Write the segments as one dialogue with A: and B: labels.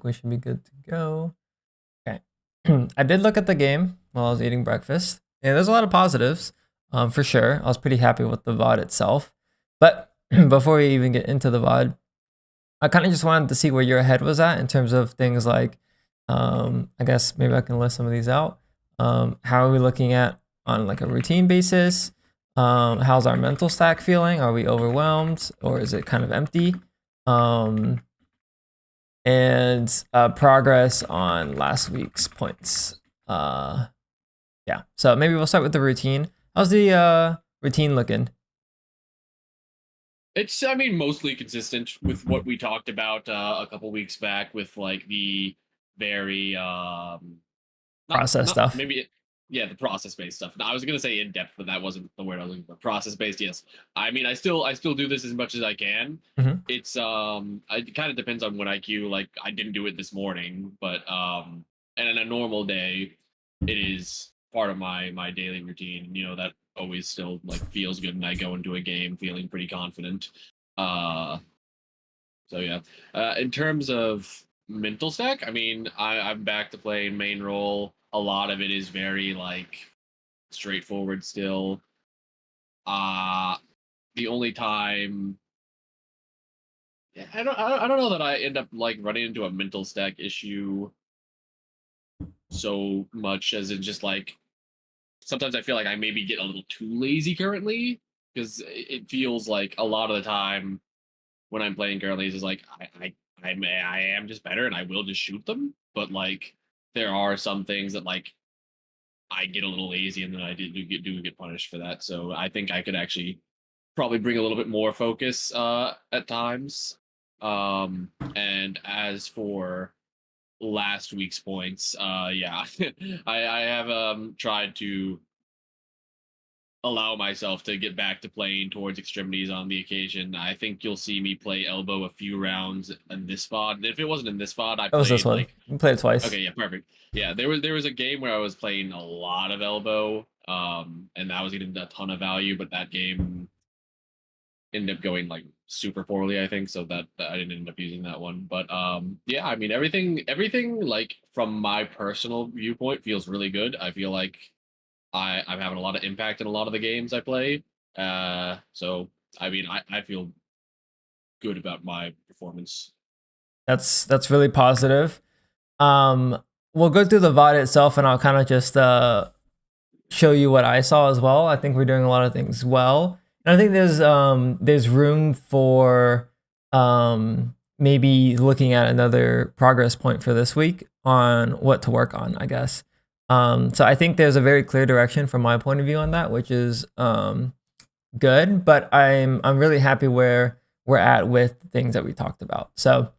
A: we should be good to go. Okay. I did look at the game while I was eating breakfast, and there's a lot of positives, for sure. I was pretty happy with the VOD itself. But before we even get into the VOD, I kind of just wanted to see where your head was at in terms of things like, I guess maybe I can list some of these out. How are we looking at on like a routine basis? How's our mental stack feeling? Are we overwhelmed or is it kind of empty? And progress on last week's points. Yeah, so maybe we'll start with the routine. How's the routine looking?
B: It's, I mean, mostly consistent with what we talked about a couple weeks back with like the very
A: Process
B: not
A: stuff.
B: maybe yeah, the process based stuff. I was gonna say in depth, but that wasn't the word I was looking for. Process based, yes. I mean, I still do this as much as I can.
A: Mm-hmm.
B: It's it kind of depends on what I queue. Like I didn't do it this morning, but and in a normal day, it is part of my daily routine. You know, that always still like feels good, and I go into a game feeling pretty confident. Uh, so yeah. In terms of mental stack, I mean, I'm back to playing main role. A lot of it is very like straightforward still. Uh the only time yeah, I don't know that I end up like running into a mental stack issue so much as in just like sometimes I feel like I maybe get a little too lazy currently because it feels like a lot of the time when I'm playing currently is like I am just better and I will just shoot them. But like there are some things that like I get a little lazy and then I do get punished for that. So I think I could actually probably bring a little bit more focus at times. And as for last week's points, yeah, I have tried to allow myself to get back to playing towards extremities on the occasion. I think you'll see me play elbow a few rounds in this spot. If it wasn't in this spot, I
A: It was this
B: played
A: one.
B: like
A: We played it twice.
B: okay, yeah, perfect. Yeah, there was a game where I was playing a lot of elbow, and I was getting a ton of value, but that game ended up going like super poorly, I think, so that I didn't end up using that one. But yeah, I mean everything like from my personal viewpoint feels really good. I feel like I'm having a lot of impact in a lot of the games I play. So I mean I feel good about my performance.
A: That's really positive. We'll go through the VOD itself, and I'll kind of just show you what I saw as well. I think we're doing a lot of things well, and I think there's room for maybe looking at another progress point for this week on what to work on, I guess. So I think there's a very clear direction from my point of view on that, which is good. But I'm really happy where we're at with the things that we talked about. So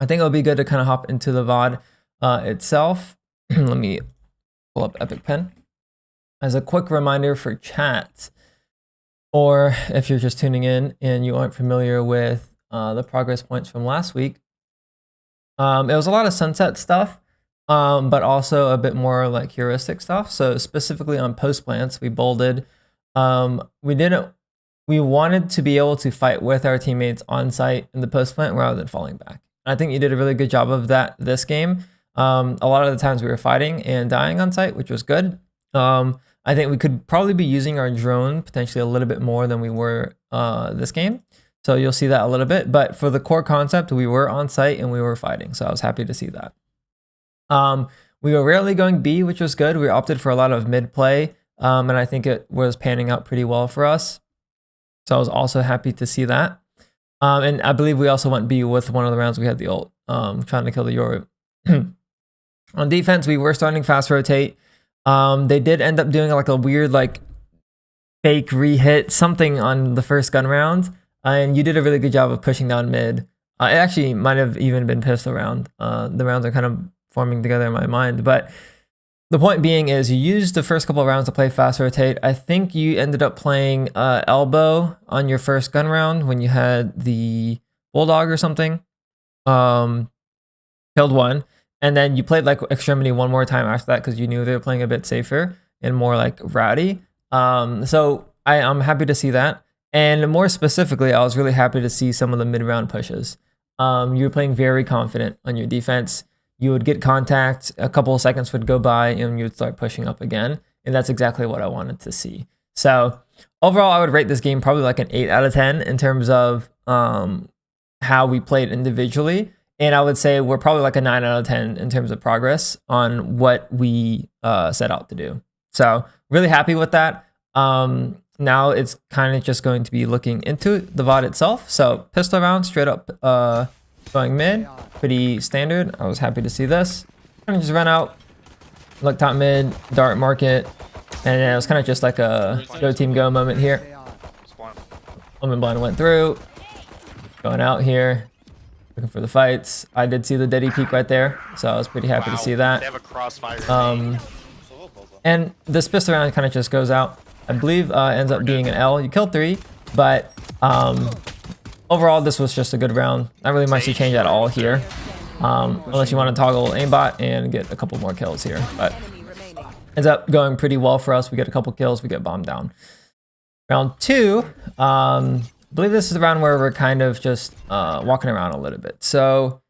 A: I think it'll be good to kind of hop into the VOD itself. Let me pull up Epic Pen. As a quick reminder for chat, or if you're just tuning in and you aren't familiar with the progress points from last week, it was a lot of sunset stuff, but also a bit more like heuristic stuff. So specifically on post plants, we bolded. We wanted to be able to fight with our teammates on site in the post plant rather than falling back. I think you did a really good job of that this game. A lot of the times we were fighting and dying on site, which was good. I think we could probably be using our drone potentially a little bit more than we were this game. So you'll see that a little bit. But for the core concept, we were on site and we were fighting. So I was happy to see that. We were rarely going B, which was good. We opted for a lot of mid play. And I think it was panning out pretty well for us. So I was also happy to see that. And I believe we also went B with one of the rounds we had the ult, trying to kill the Yoru. On defense, we were starting fast rotate. They did end up doing like a weird like fake re-hit something on the first gun round, and you did a really good job of pushing down mid. It actually might have even been pistol round. The rounds are kind of forming together in my mind, but the point being is you used the first couple of rounds to play fast rotate. I think you ended up playing elbow on your first gun round when you had the bulldog or something. Killed one. And then you played like extremity one more time after that because you knew they were playing a bit safer and more like rowdy. So I'm happy to see that. And more specifically, I was really happy to see some of the mid-round pushes. you were playing very confident on your defense. You would get contact, a couple of seconds would go by, and you would start pushing up again. And that's exactly what I wanted to see. So overall, I would rate this game probably like an 8 out of 10 in terms of how we played individually. And I would say we're probably like a 9 out of 10 in terms of progress on what we set out to do. So really happy with that. Now it's kind of just going to be looking into the VOD itself. So pistol round straight up going mid, pretty standard. I was happy to see this. Kind of just run out, look top mid, dart market, and it was kind of just like a go team go moment here. Omen blind went through, going out here, looking for the fights. I did see the Deddy peek right there, so I was pretty happy to see that.
C: They have a crossfire.
A: And this pistol round kind of just goes out. I believe ends up being an L. You killed 3, but overall this was just a good round. Not really much to change at all here, unless you want to toggle aimbot and get a couple more kills here. But ends up going pretty well for us. We get a couple kills, we get bombed down. Round 2, I believe this is the round where we're kind of just walking around a little bit. So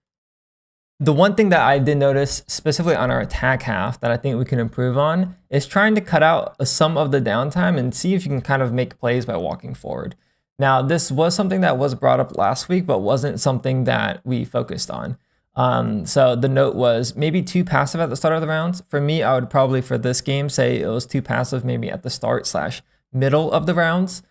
A: the one thing that I did notice specifically on our attack half that I think we can improve on is trying to cut out some of the downtime and see if you can kind of make plays by walking forward. Now, this was something that was brought up last week, but wasn't something that we focused on. So the note was maybe too passive at the start of the rounds. For me, I would probably for this game say it was too passive maybe at the start / middle of the rounds.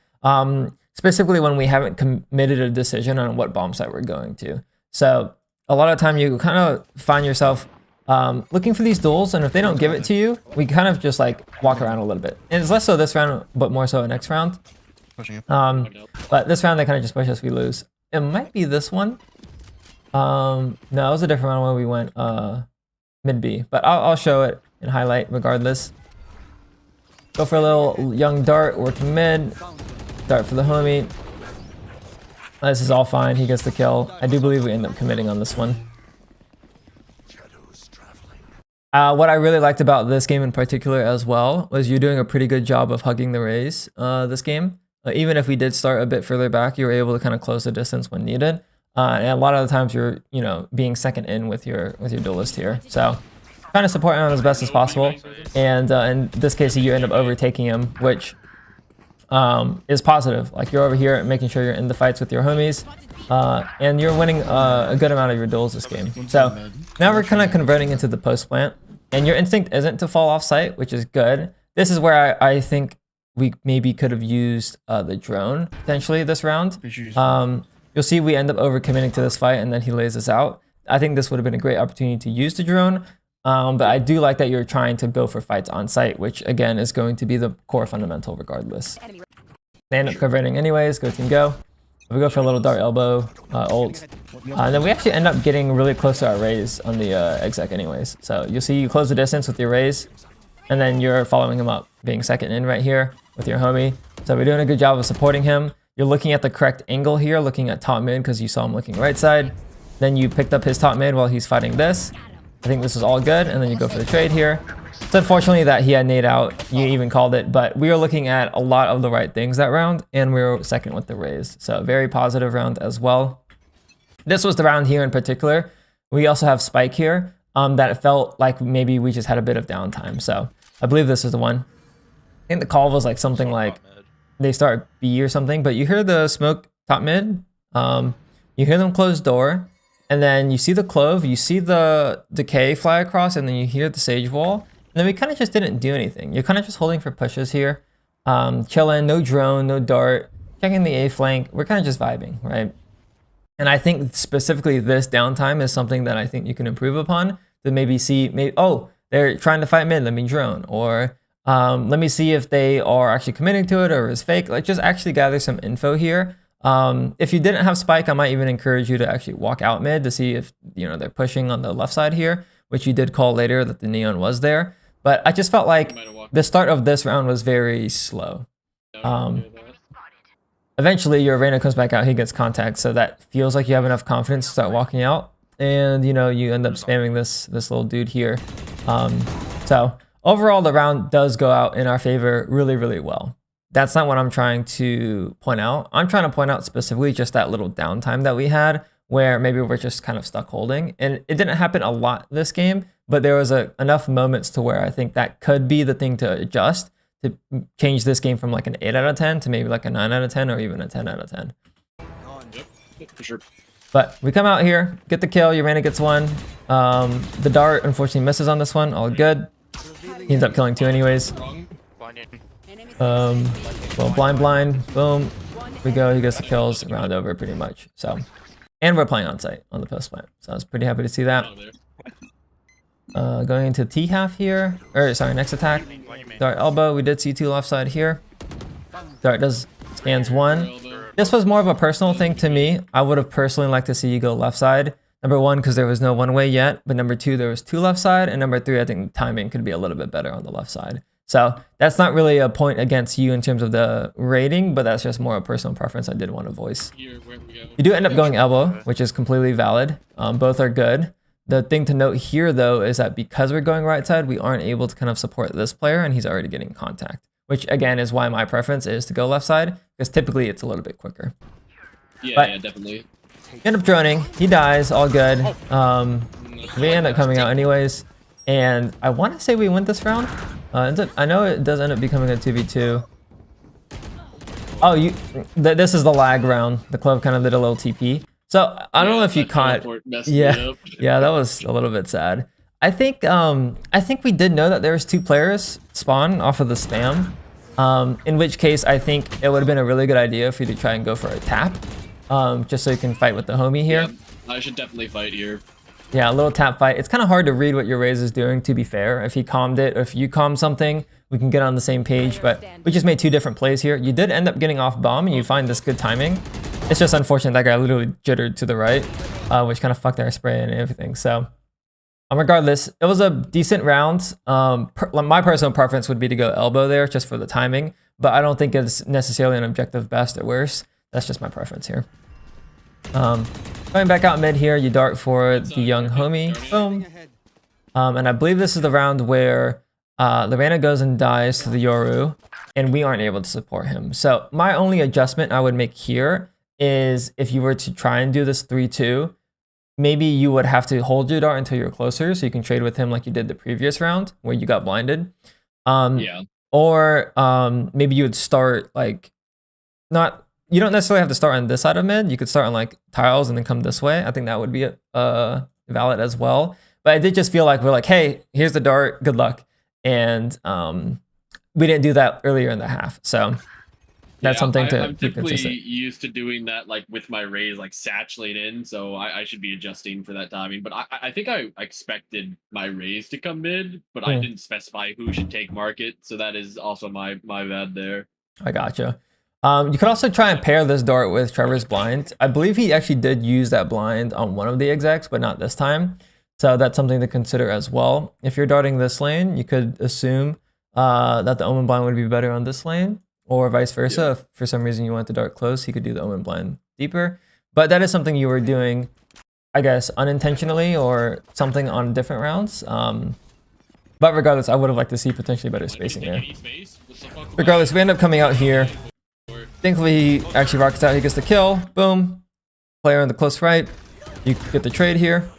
A: Specifically when we haven't committed a decision on what bomb site we're going to. So a lot of time you kind of find yourself looking for these duels, and if they don't give it to you, we kind of just like walk around a little bit. And it's less so this round, but more so next round. But this round they kind of just push us, we lose. It might be this one. No, it was a different round where we went mid B, but I'll show it and highlight regardless. Go for a little young dart, working mid. Dart for the homie. This is all fine. He gets the kill. I do believe we end up committing on this one. What I really liked about this game in particular as well was you're doing a pretty good job of hugging the raise this game. Even if we did start a bit further back, you were able to kind of close the distance when needed. And a lot of the times you're, being second in with your duelist here. So trying to support him as best as possible. And in this case, you end up overtaking him, which is positive. Like you're over here making sure you're in the fights with your homies, and you're winning a good amount of your duels this game. So now we're kind of converting into the post plant, and your instinct isn't to fall off site, which is good. This is where I think we maybe could have used the drone potentially this round. You'll see we end up overcommitting to this fight, and then he lays us out. I think this would have been a great opportunity to use the drone. But I do like that you're trying to go for fights on site, which again is going to be the core fundamental regardless. They end up converting anyways, go team go. We go for a little dart elbow, ult. And then we actually end up getting really close to our raise on the exec anyways. So you'll see you close the distance with your raise, and then you're following him up, being second in right here with your homie. So we're doing a good job of supporting him. You're looking at the correct angle here, looking at top mid because you saw him looking right side. Then you picked up his top mid while he's fighting this. I think this is all good, and then you go for the trade here. It's unfortunately that he had nade out, you even called it, but we were looking at a lot of the right things that round, and we were second with the raise. So very positive round as well. This was the round here in particular. We also have Spike here, that it felt like maybe we just had a bit of downtime. So I believe this is the one. I think the call was like something like they start B or something, but you hear the smoke top mid, you hear them close door, and then you see the clove, you see the decay fly across, and then you hear the sage wall. And then we kind of just didn't do anything. You're kind of just holding for pushes here. Chilling, no drone, no dart, checking the A flank. We're kind of just vibing, right? And I think specifically this downtime is something that I think you can improve upon. To maybe see, oh, they're trying to fight mid, let me drone. Or let me see if they are actually committing to it or is fake. Like just actually gather some info here. If you didn't have Spike, I might even encourage you to actually walk out mid to see if they're pushing on the left side here, which you did call later that the neon was there. But I just felt like the start of this round was very slow. Eventually your Reyna comes back out, he gets contact, so that feels like you have enough confidence to start walking out, and you end up spamming this little dude here. So overall the round does go out in our favor really, really well. That's not what I'm trying to point out. I'm trying to point out specifically just that little downtime that we had where maybe we're just kind of stuck holding. And it didn't happen a lot this game, but there was enough moments to where I think that could be the thing to adjust to change this game from like an 8 out of 10 to maybe like a 9 out of 10 or even a 10 out of 10.
B: Yep, for sure.
A: But we come out here, get the kill, Urana gets one. The dart unfortunately misses on this one, all good. He ends up killing 2 anyways. Well, blind, boom. We go, he gets the kills, round over pretty much. So, and we're playing on site on the post plant. So I was pretty happy to see that. Going into T half here, or sorry, next attack. Dart elbow, we did see 2 left side here. Dart does scans 1. This was more of a personal thing to me. I would have personally liked to see you go left side. Number 1, because there was no one way yet, but number 2, there was 2 left side, and number 3, I think timing could be a little bit better on the left side. So that's not really a point against you in terms of the rating, but that's just more a personal preference I did want to voice. You do end up going elbow, which is completely valid. Both are good. The thing to note here, though, is that because we're going right side, we aren't able to kind of support this player, and he's already getting contact, which again is why my preference is to go left side, because typically it's a little bit quicker.
B: Yeah, definitely.
A: End up droning, he dies, all good. We end up coming out anyways, and I want to say we win this round. I know it does end up becoming a 2v2. Oh, this is the lag round. The club kind of did a little TP. So I don't know if you caught. Yeah, that was a little bit sad. I think we did know that there was 2 players spawn off of the spam. In which case I think it would have been a really good idea for you to try and go for a tap, just so you can fight with the homie here.
B: Yeah, I should definitely fight here.
A: Yeah, a little tap fight. It's kind of hard to read what your Raze is doing, to be fair. If he calmed it, or if you calm something, we can get on the same page, but we just made 2 different plays here. You did end up getting off bomb, and you find this good timing. It's just unfortunate that guy literally jittered to the right, which kind of fucked our spray and everything. So, regardless, it was a decent round. My personal preference would be to go elbow there, just for the timing, but I don't think it's necessarily an objective best or worse. That's just my preference here. Going back out mid here, you dart for the young homie, boom. And I believe this is the round where Lorena goes and dies to the Yoru, and we aren't able to support him. So my only adjustment I would make here is if you were to try and do this 3-2, maybe you would have to hold your dart until you're closer, so you can trade with him like you did the previous round where you got blinded. Or maybe you would start like you don't necessarily have to start on this side of mid. You could start on like tiles and then come this way. I think that would be valid as well. But I did just feel like we're like, hey, here's the dart, good luck. And we didn't do that earlier in the half. So that's something to keep consistent.
B: I'm typically used to doing that like with my Raze like satchellate in, so I should be adjusting for that timing. But I think I expected my Raze to come mid, but I didn't specify who should take market. So that is also my bad there.
A: I gotcha. You could also try and pair this dart with Trevor's blind. I believe he actually did use that blind on one of the execs, but not this time. So that's something to consider as well. If you're darting this lane, you could assume that the Omen blind would be better on this lane, or vice versa. Yeah. If for some reason you want to dart close, he could do the Omen blind deeper. But that is something you were doing, I guess, unintentionally or something on different rounds. But regardless, I would have liked to see potentially better spacing there. Regardless, we end up coming out here. Thankfully, he actually rockets out. He gets the kill. Boom. Player on the close right. You get the trade here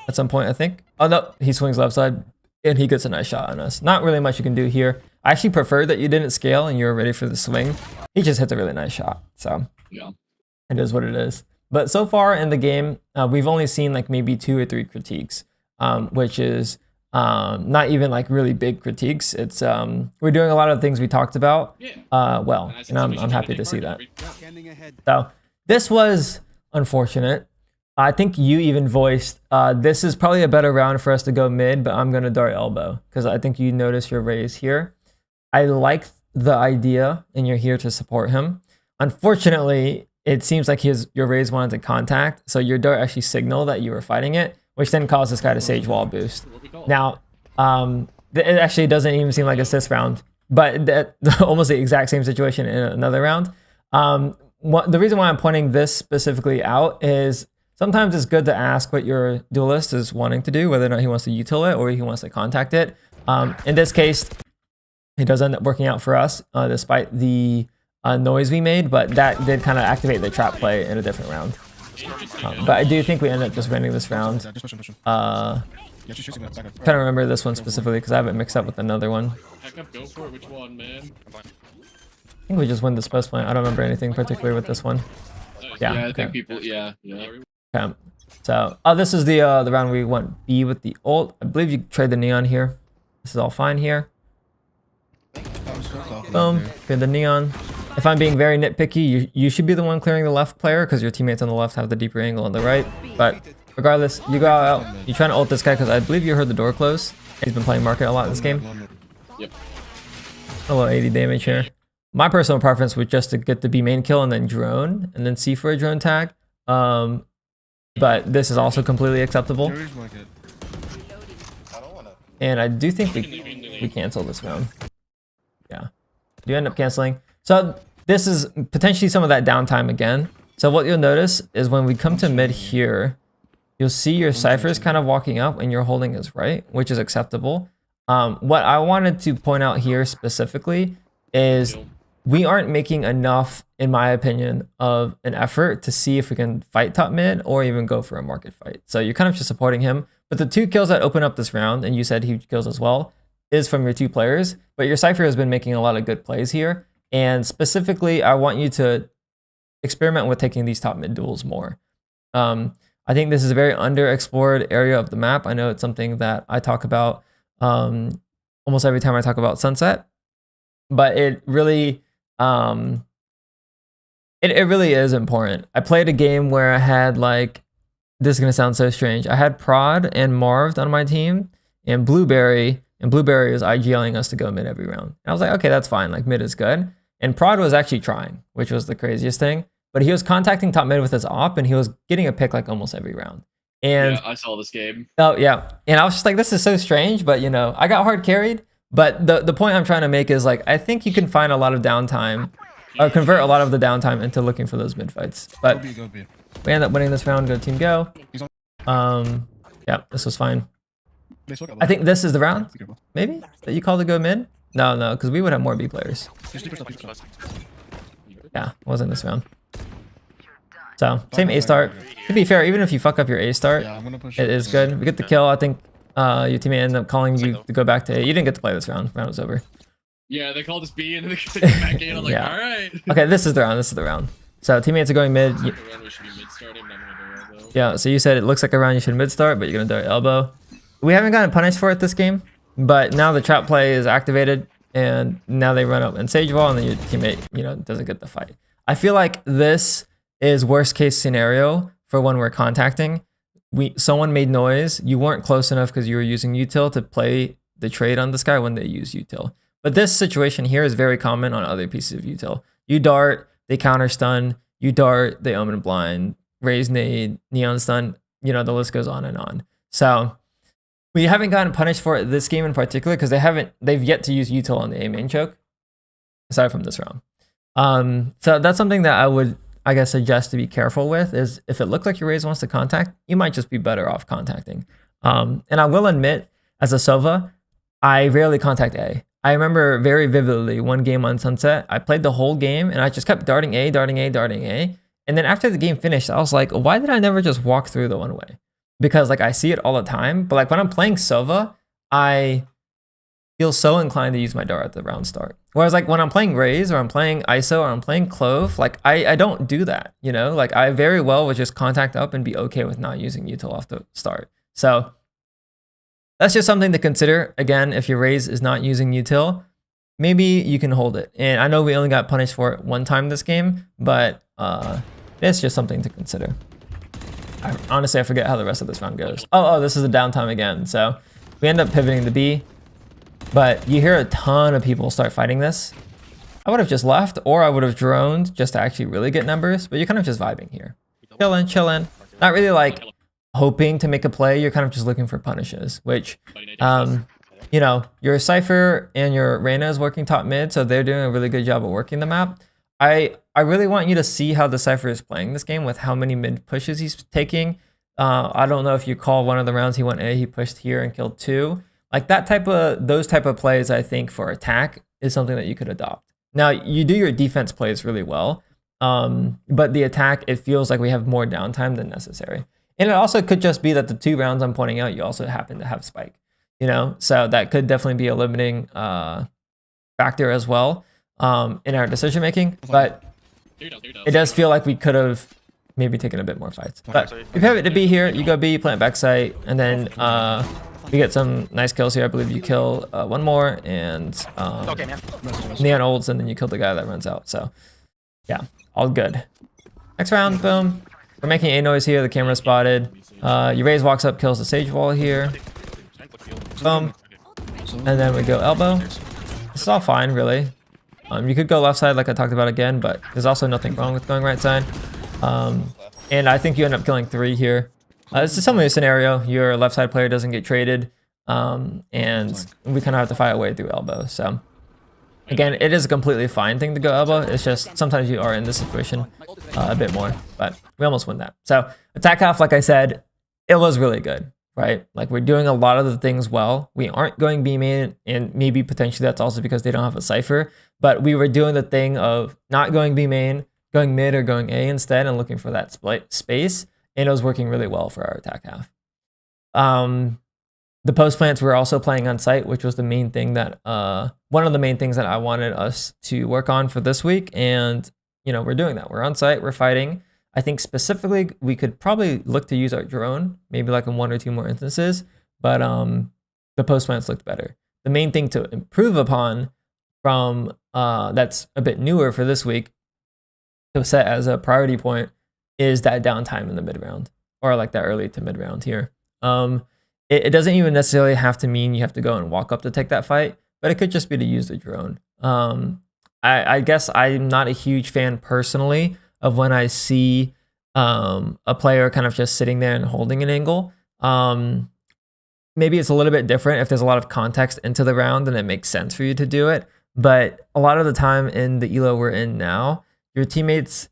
A: at some point, I think. Oh, no. He swings left side, and he gets a nice shot on us. Not really much you can do here. I actually prefer that you didn't scale and you were ready for the swing. He just hits a really nice shot. So, yeah, it is what it is. But so far in the game, we've only seen like maybe 2 or 3 critiques, which is not even like really big critiques. It's we're doing a lot of things we talked about well, and I'm happy to see that. So this was unfortunate. I think you even voiced this is probably a better round for us to go mid, but I'm gonna dart elbow because I think you notice your Raze here. I like the idea, and you're here to support him. Unfortunately, it seems like your Raze wanted to contact, so your dart actually signaled that you were fighting it, which then caused this guy to sage wall boost. Now, it actually doesn't even seem like assist round, but almost the exact same situation in another round. The reason why I'm pointing this specifically out is sometimes it's good to ask what your duelist is wanting to do, whether or not he wants to util it or he wants to contact it. In this case, it does end up working out for us, despite the noise we made, but that did kind of activate the trap play in a different round. But I do think we end up just winning this round. Trying to remember this one specifically because I have it mixed up with another one.
B: Heck up, go for it. Which one, man?
A: I think we just win this post plant. I don't remember anything particular with this one. Yeah,
B: I
A: okay.
B: think people. Yeah.
A: Okay. So, this is the round we went B with the ult. I believe you trade the neon here. This is all fine here. Boom. Good, the neon. If I'm being very nitpicky, you should be the one clearing the left player because your teammates on the left have the deeper angle on the right. But regardless, you go out. You trying to ult this guy because I believe you heard the door close. He's been playing market a lot in this game.
B: Yep.
A: A little 80 damage here. My personal preference was just to get the B main kill and then drone and then C for a drone tag. But this is also completely acceptable. And I do think we cancel this round. Yeah. You end up canceling. So this is potentially some of that downtime again. So what you'll notice is when we come to mid here, you'll see your ciphers kind of walking up and you're holding his right, which is acceptable. What I wanted to point out here specifically is we aren't making enough, in my opinion, of an effort to see if we can fight top mid or even go for a market fight. So you're kind of just supporting him. But the 2 kills that open up this round, and you said huge kills as well, is from your 2 players. But your cypher has been making a lot of good plays here. And specifically, I want you to experiment with taking these top mid duels more. I think this is a very underexplored area of the map. I know it's something that I talk about almost every time I talk about Sunset. But it really... it really is important. I played a game where I had like, this is gonna sound so strange. I had Prod and Marved on my team and Blueberry is IGLing us to go mid every round. And I was like, okay, that's fine. Like mid is good. And Prod was actually trying, which was the craziest thing. But he was contacting top mid with his op and he was getting a pick like almost every round. And
B: yeah, I saw this game.
A: Oh yeah. And I was just like, this is so strange, but you know, I got hard carried. But the point I'm trying to make is like, I think you can find a lot of downtime or convert a lot of the downtime into looking for those mid fights. But we end up winning this round. Go team go. Yeah, this was fine. I think this is the round, maybe, that you called to go mid? No, because we would have more B players. Yeah, wasn't this round. So, same A start. To be fair, even if you fuck up your A start, it is good. We get the kill. I think your teammate ended up calling you to go back to A. You didn't get to play this round. Round was over.
B: Yeah, they called us B and then they came back in. I'm like,
A: Yeah.
B: all right.
A: Okay, this is the round. This is the round. So, teammates are going mid. Yeah, so you said it looks like a round you should mid start, but you're going to do it elbow. We haven't gotten punished for it this game, but now the trap play is activated, and now they run up and Sage Wall, and then your teammate, you know, doesn't get the fight. I feel like this is worst case scenario for when we're contacting. Someone made noise, you weren't close enough because you were using util to play the trade on this guy when they use util. But this situation here is very common on other pieces of util. You dart, they counter stun, you dart, they omen blind, raise nade, neon stun, you know, the list goes on and on. So we haven't gotten punished for it this game in particular because they've yet to use util on the A main choke, aside from this round. So that's something that I would, I guess, suggest to be careful with, is if it looks like your raise wants to contact, you might just be better off contacting. And I will admit, as a Sova, I rarely contact A. I remember very vividly one game on Sunset, I played the whole game and I just kept darting A, darting A, darting A. And then after the game finished, I was like, why did I never just walk through the one way? Because like I see it all the time, but like when I'm playing Sova, I feel so inclined to use my dart at the round start. Whereas like when I'm playing Raze or I'm playing ISO or I'm playing Clove, like I don't do that, you know? Like I very well would just contact up and be okay with not using util off the start. So that's just something to consider. Again, if your Raze is not using util, maybe you can hold it. And I know we only got punished for it one time this game, but it's just something to consider. Honestly, I forget how the rest of this round goes. Oh, this is a downtime again. So we end up pivoting to B, but you hear a ton of people start fighting this. I would have just left, or I would have droned just to actually really get numbers, but you're kind of just vibing here. Chilling. Not really like hoping to make a play. You're kind of just looking for punishes, which, you know, your Cypher and your Reyna is working top mid, so they're doing a really good job of working the map. I really want you to see how the Cypher is playing this game with how many mid pushes he's taking. I don't know if you call one of the rounds he went A, he pushed here and killed 2. Like those type of plays, I think for attack is something that you could adopt. Now you do your defense plays really well, But the attack, it feels like we have more downtime than necessary. And it also could just be that the 2 rounds I'm pointing out, you also happen to have spike, you know? So that could definitely be a limiting factor as well in our decision making. But it does feel like we could have maybe taken a bit more fights. But you pivot to B here, you go B, plant backside, and then we get some nice kills here. I believe you kill 1 more, and Neon ults, and then you kill the guy that runs out. So yeah, all good. Next round, boom. We're making a noise here. The camera spotted. Raze walks up, kills the Sage Wall here. Boom. And then we go elbow. This is all fine, really. You could go left side like I talked about again, but there's also nothing wrong with going right side. And I think you end up killing 3 here. This is similar scenario. Your left side player doesn't get traded, and we kind of have to fight our way through elbow. So again, it is a completely fine thing to go elbow. It's just sometimes you are in this situation a bit more, but we almost win that. So attack half, like I said, it was really good, right? Like we're doing a lot of the things well. We aren't going B main, and maybe potentially that's also because they don't have a cipher, but we were doing the thing of not going B main, going mid or going A instead, and looking for that split space. And it was working really well for our attack half. The post plants were also playing on site, which was the main thing that one of the main things that I wanted us to work on for this week. And you know, we're doing that. We're on site, we're fighting. I think specifically we could probably look to use our drone, maybe like in 1 or 2 more instances, but the post plants looked better. The main thing to improve upon from that's a bit newer for this week to set as a priority point is that downtime in the mid round, or like that early to mid round here. It doesn't even necessarily have to mean you have to go and walk up to take that fight, but it could just be to use the drone. I guess I'm not a huge fan personally of when I see a player kind of just sitting there and holding an angle. Maybe it's a little bit different if there's a lot of context into the round and it makes sense for you to do it. But a lot of the time in the elo we're in now, your teammates,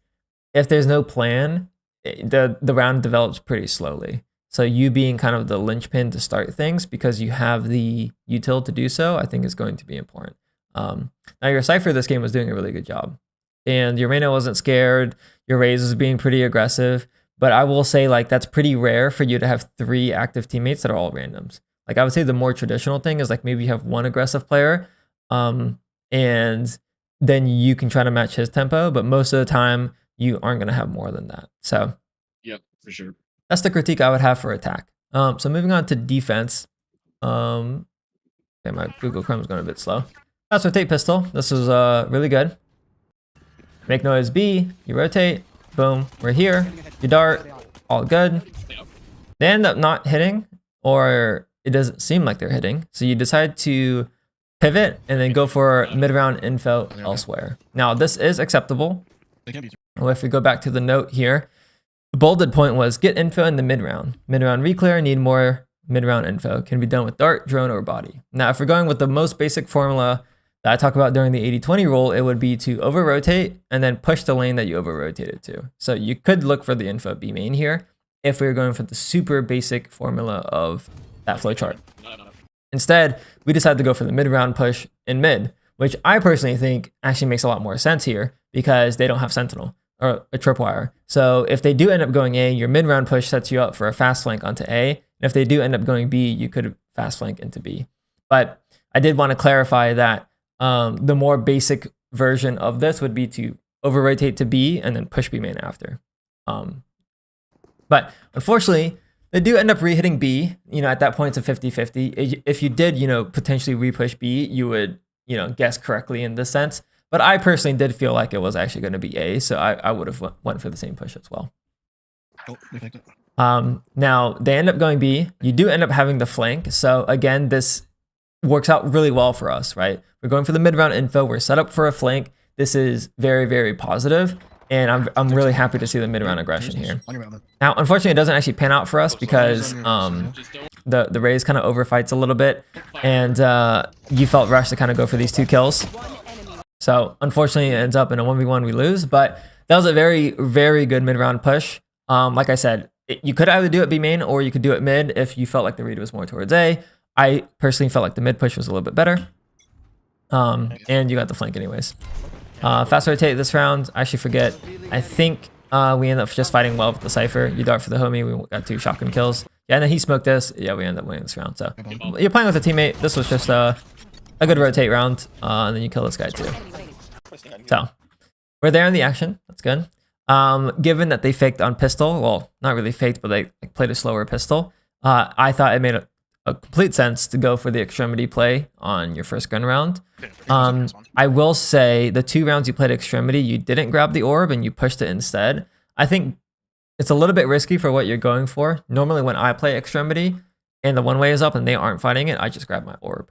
A: if there's no plan, the round develops pretty slowly. So you being kind of the linchpin to start things because you have the util to do so, I think is going to be important. Now your Cypher this game was doing a really good job. And your Reyna wasn't scared, your Raze was being pretty aggressive, but I will say like that's pretty rare for you to have 3 active teammates that are all randoms. Like I would say the more traditional thing is like maybe you have 1 aggressive player, and then you can try to match his tempo, but most of the time you aren't going to have more than that. So
B: yep, for sure.
A: That's the critique I would have for attack. So moving on to defense. Okay, my Google Chrome is going a bit slow. That's rotate pistol. This is really good. Make noise B, you rotate, boom, we're here, you dart, all good. They end up not hitting, or it doesn't seem like they're hitting. So you decide to pivot and then go for mid-round info elsewhere. Now this is acceptable. Well, if we go back to the note here, the bolded point was get info in the mid-round. Mid-round reclear, need more mid-round info. Can be done with dart, drone, or body. Now, if we're going with the most basic formula that I talk about during the 80-20 rule, it would be to over-rotate and then push the lane that you over-rotated to. So you could look for the info B main here if we were going for the super basic formula of that flowchart. Instead, we decided to go for the mid-round push in mid, which I personally think actually makes a lot more sense here because they don't have Sentinel or a tripwire. So if they do end up going A, your mid-round push sets you up for a fast flank onto A. And if they do end up going B, you could fast flank into B. But I did want to clarify that the more basic version of this would be to over-rotate to B and then push B main after. But unfortunately, they do end up re-hitting B. You know, at that point, it's a 50-50. If you did, you know, potentially re-push B, you would, you know, guess correctly in this sense. But I personally did feel like it was actually going to be A, so I would have went for the same push as well. Now, they end up going B. You do end up having the flank. So again, this works out really well for us, right? We're going for the mid-round info. We're set up for a flank. This is very, very positive, and I'm really happy to see the mid-round aggression here. Now, unfortunately, it doesn't actually pan out for us because the Raze kind of overfights a little bit, and you felt rushed to kind of go for these 2 kills. So unfortunately, it ends up in a 1v1 we lose, but that was a very, very good mid-round push. Like I said, you could either do it B main or you could do it mid if you felt like the read was more towards A. I personally felt like the mid push was a little bit better. And you got the flank anyways. Fast rotate this round. I actually forget. I think we end up just fighting well with the Cypher. You dart for the homie. We got 2 shotgun kills. Yeah, and then he smoked this. Yeah, we end up winning this round. So you're playing with a teammate. This was just a good rotate round. And then you kill this guy too. So we're there in the action. That's good. Given that they faked on pistol, well, not really faked, but they played a slower pistol. I thought it made a complete sense to go for the extremity play on your first gun round. I will say the 2 rounds you played extremity, you didn't grab the orb and you pushed it instead. I think it's a little bit risky for what you're going for. Normally when I play extremity and the one way is up and they aren't fighting it, I just grab my orb.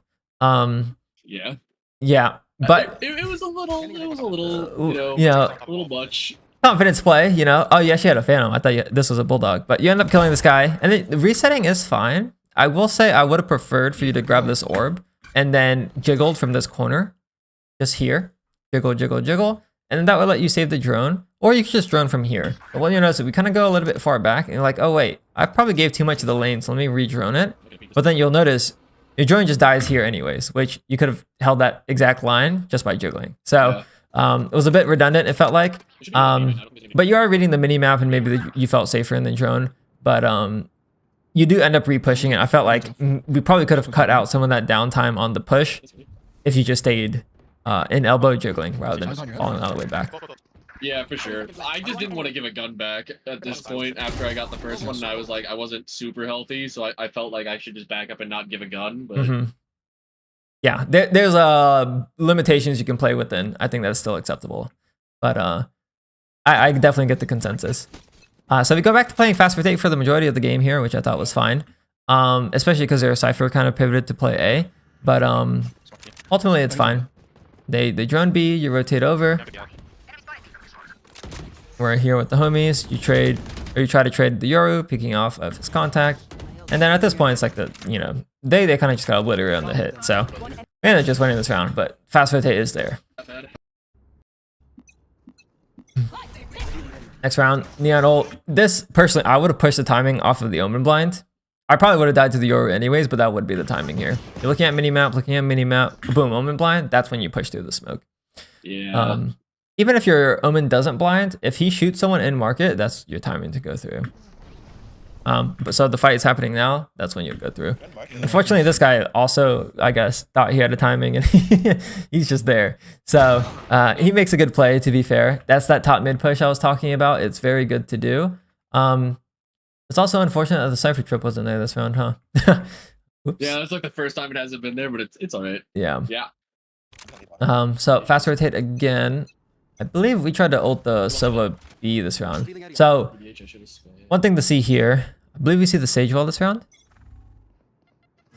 A: Yeah, but
B: it was a little, a little much.
A: Confidence play, you know. Oh, yeah, she had a Phantom. I thought this was a Bulldog, but you end up killing this guy, and the resetting is fine. I will say I would have preferred for you to grab this orb and then jiggled from this corner, just here, jiggle, jiggle, jiggle, and then that would let you save the drone, or you could just drone from here. But what you notice is we kind of go a little bit far back, and you're like, oh wait, I probably gave too much of the lane, so let me re-drone it. But then you'll notice your drone just dies here anyways, which you could have held that exact line just by jiggling. So. It was a bit redundant, it felt like. But you are reading the mini map and maybe you felt safer in the drone. But you do end up re-pushing it. I felt like we probably could have cut out some of that downtime on the push if you just stayed in elbow jiggling rather than falling all the way back.
B: Yeah, for sure. I just didn't want to give a gun back at this point after I got the first one. And I was like, I wasn't super healthy, so I felt like I should just back up and not give a gun. But
A: yeah, there's limitations you can play within. I think that's still acceptable, but I definitely get the consensus. So we go back to playing fast rotate for the majority of the game here, which I thought was fine, especially because their Cypher kind of pivoted to play A. But ultimately, it's fine. They drone B, you rotate over. We're here with the homies. You trade, or you try to trade the Yoru, picking off of his contact, and then at this point, it's like they kind of just got obliterated on the hit. So we ended up just winning this round, but fast rotate is there. Next round, Neon ult. This, personally, I would have pushed the timing off of the Omen blind. I probably would have died to the Yoru anyways, but that would be the timing here. You're looking at minimap, boom, Omen blind, that's when you push through the smoke.
B: Yeah.
A: Even if your Omen doesn't blind, if he shoots someone in market, that's your timing to go through. But so the fight is happening now, that's when you go through. Unfortunately, this guy also, I guess, thought he had a timing and he's just there. So he makes a good play, to be fair. That's that top mid push I was talking about. It's very good to do. It's also unfortunate that the Cypher trip wasn't there this round, huh? Oops.
B: Yeah, it's like the first time it hasn't been there, but it's all right.
A: Yeah.
B: Yeah.
A: So fast rotate again. I believe we tried to ult the Sova B this round. So one thing to see here, I believe we see the Sage Wall this round.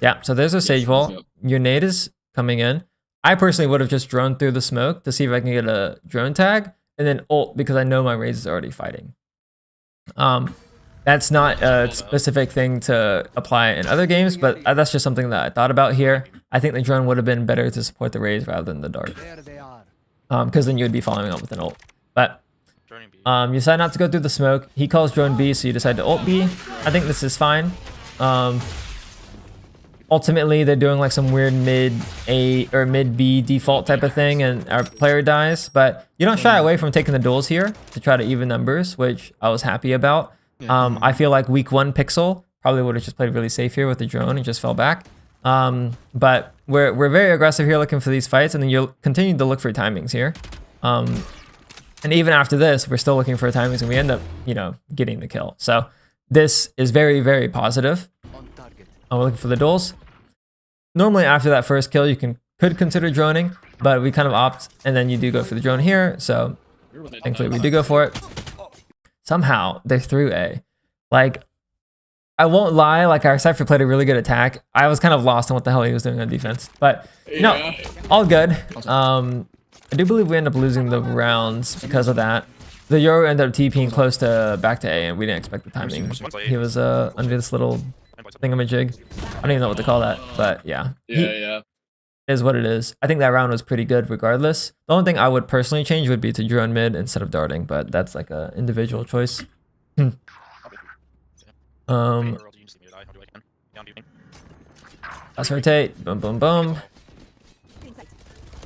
A: Yeah, so there's a Sage Wall. Your nade is coming in. I personally would have just droned through the smoke to see if I can get a drone tag and then ult because I know my Raze is already fighting. That's not a specific thing to apply in other games, but that's just something that I thought about here. I think the drone would have been better to support the Raze rather than the dart. Because then you would be following up with an ult. But you decide not to go through the smoke. He calls drone B, so you decide to ult B. I think this is fine. Ultimately, they're doing like some weird mid A or mid B default type of thing, and our player dies. But you don't shy away from taking the duels here to try to even numbers, which I was happy about. I feel like week 1 Pixel probably would have just played really safe here with the drone and just fell back. But we're very aggressive here looking for these fights, and then you'll continue to look for timings here. And even after this, we're still looking for timings, and we end up, getting the kill. So this is very, very positive. We're looking for the duels. Normally after that first kill, you could consider droning, but we kind of opt, and then you do go for the drone here. So thankfully we do go for it. Somehow they're through A. Like, I won't lie, like our Cypher played a really good attack. I was kind of lost on what the hell he was doing on defense, but no, all good. I do believe we end up losing the rounds because of that. The Yoru ended up TPing close to back to A, and we didn't expect the timing. He was under this little thingamajig. I don't even know what to call that, but yeah.
B: Yeah.
A: Is what it is. I think that round was pretty good regardless. The only thing I would personally change would be to drone mid instead of darting, but that's like an individual choice. Let's rotate. Boom, boom, boom.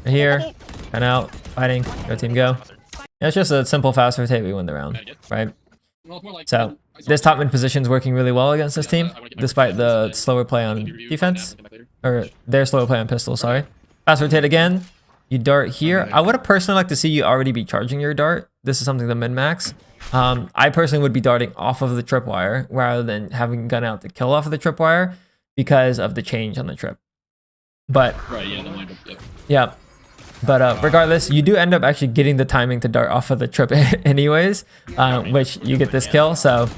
A: Here. Pen out, fighting, go team go. Yeah, it's just a simple fast rotate, we win the round, right? So this top mid position is working really well against this team, despite the slower play on defense, or their slower play on pistol, sorry. Fast rotate again, you dart here. I would have personally liked to see you already be charging your dart. This is something to min-max. I personally would be darting off of the tripwire rather than having gun out to kill off of the tripwire because of the change on the trip. But
B: right, yeah, the lineup, yep.
A: Yeah. But regardless, you do end up actually getting the timing to dart off of the trip anyways, which you get this kill. So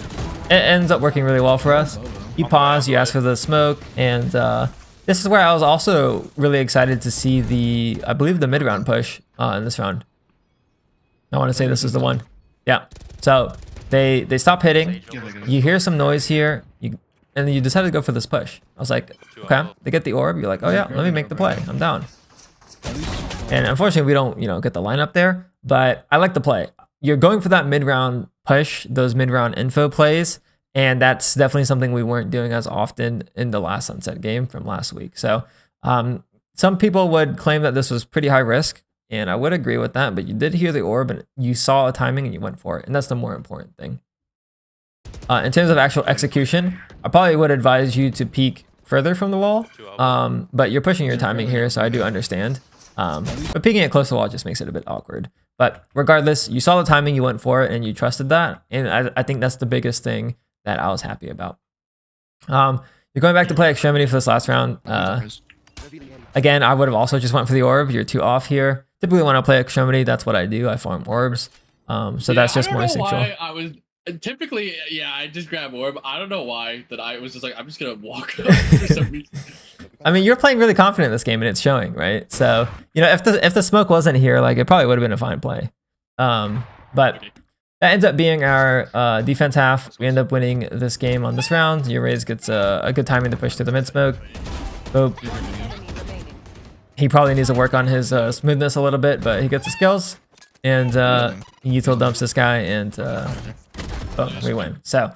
A: it ends up working really well for us. You pause, you ask for the smoke, and this is where I was also really excited to see the, I believe, the mid-round push in this round. I want to say this is the one. Yeah. So they stop hitting. You hear some noise here, and then you decide to go for this push. I was like, okay, they get the orb. You're like, oh yeah, let me make the play. I'm down. And unfortunately, we don't, get the lineup there, but I like the play. You're going for that mid-round push, those mid-round info plays, and that's definitely something we weren't doing as often in the last Sunset game from last week. So some people would claim that this was pretty high risk, and I would agree with that, but you did hear the orb, and you saw a timing, and you went for it, and that's the more important thing. In terms of actual execution, I probably would advise you to peek further from the wall, but you're pushing your timing here, so I do understand. But peeking it close to the wall just makes it a bit awkward. But regardless, you saw the timing, you went for it, and you trusted that. And I think that's the biggest thing that I was happy about. You're going back to play Extremity for this last round. Again, I would have also just went for the orb. You're 2 off here. Typically when I play Extremity, that's what I do. I farm orbs. So that's just more instinctual.
B: Typically, yeah, I just grab orb. I don't know why that I was just like, I'm just gonna walk up for some reason.
A: I mean, you're playing really confident in this game, and it's showing, right? So, if the smoke wasn't here, like, it probably would have been a fine play. But that ends up being our defense half. We end up winning this game on this round. Your Raze gets a good timing to push through the mid smoke. Boop. He probably needs to work on his smoothness a little bit, but he gets the skills, and util dumps this guy, and we win. So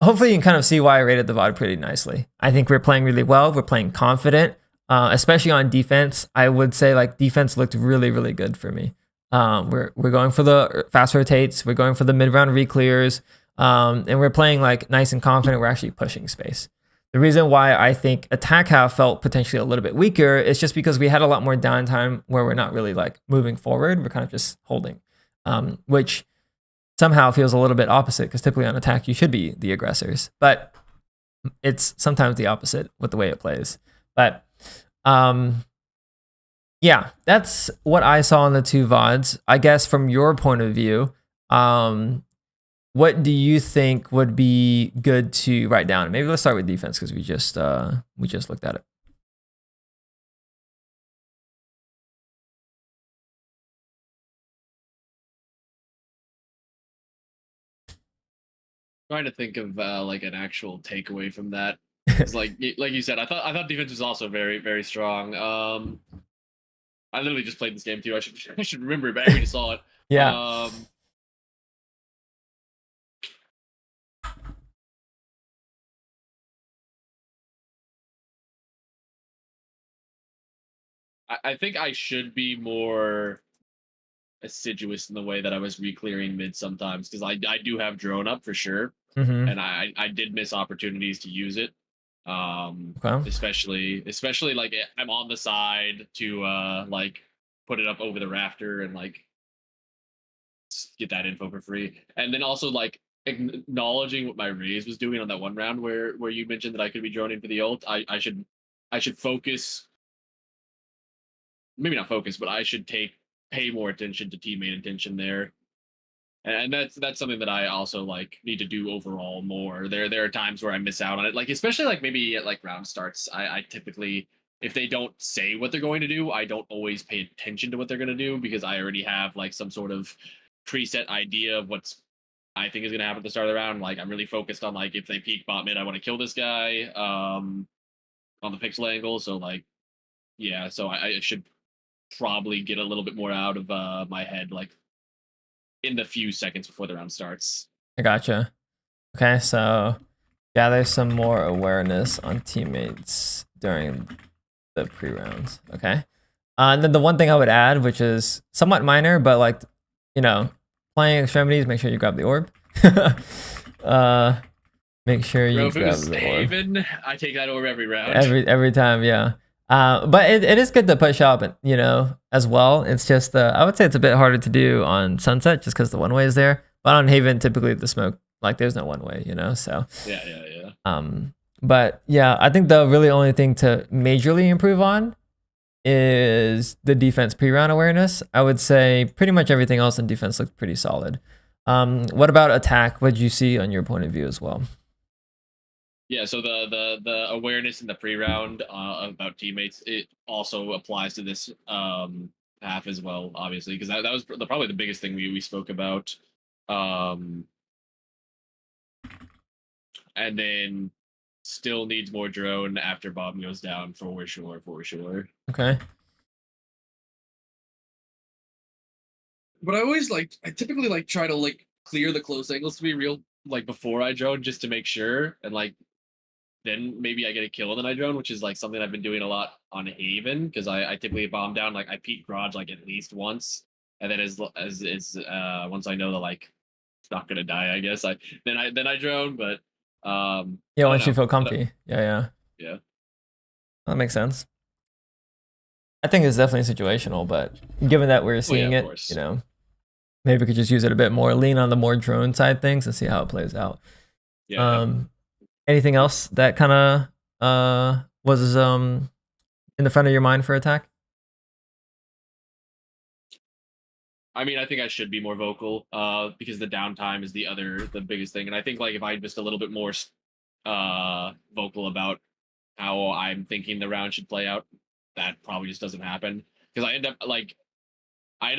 A: hopefully you can kind of see why I rated the VOD pretty nicely. I think we're playing really well. We're playing confident, especially on defense. I would say like defense looked really, really good for me. We're going for the fast rotates. We're going for the mid-round re-clears, and we're playing like nice and confident. We're actually pushing space. The reason why I think attack half felt potentially a little bit weaker is just because we had a lot more downtime where we're not really like moving forward. We're kind of just holding, which somehow feels a little bit opposite because typically on attack you should be the aggressors, but it's sometimes the opposite with the way it plays. But yeah, that's what I saw in the 2 VODs. I guess from your point of view, what do you think would be good to write down? Maybe let's start with defense because we just looked at it.
B: Trying to think of like an actual takeaway from that. It's like you said, I thought defense was also very, very strong. I literally just played this game too. I should remember it, but I just saw it.
A: Yeah.
B: I think I should be more assiduous in the way that I was re-clearing mid sometimes, because I do have drone up for sure, and I did miss opportunities to use it.
A: Okay.
B: Especially like I'm on the side to like put it up over the rafter and like get that info for free, and then also like acknowledging what my Raze was doing on that one round where you mentioned that I could be droning for the ult. I should focus, maybe not focus, but I should pay more attention to teammate intention there. And that's something that I also like need to do overall more. There are times where I miss out on it, like especially like maybe at like round starts. I typically, if they don't say what they're going to do, I don't always pay attention to what they're going to do because I already have like some sort of preset idea of what's I think is going to happen at the start of the round. Like I'm really focused on like if they peek bot mid, I want to kill this guy on the pixel angle. So like yeah, so I should probably get a little bit more out of my head like in the few seconds before the round starts.
A: I gotcha. Okay, so gather some more awareness on teammates during the pre-rounds. Okay. And then the one thing I would add, which is somewhat minor, but like, you know, playing extremities, make sure you grab the orb. uh, make sure you grab
B: Rofu's
A: the orb
B: Haven, I take that over every round.
A: every time, yeah. But it is good to push up, you know, as well. It's just I would say it's a bit harder to do on Sunset just because the one way is there. But on Haven, typically the smoke, like there's no one way, you know. So
B: Yeah.
A: but yeah, I think the really only thing to majorly improve on is the defense pre-round awareness. I would say pretty much everything else in defense looked pretty solid. What about attack? What did you see on your point of view as well?
B: Yeah, so the awareness in the pre-round about teammates, it also applies to this half as well, obviously, because that was probably the biggest thing we spoke about. And then still needs more drone after bomb goes down for sure.
A: Okay.
B: But I typically like try to like clear the close angles to be real like before I drone just to make sure, and like then maybe I get a kill and then I drone, which is like something I've been doing a lot on Haven because I typically bomb down, like I peek garage like at least once, and then as once I know that like it's not gonna die, I guess then I drone, but
A: Yeah, once you feel comfy. Yeah. That makes sense. I think it's definitely situational, but given that we're seeing it, you know, maybe we could just use it a bit more, lean on the more drone side things and see how it plays out. Anything else that kind of was in the front of your mind for attack?
B: I mean, I think I should be more vocal because the downtime is the biggest thing. And I think like if I'm just a little bit more vocal about how I'm thinking the round should play out, that probably just doesn't happen. Because I end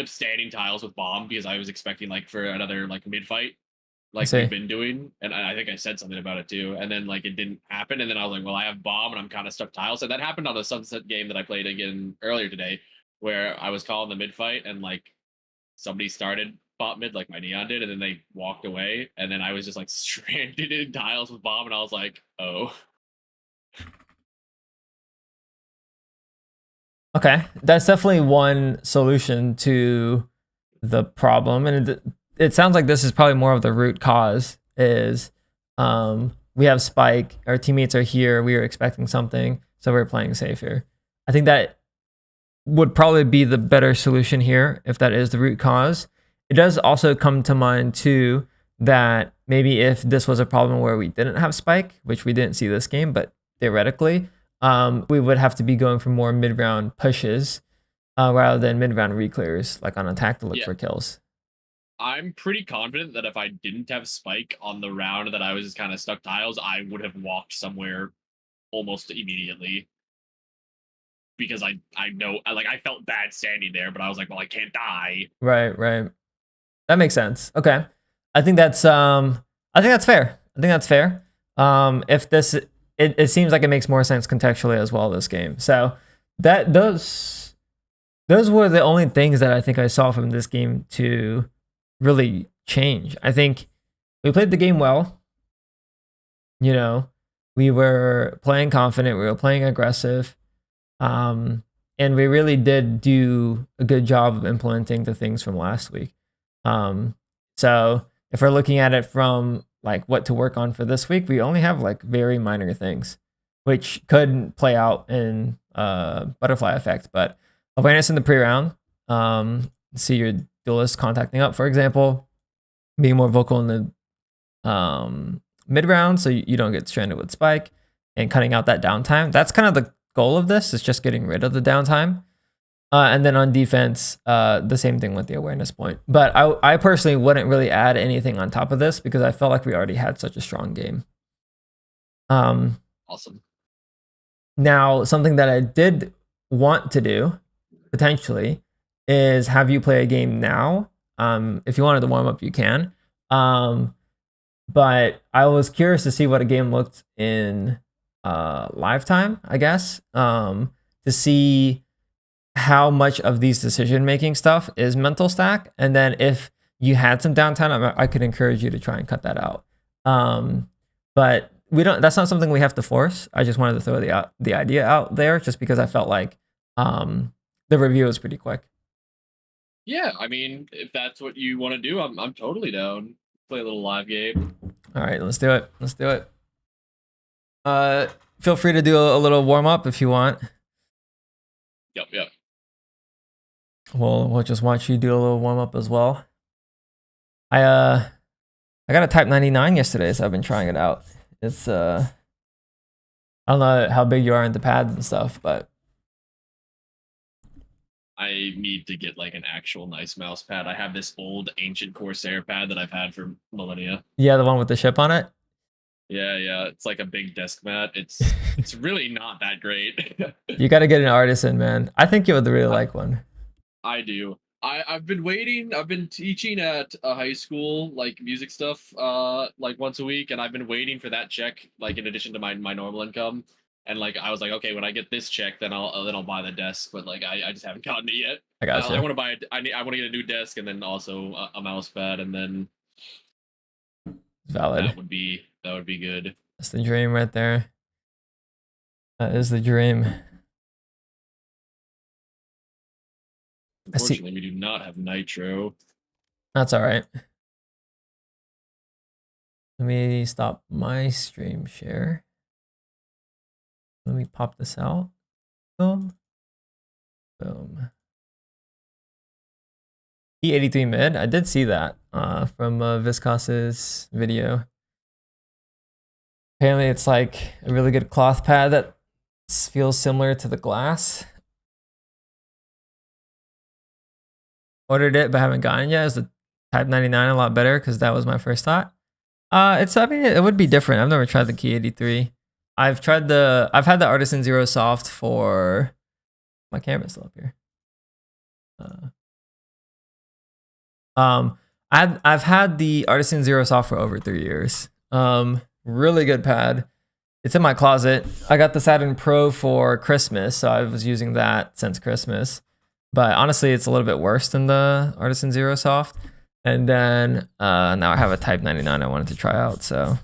B: up standing tiles with bomb because I was expecting like for another like mid fight, like we've been doing, and I think I said something about it too. And then like it didn't happen, and then I was like, well, I have bomb and I'm kind of stuck tiles. So that happened on the Sunset game that I played again earlier today, where I was calling the mid fight and like somebody started bot mid like my neon did, and then they walked away, and then I was just like stranded in tiles with bomb, and I was like, oh.
A: Okay, that's definitely one solution to the problem, and it sounds like this is probably more of the root cause. Is we have spike, our teammates are here, we were expecting something, so we're playing safe here. I think that would probably be the better solution here if that is the root cause. It does also come to mind too that maybe if this was a problem where we didn't have spike, which we didn't see this game, but theoretically, we would have to be going for more mid-round pushes rather than mid-round reclears, like on attack to look for kills.
B: I'm pretty confident that if I didn't have spike on the round that I was just kind of stuck tiles, I would have walked somewhere almost immediately. Because I know, like, I felt bad standing there, but I was like, well, I can't die.
A: Right. That makes sense. Okay. I think that's fair. I think that's fair. If this, it seems like it makes more sense contextually as well, this game. So that those were the only things that I think I saw from this game to really change. I think we played the game well. You know, we were playing confident, we were playing aggressive. And we really did do a good job of implementing the things from last week. So if we're looking at it from like what to work on for this week, we only have like very minor things, which could play out in butterfly effect. But awareness in the pre-round, see your duelist contacting up, for example, being more vocal in the mid-round so you don't get stranded with spike, and cutting out that downtime. That's kind of the goal of this, is just getting rid of the downtime. And then on defense, the same thing with the awareness point. But I personally wouldn't really add anything on top of this because I felt like we already had such a strong game.
B: Awesome.
A: Now, something that I did want to do, potentially, is have you play a game now. If you wanted to warm up, you can. But I was curious to see what a game looked in lifetime, I guess, to see how much of these decision-making stuff is mental stack. And then if you had some downtime, I could encourage you to try and cut that out. But that's not something we have to force. I just wanted to throw the idea out there just because I felt like the review was pretty quick.
B: Yeah, I mean, if that's what you want to do, I'm totally down. Play a little live game.
A: All right, let's do it. Let's do it. Feel free to do a little warm up if you want.
B: Yep.
A: We'll just watch you do a little warm up as well. I got a Type 99 yesterday, so I've been trying it out. It's I don't know how big you are into pads and stuff, but
B: I need to get like an actual nice mouse pad. I have this old ancient Corsair pad that I've had for millennia.
A: yeah, the one with the ship on it.
B: Yeah. It's like a big desk mat. It's really not that great.
A: You got to get an artisan, man. I think you would really like one.
B: I do. I've been waiting. I've been teaching at a high school, like music stuff, like once a week, and I've been waiting for that check, like in addition to my normal income. And like I was like, okay, when I get this check, then I'll buy the desk. But like I just haven't gotten it yet.
A: I got you.
B: I want to buy. I want to get a new desk and then also a mouse pad, and then
A: Valid.
B: that would be good.
A: That's the dream right there. That is the dream.
B: Unfortunately, we do not have nitro.
A: That's all right. Let me stop my stream share. Let me pop this out. Boom. Boom. E83 mid. I did see that from Viscos's video. Apparently it's like a really good cloth pad that feels similar to the glass. Ordered it but haven't gotten it yet. Is the Type 99 a lot better? Because that was my first thought. I mean it would be different. I've never tried the Key 83. I've had the Artisan Zero Soft for my camera's still up here. I've had the Artisan Zero Soft for over 3 years. Really good pad. It's in my closet. I got the Saturn Pro for Christmas, so I was using that since Christmas. But honestly, it's a little bit worse than the Artisan Zero Soft. And then now I have a Type 99 I wanted to try out. So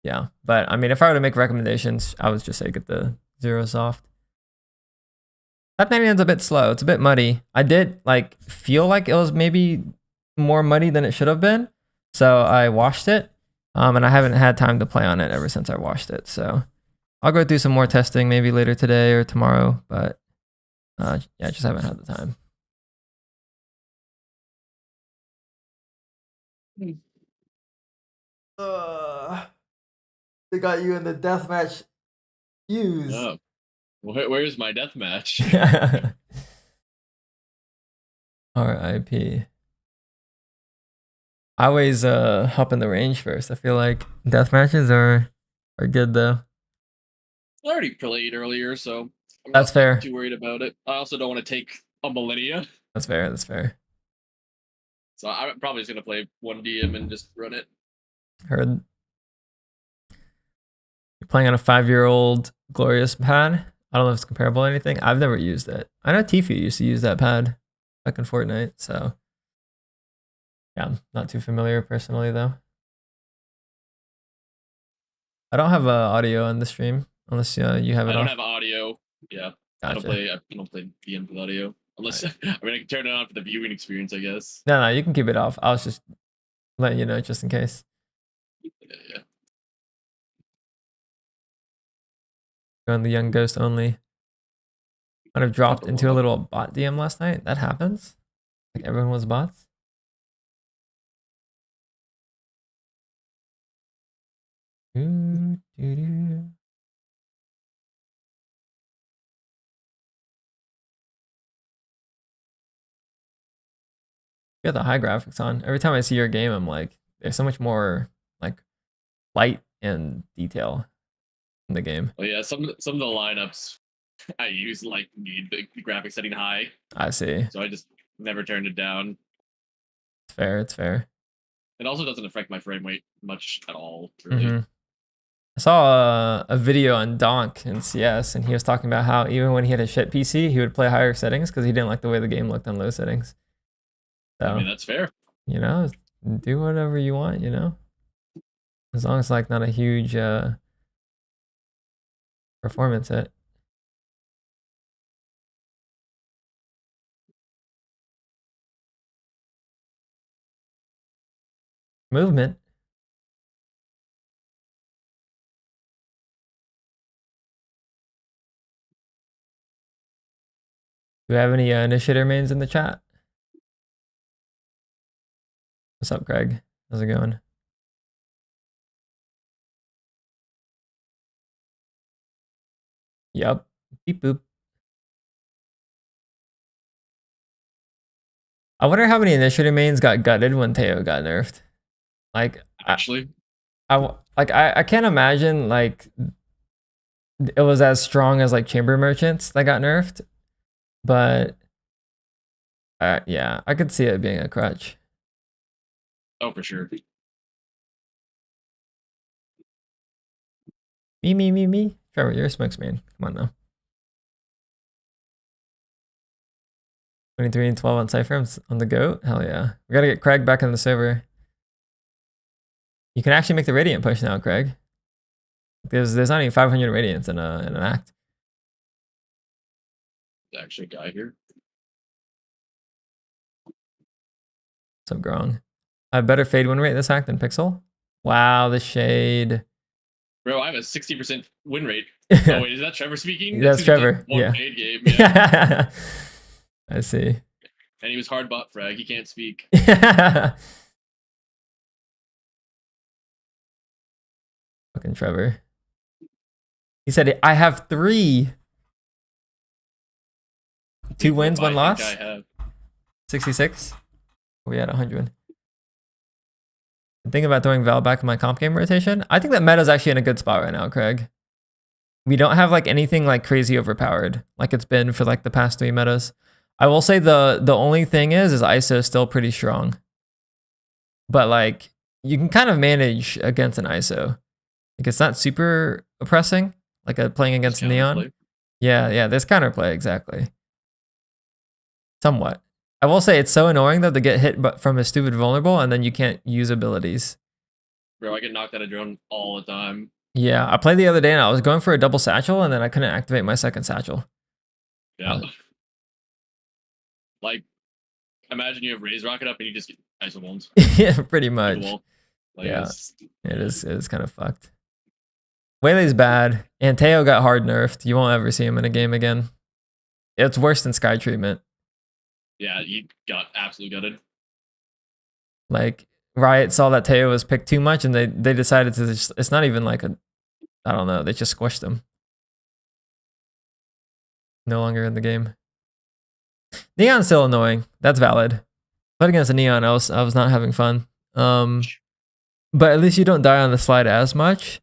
A: yeah, but I mean, if I were to make recommendations, I would just say get the Zero Soft. Type 99's a bit slow. It's a bit muddy. I did like feel like it was maybe more muddy than it should have been. So I washed it. And I haven't had time to play on it ever since I washed it. So I'll go do some more testing maybe later today or tomorrow. But yeah, I just haven't had the time. They got you in the deathmatch use.
B: Oh. Where's my deathmatch?
A: R.I.P. I always hop in the range first. I feel like death matches are good though.
B: I already played earlier, so I'm
A: That's
B: not
A: fair.
B: too worried about it. I also don't want to take a millennia,
A: That's fair. That's fair.
B: so I'm probably just gonna play one DM and just run it.
A: Heard. You're playing on a 5-year-old Glorious pad. I don't know if it's comparable to anything. I've never used it. I know Tifu used to use that pad back in Fortnite, so yeah, I'm not too familiar personally though. I don't have audio on the stream unless you have it.
B: I don't have audio. Yeah,
A: Gotcha.
B: I don't play DM with audio unless I mean I can turn it on for the viewing experience, I guess.
A: No, you can keep it off. I was just letting you know just in case.
B: Yeah.
A: Going the young ghost only. Kind of dropped into a little bot DM last night. That happens. Like everyone was bots. You got the high graphics on. Every time I see your game, I'm like, there's so much more like light and detail in the game.
B: Oh yeah, some of the lineups I use like need the graphics setting high.
A: I see.
B: So I just never turned it down.
A: It's fair. It's fair.
B: It also doesn't affect my frame rate much at all, really.
A: I saw a video on Donk in CS, and he was talking about how even when he had a shit PC, he would play higher settings because he didn't like the way the game looked on low settings. So,
B: I mean, that's fair.
A: You know, do whatever you want, you know? As long as it's like not a huge performance hit. Movement. Do we have any initiator mains in the chat? What's up, Greg? How's it going? Yep. Beep boop. I wonder how many initiator mains got gutted when Teo got nerfed. Like,
B: Actually,
A: I can't imagine like it was as strong as like chamber merchants that got nerfed, but yeah, I could see it being a crutch.
B: oh for sure.
A: Me. Trevor, you're a smokes man. Come on now. 23 and 12 on Cypher on the goat. Hell yeah. We gotta get Craig back in the server. You can actually make the Radiant push now, Craig. There's not even 500 Radiants in an act.
B: There's actually a guy here.
A: So Grong. I have better fade win rate this act than Pixel. Wow, the shade.
B: Bro, I have a 60% win rate. Oh wait, is that Trevor speaking?
A: That's Trevor.
B: One
A: Yeah.
B: fade game. Yeah.
A: I see.
B: And he was hard bot frag. He can't speak.
A: Fucking Trevor. He said, I have 3. 2 wins, 1 loss. 66. We had 100. The thing about throwing Val back in my comp game rotation, I think that meta's actually in a good spot right now, Craig. We don't have like anything like crazy overpowered like it's been for like the past 3 metas. I will say the only thing is ISO is still pretty strong. But like you can kind of manage against an ISO. Like it's not super oppressing, like playing against Neon. Yeah, there's counterplay, exactly. Somewhat. I will say it's so annoying though to get hit from a stupid vulnerable and then you can't use abilities.
B: Bro, I get knocked out of drone all the time.
A: Yeah, I played the other day and I was going for a double satchel and then I couldn't activate my second satchel.
B: Yeah. Like, imagine you have Raise Rocket up and you just get ISO wounds.
A: Yeah, pretty much.
B: Like,
A: yeah, it is kind of fucked. Waylay's bad. And Teo got hard nerfed. You won't ever see him in a game again. It's worse than Sky Treatment.
B: Yeah, he got absolutely gutted.
A: Like, Riot saw that Teo was picked too much and they decided to just, it's not even like I don't know, they just squished him. No longer in the game. Neon's still annoying. That's valid. But against a Neon, I was not having fun. But at least you don't die on the slide as much.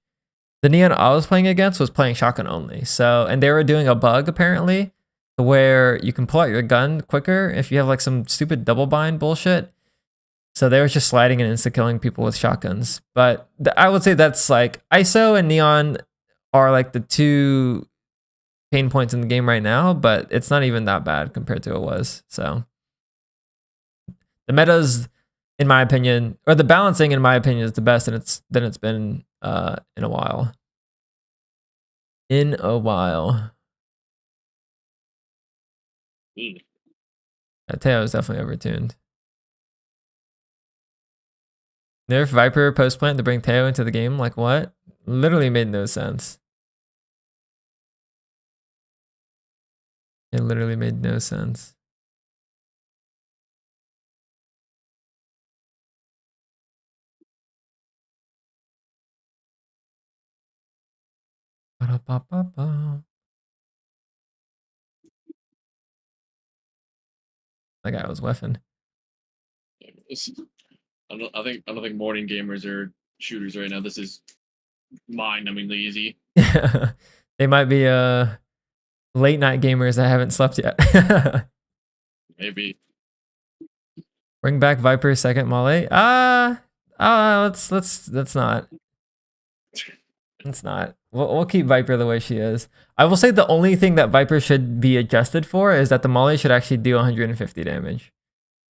A: The Neon I was playing against was playing shotgun only. So, and they were doing a bug apparently where you can pull out your gun quicker if you have like some stupid double bind bullshit. So they were just sliding and insta-killing people with shotguns. But I would say that's like ISO and Neon are like the 2 pain points in the game right now, but it's not even that bad compared to it was. So the meta's, in my opinion, or the balancing, in my opinion, is the best than it's been in a while. Teo is definitely overtuned. Nerf Viper post plant to bring Teo into the game? Like what? Literally made no sense. It literally made no sense. That guy was whiffing.
B: I don't think morning gamers are shooters right now. This is mind-numbingly easy.
A: They might be late night gamers that haven't slept yet.
B: Maybe.
A: Bring back Viper's second Molly. Let's not. It's not. We'll keep Viper the way she is. I will say the only thing that Viper should be adjusted for is that the Molly should actually do 150 damage.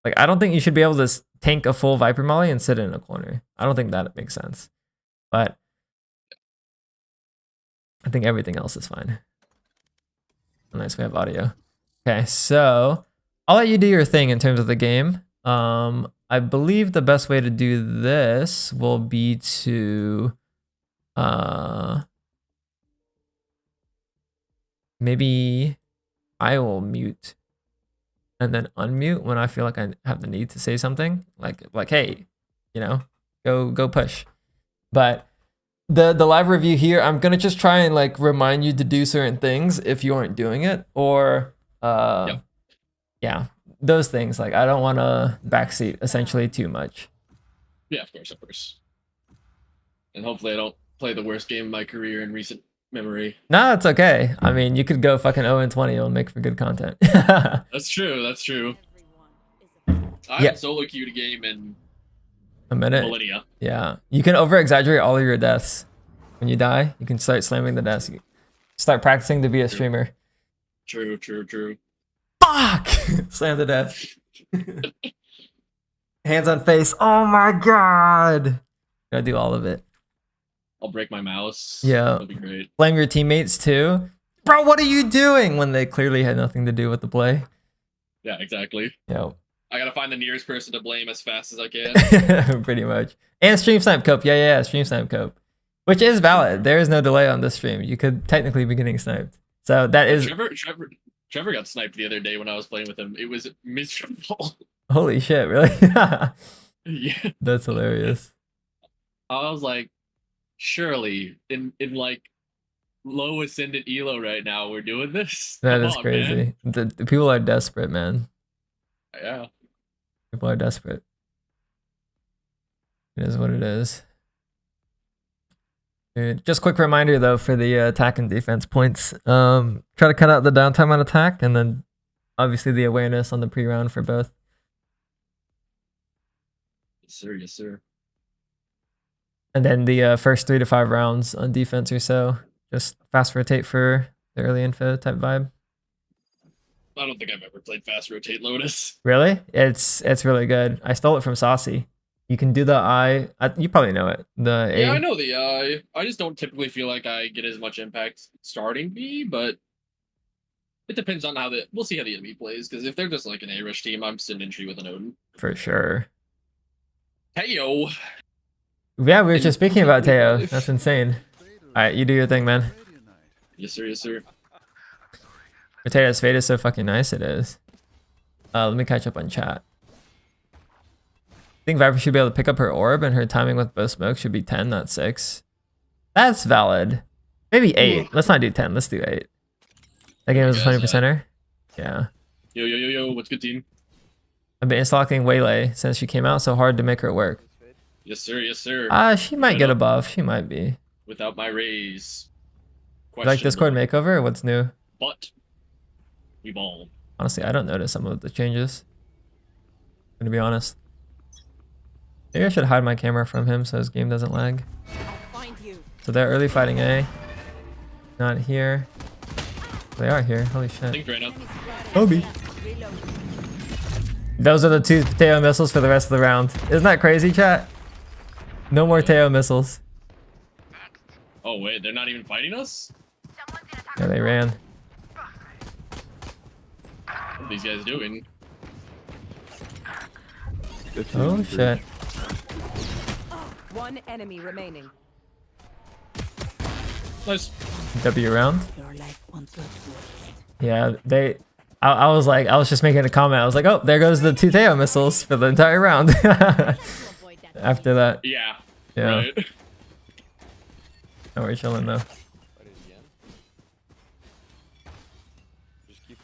A: Like, I don't think you should be able to tank a full Viper Molly and sit in a corner. I don't think that makes sense. But I think everything else is fine. Unless we have audio. Okay, so I'll let you do your thing in terms of the game. I believe the best way to do this will be to maybe I will mute and then unmute when I feel like I have the need to say something. Like hey, you know, go push. But the live review here, I'm gonna just try and like remind you to do certain things if you aren't doing it, or
B: Yep.
A: yeah, those things. Like I don't want to backseat essentially too much.
B: Yeah, of course. And hopefully I don't play the worst game of my career in recent memory.
A: No, it's okay. I mean, you could go fucking 0-20. It'll make for good content.
B: That's true. I haven't solo queued a game in
A: a minute.
B: millennia.
A: Yeah, you can over exaggerate all of your deaths. When you die, you can start slamming the desk. Start practicing to be a streamer.
B: True.
A: Fuck! Slam the desk. Hands on face. Oh my god! Gotta do all of it.
B: I'll break my mouse.
A: Yeah.
B: That'll be great.
A: Blame your teammates too. Bro, what are you doing? When they clearly had nothing to do with the play.
B: Yeah, exactly.
A: Yo.
B: I gotta find the nearest person to blame as fast as I can.
A: Pretty much. And stream snipe cope. Yeah, stream snipe cope. Which is valid. There is no delay on this stream. You could technically be getting sniped. So that is...
B: Trevor got sniped the other day when I was playing with him. It was miserable.
A: Holy shit, really?
B: Yeah.
A: That's hilarious.
B: I was like, surely in like low ascendant elo right now we're doing this.
A: That
B: Come
A: is
B: on,
A: crazy. The people are desperate, man.
B: Yeah.
A: People are desperate. It is what it is. Dude, just quick reminder though for the attack and defense points. Try to cut out the downtime on attack, and then obviously the awareness on the pre-round for both.
B: Yes, sir.
A: And then the first 3 to 5 rounds on defense or so. Just fast rotate for the early info type vibe.
B: I don't think I've ever played fast rotate Lotus.
A: Really? It's really good. I stole it from Saucy. You can do the I you probably know it. The A.
B: Yeah, I know the I just don't typically feel like I get as much impact starting B, but it depends on how we'll see how the enemy plays, because if they're just like an A-rush team, I'm sitting in tree with an Odin.
A: For sure.
B: Hey yo.
A: Yeah, we were just speaking about Teo. That's insane. Alright, you do your thing, man.
B: Yes, sir.
A: Mateo's fade is so fucking nice, it is. Let me catch up on chat. I think Viper should be able to pick up her orb, and her timing with both smokes should be 10, not 6. That's valid. Maybe 8. Let's not do 10. Let's do 8. That game was a 20%er. Yeah.
B: Yo. What's good, team?
A: I've been installing Waylay since she came out, so hard to make her work.
B: Yes, sir.
A: She might get a buff. She might be.
B: Without my raise.
A: You like Discord makeover, or what's new?
B: But we ball.
A: Honestly, I don't notice some of the changes. I'm gonna be honest. Maybe I should hide my camera from him so his game doesn't lag. So they're early fighting A. Not here. They are here. Holy shit.
B: Think right now.
A: Obi. Those are the 2 Teo missiles for the rest of the round. Isn't that crazy, chat? No more Teo missiles.
B: Oh wait, they're not even fighting us?
A: Yeah, they ran.
B: What are these guys doing?
A: Oh shit.
C: One enemy remaining.
B: Nice.
A: W round. Yeah, they. I was like, I was just making a comment. I was like, oh, there goes the 2 Teo missiles for the entire round. After that.
B: Yeah.
A: Yeah.
B: Right.
A: No, we're chilling though.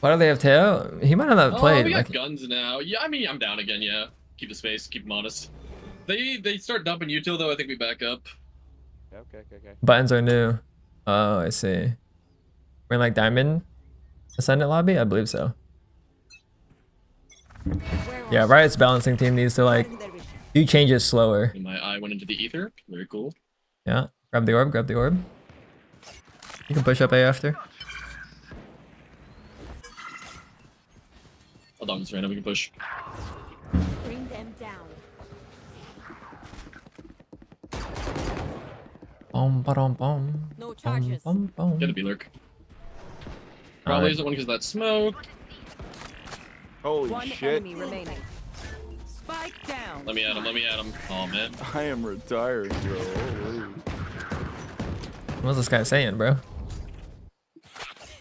A: Why do they have Teo? He might have not played.
B: Oh, we got
A: like,
B: guns now. Yeah, I mean, I'm down again, yeah. Keep the space, keep them honest. They start dumping util though, I think we back up.
D: Okay.
A: buttons are new. Oh, I see. We're in like Diamond Ascendant lobby? I believe so. Yeah, Riot's balancing team needs to like do changes slower.
B: My eye went into the ether. Very cool.
A: Yeah, grab the orb. You can push up A after.
B: Hold on, it's random, we can push.
C: Bring them down.
A: Bom.
C: No charges.
A: Bom.
B: Get a B-lurk. Probably isn't one because of that smoke.
D: Holy
C: One
D: shit.
C: enemy remaining. Spike Spike down.
B: Let me at him. Let me at him. Oh man.
D: I am retired, bro. Holy.
A: What's this guy saying, bro?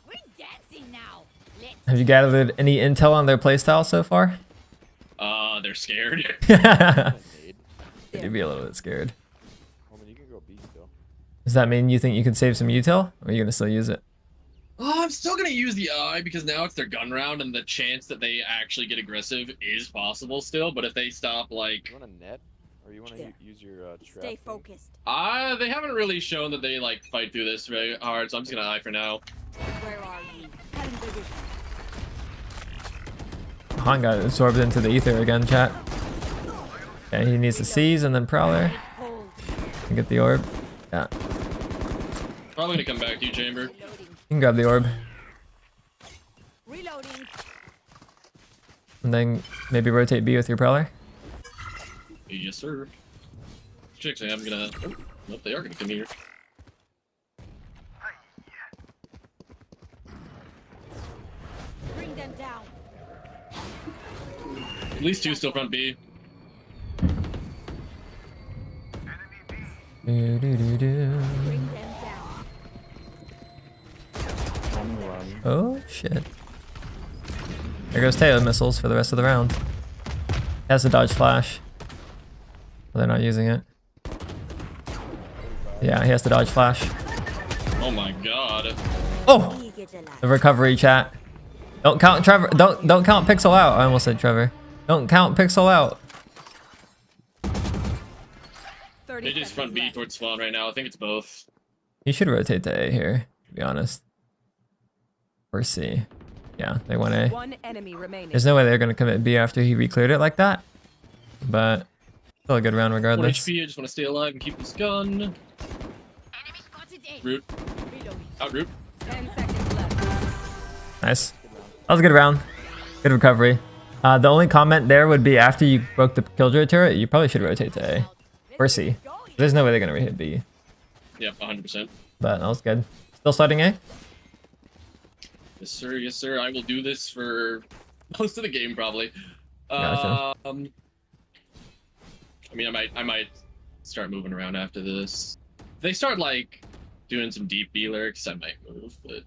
C: We're dancing now. Let's
A: Have you gathered any intel on their playstyle so far?
B: They're scared.
A: You'd be a little bit scared.
D: I mean, you can go B still.
A: Does that mean you think you can save some util, or are you gonna still use it?
B: Oh, I'm still gonna use the eye because now it's their gun round and the chance that they actually get aggressive is possible still. But if they stop, like,
D: You want a net, or you want to use your trap?
C: stay
D: thing?
C: focused.
B: they haven't really shown that they like fight through this very hard. So I'm just gonna eye for now.
C: Where are you? Cutting the vision.
A: Han got absorbed into the ether again, chat. Okay, he needs to seize and then prowler
C: Hold.
A: and get the orb. Yeah,
B: Probably gonna come back to you, Chamber.
C: Reloading.
A: you can grab the orb
C: Reloading.
A: and then maybe rotate B with your prowler.
B: Yes, sir. Chicks, I'm gonna. Oh, nope, they are gonna come here.
C: Bring them down.
B: At least two still front B.
A: Do, do, do, do.
C: Bring them down.
D: One run.
A: Oh shit! There goes Teo missiles for the rest of the round. Has to dodge flash. But they're not using it. Yeah, he has to dodge flash.
B: Oh my god.
A: Oh,
C: We get alive.
A: the recovery chat. Don't count Trevor. Don't count Pixel out. I almost said Trevor. Don't count Pixel out.
C: 30
B: They just front
C: seconds
B: B
C: left.
B: towards spawn right now. I think it's both.
A: You should rotate to A here, to be honest. Or C. Yeah, they went A.
C: One enemy remaining.
A: There's no way they're gonna commit B after he re-cleared it like that. But still a good round
B: 1
A: regardless.
B: HP. I just want to stay alive and keep this gun.
C: Enemy spotted A.
B: Root.
C: Reloading.
B: Out root.
C: 10 seconds left.
A: Nice. That was a good round. Good recovery. The only comment there would be after you broke the Killjoy turret, you probably should rotate to A. Or C. There's no way they're gonna re-hit B.
B: Yep, 100%.
A: But that was good. Still sliding A?
B: Yes, sir. Yes, sir. I will do this for most of the game, probably.
A: Gotcha.
B: I mean, I might start moving around after this. If they start like doing some deep B lurks, I might move. But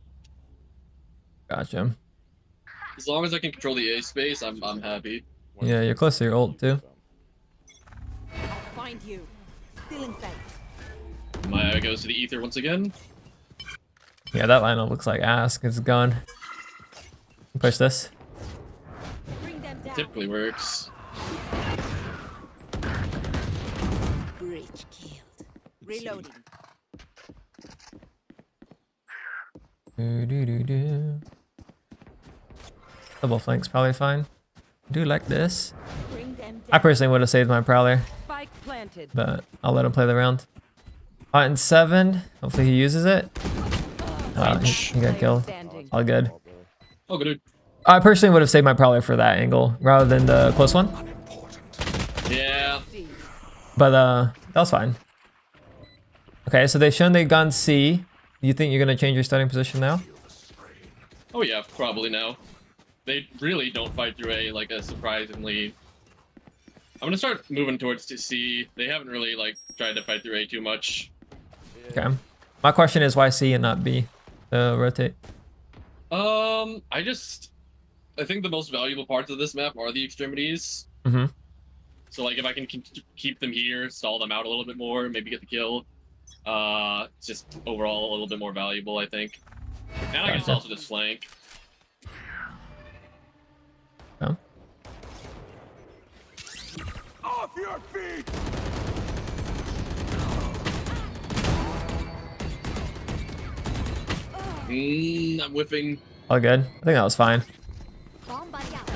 A: Gotcha.
B: as long as I can control the A space, I'm happy.
A: Yeah, you're close to your ult too.
C: I'll find you. Still in sight.
B: My eye goes to the ether once again.
A: Yeah, that lineup looks like ass 'cause it's gone. Push this.
C: Bring them down.
B: Typically works.
C: Bridge killed. Reloading.
A: Do, do, do, do. Double flank's probably fine. Do like this.
C: Bring them down.
A: I personally would have saved my prowler,
C: Spike planted.
A: but I'll let him play the round. Hot in 7. Hopefully he uses it. He got killed.
C: Standing.
A: All good.
B: Oh, good.
A: I personally would have saved my prowler for that angle rather than the close one.
B: Yeah.
A: But that was fine. Okay, so they've shown they've gone C. Do you think you're gonna change your starting position now?
B: Oh yeah, probably now. They really don't fight through A like a surprisingly. I'm gonna start moving towards to C. They haven't really like tried to fight through A too much.
A: Okay. My question is why C and not B? Rotate.
B: I think the most valuable parts of this map are the extremities.
A: Mm-hmm.
B: So like if I can keep them here, stall them out a little bit more, maybe get the kill. It's just overall a little bit more valuable, I think. And I guess
A: Gotcha.
B: also just flank.
A: Oh.
D: Off your feet!
B: I'm whiffing.
A: All good. I think that was fine.
C: Bomb buddy out.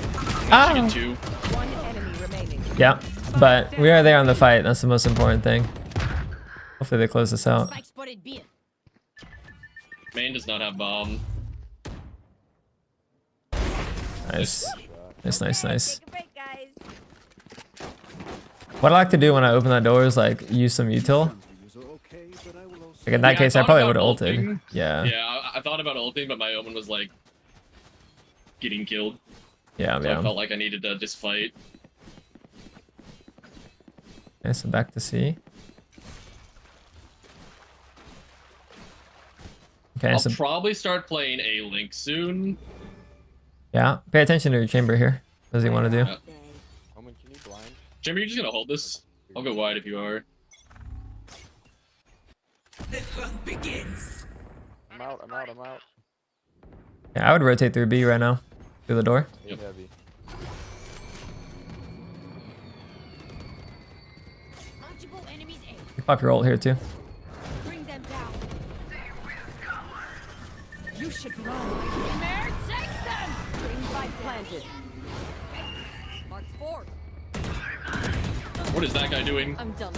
A: Ah!
B: Get two.
C: One enemy remaining.
A: Yeah, but we are there on the fight. That's the most important thing. Hopefully they close this out.
C: Spike spotted B.
B: Main does not have bomb.
A: Nice. Nice, nice, nice.
C: Take a break, guys.
A: What I like to do when I open that door is like use some util. Like in that
B: Yeah,
A: case, I
B: thought
A: probably
B: about
A: would have ulted.
B: ulting.
A: Yeah.
B: Yeah, I thought about ulting, but my omen was like getting killed.
A: Yeah,
B: So I
A: yeah.
B: felt like I needed to just fight.
A: Okay, so back to C. Okay,
B: I'll
A: so
B: probably start playing a Link soon.
A: yeah, pay attention to your chamber here. What does he want to do?
B: Yeah.
D: Omen, can you blind?
B: Chamber, you're just gonna hold this? I'll go wide if you are.
D: I'm out, I'm out, I'm out.
A: Yeah, I would rotate through B right now. Through the door.
B: Yep.
D: Heavy.
C: Launchable enemies A.
A: You pop your ult here too.
C: Bring them down. You should run. Mare takes them. Bring by planted. Mark 4.
B: What is that guy doing?
C: I'm done.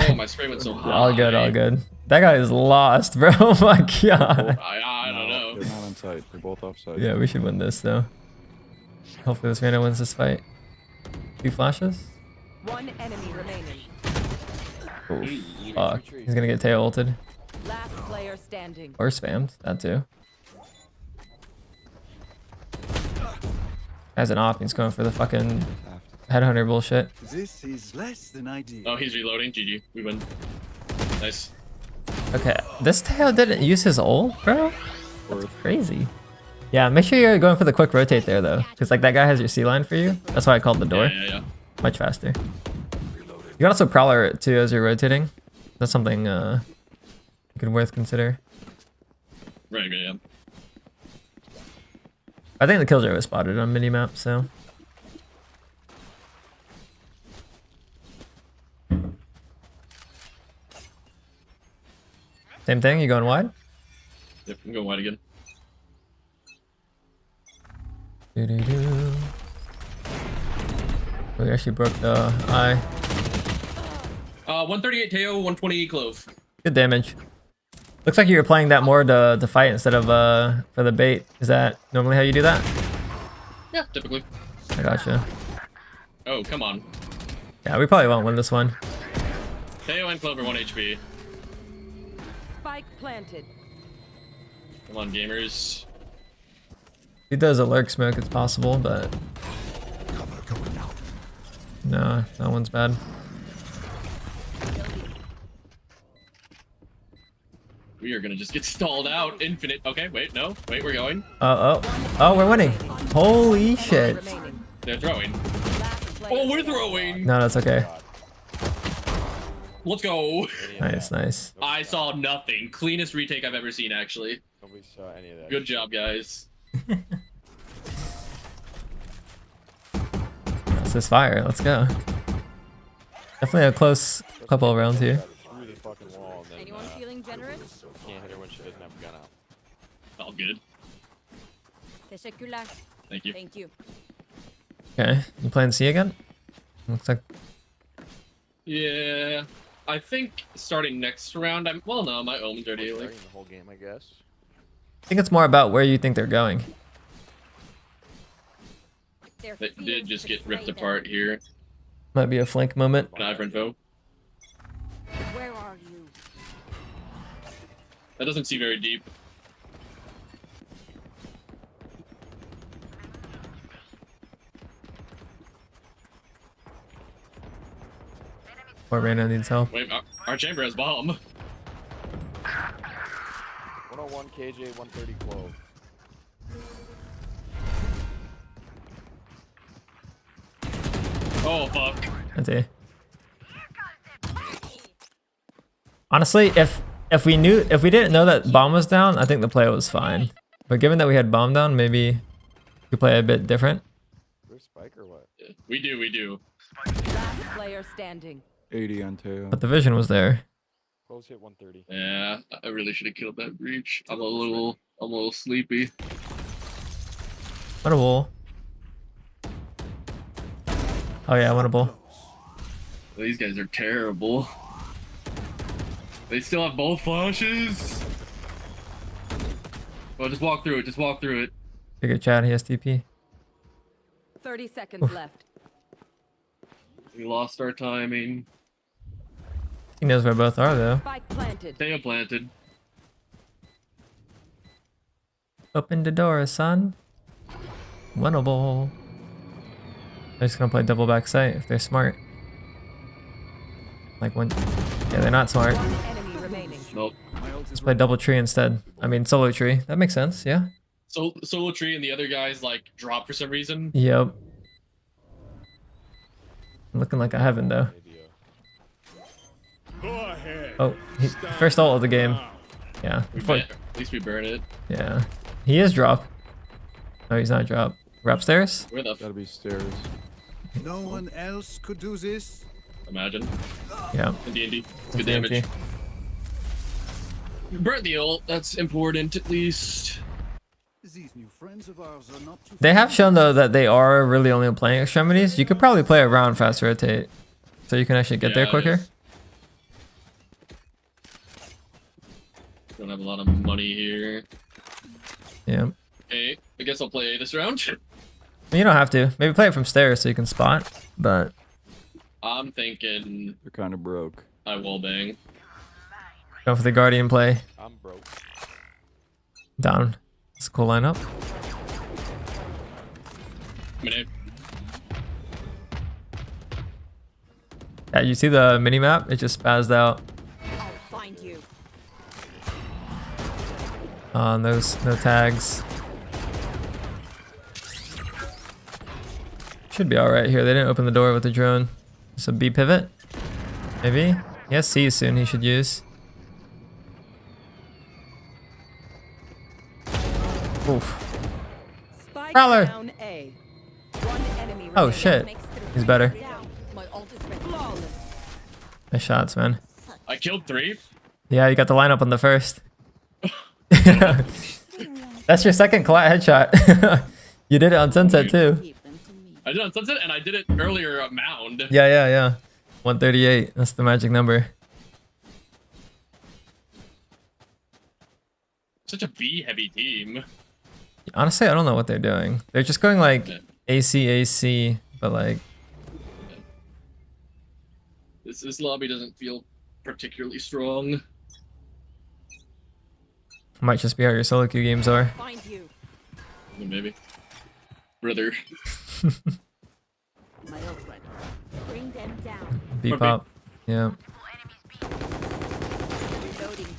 B: Oh, my spray went so high.
A: All good, all good. That guy is lost, bro. Oh my god.
B: I don't know.
E: They're not on site. They're both offside.
A: Yeah, we should win this though. Hopefully this Reyna wins this fight. 2 flashes.
F: One enemy remaining.
A: Oof, fuck. He's gonna get tail ulted.
F: Last player standing.
A: Or spammed. That too. As an op, he's going for the fucking headhunter bullshit.
G: This is less than ideal.
B: Oh, he's reloading. GG. We win. Nice.
A: Okay, this Teo didn't use his ult, bro? That's crazy. Yeah, make sure you're going for the quick rotate there, though. Because, like, that guy has your C-line for you. That's why I called the door.
B: Yeah.
A: Much faster. You can also Prowler it, too, as you're rotating. That's something good worth consider.
B: Right, yeah.
A: I think the Killjoy was spotted on minimap, so... Same thing, you going wide?
B: Yep, I'm going wide again.
A: Doo-doo-doo. We actually broke the eye.
B: 138 Teo, 120 Clove.
A: Good damage. Looks like you were playing that more to fight instead of for the bait. Is that normally how you do that?
B: Yeah, typically.
A: I gotcha.
B: Oh, come on.
A: Yeah, we probably won't win this one.
B: Teo and Clover 1 HP.
F: Spike planted.
B: Come on, gamers.
A: If he does a lurk smoke, it's possible, but... No, that one's bad.
B: We are gonna just get stalled out. Infinite. Okay, wait, no. Wait, we're going.
A: Oh, we're winning. Holy shit.
F: Remaining.
B: They're throwing.
F: Last player
B: Oh, we're throwing.
A: No, that's okay.
B: Let's go.
A: Nice, nice.
B: I saw nothing. Cleanest retake I've ever seen, actually.
D: Nobody saw any of that.
B: Good job, guys.
A: That's this fire. Let's go. Definitely a close couple of rounds here.
D: Through the fucking wall and then
C: Anyone feeling generous?
D: can't hit her when she doesn't have a gun out.
B: All good.
C: Teşekkürler.
B: Thank you.
C: Thank you.
A: Okay, you playing C again? Looks like
B: Yeah. I think starting next round, well, no, my Omen's already
D: Starting
B: like.
D: the whole game, I guess.
A: I think it's more about where you think they're going.
C: Their
B: They
C: fears
B: did just get
C: betray
B: ripped
C: them.
B: apart here.
A: Might be a flank moment.
B: An eye for info.
C: Where are you?
B: That doesn't seem very deep.
A: Or Reyna needs help.
B: Wait, our chamber has bomb.
D: 101 KJ, 130 Clove.
B: Oh, fuck.
A: That's it. Honestly, if we didn't know that bomb was down, I think the play was fine. But given that we had bomb down, maybe we play a bit different.
D: There's Spike or what?
B: We do.
F: Last player standing.
E: 80 on tail.
A: But the vision was there.
D: Clove's hit 130.
B: Yeah, I really should have killed that breach. I'm a little sleepy.
A: Winnable. Oh yeah, winnable.
B: These guys are terrible. They still have both flashes. Oh, just walk through it. Just walk through it.
A: Figure Chad, he has TP.
F: 30 seconds left.
B: We lost our timing.
A: He knows where both are though.
F: Spike planted.
B: They have planted.
A: Open the door, son. Winnable. They're just gonna play double back sight if they're smart. Like when, yeah, they're not smart.
F: One enemy remaining.
B: Nope.
G: My ult is
A: Let's play double tree instead. I mean solo tree. That makes sense. Yeah.
B: Solo tree and the other guys like drop for some reason.
A: Yep. Looking like I haven't though. Oh, first ult of the game. Yeah.
B: At least we burn it.
A: Yeah. He is drop. No, he's not drop. We're upstairs.
B: Where the
E: Gotta be stairs.
G: No one else could do this.
B: imagine?
A: Yeah.
B: In D&D. It's good damage.
A: TNT.
B: Burnt the ult. That's important at least.
G: These new friends of ours are not too
A: They have shown though that they are really only playing extremities. You could probably play around fast rotate, so you can actually get there
B: Yeah,
A: quicker.
B: it is. Don't have a lot of money here.
A: Yeah.
B: Okay, I guess I'll play this round.
A: You don't have to. Maybe play it from stairs so you can spot. But
B: I'm thinking
E: They're kind of broke.
B: I wallbang.
A: go for the guardian play.
D: I'm broke.
A: Down. It's a cool lineup.
B: Minute.
A: Yeah, you see the mini map? It just spazzed out.
C: I'll find you.
A: No tags. Should be alright here. They didn't open the door with the drone. So B pivot? Maybe? He has C soon he should use. Oof.
F: Spike
A: Prowler.
F: down A. One enemy
A: Oh
F: remaining.
A: shit. He's better.
C: Down. My ult is ready.
F: Flawless.
A: Nice shots, man.
B: I killed 3.
A: Yeah, you got the lineup on the first. That's your second collat headshot. You did it on Sunset too.
C: Keep them to me.
B: I did it on Sunset and I did it earlier at Mound.
A: Yeah. 138. That's the magic number.
B: Such a B heavy team.
A: Honestly, I don't know what they're doing. They're just going like
B: Yeah.
A: AC, but like,
B: This lobby doesn't feel particularly strong.
A: might just be how your solo queue games are.
C: Find you.
B: Maybe. Brother.
C: My ult ready. Bring them down.
A: B pop. Yeah.
C: Reloading.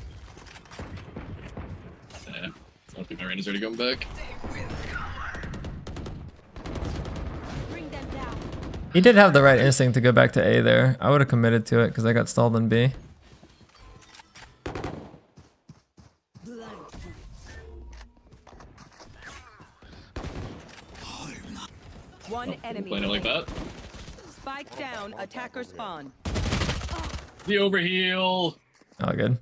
B: I don't think my rain is already going back.
C: Bring them down.
A: He did have the right instinct to go back to A there. I would have committed to it because I got stalled in B.
F: One enemy
B: Playing it like
F: remaining.
B: that.
F: Spike down. Attacker spawn.
B: The overheal.
A: Oh, good.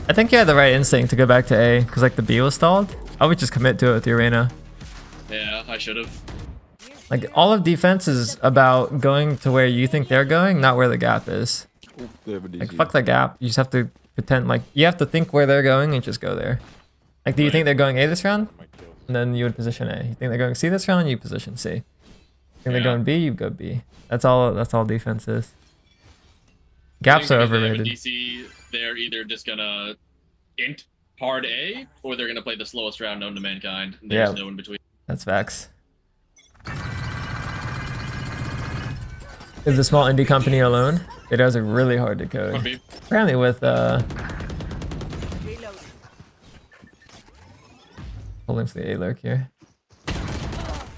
A: I think you had the right instinct to go back to A because like the B was stalled. I would just commit to it with your Reyna.
B: Yeah, I should have.
A: Like all of defense is about going to where you think they're going, not where the gap is.
E: They have a DC.
A: Like fuck the gap. You just have to pretend like you have to think where they're going and just go there. Like, do you think they're going A this round?
D: My kills.
A: And then you would position A. You think they're going C this round? You position C. You think they're
B: Yeah.
A: going B? You go B. That's all. That's all defense is. Gaps are
B: I think because they have a
A: overrated.
B: DC, they're either just gonna int hard A, or they're gonna play the slowest round known to mankind. There's
A: Yeah.
B: no in between.
A: That's facts. Is the small indie company alone? It does it really hard to
B: Could
A: code.
B: be.
A: Apparently with
F: Reload.
A: holding for the A lurk here.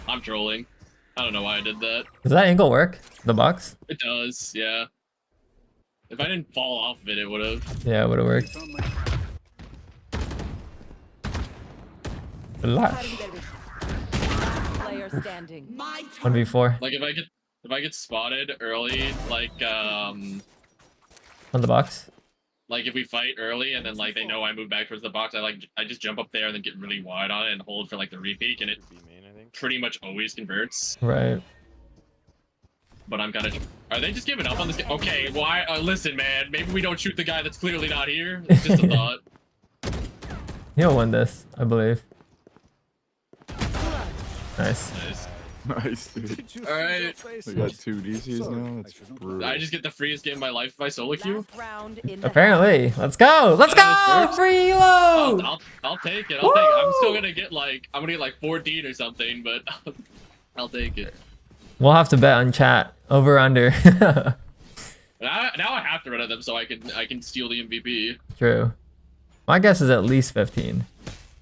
B: I'm trolling. I don't know why I did that.
A: Does that angle work? The box?
B: It does, yeah. If I didn't fall off of it, it would have.
A: Yeah, it would have worked.
G: found my
A: Lash.
F: Player standing.
C: My turn.
A: 1v4
B: Like if I get spotted early, like
A: on the box.
B: like if we fight early and then like they know I move back towards the box, I just jump up there and then get really wide on it and hold for like the repeat, and it
D: B main, I think.
B: pretty much always converts.
A: Right.
B: But I'm kind of. Are they just giving up on this game? Okay, why? Listen, man. Maybe we don't shoot the guy that's clearly not here. It's just a thought.
A: He'll win this, I believe. Nice.
B: Nice.
E: Nice, dude.
G: Did you
B: All
G: see
B: right.
G: their faces?
E: We got 2 DCs
G: Sorry,
E: now.
G: I
E: It's
G: should not-
E: brutal.
B: I just get the freest game of my life if I solo queue.
F: Last round in the
A: Apparently. Let's go. Let's
B: Yeah, let's
A: go.
B: go.
A: Free
B: I'll,
A: load.
B: I'll take it. I'll take it. I'm still
A: Woo!
B: gonna get like 14 or something, but I'll take it.
A: We'll have to bet on chat. Over under.
B: Now I have to run at them so I can steal the MVP.
A: True. My guess is at least 15.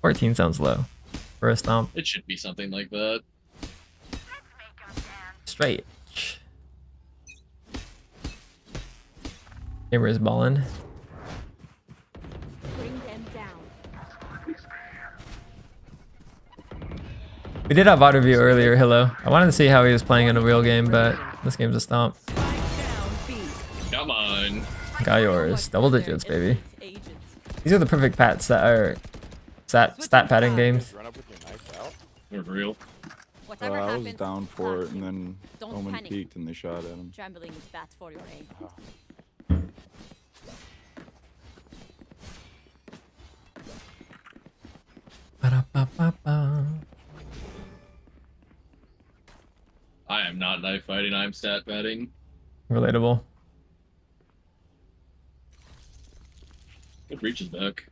A: 14 sounds low for a stomp.
B: It should be something like that.
A: Straight. Gamer is ballin'.
C: Bring them down.
A: We did have auto review earlier, hello. I wanted to see how he was playing in a real game, but this game's a stomp.
F: Spike down B.
B: Come on.
A: Got yours. Double digits, baby.
F: Agents.
A: These are the perfect pats that are stat padding games.
D: Just run up with your knife out.
B: For real.
C: Whatever
E: I
C: happens,
E: was down for it, and then
C: Don't
E: Omen
C: panic.
E: peeked and they shot at him.
C: Trembling is bad for your aim.
A: Ba-da-ba-ba-ba.
B: I am not knife fighting. I'm stat padding.
A: Relatable.
B: Good reaches back.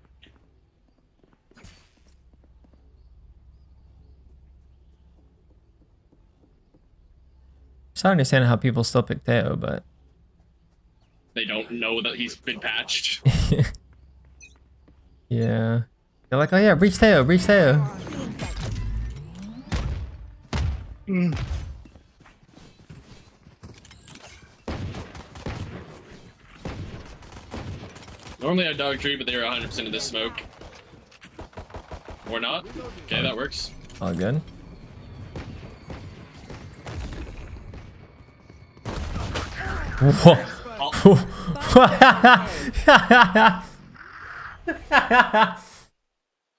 A: Just don't understand how people still pick Teo, but
B: They don't know that he's been patched.
A: yeah. They're like, oh yeah, breach Teo, breach Teo.
B: Normally I dog tree, but they were 100% of this smoke. Or not. Okay, that works.
A: All good. Whoa.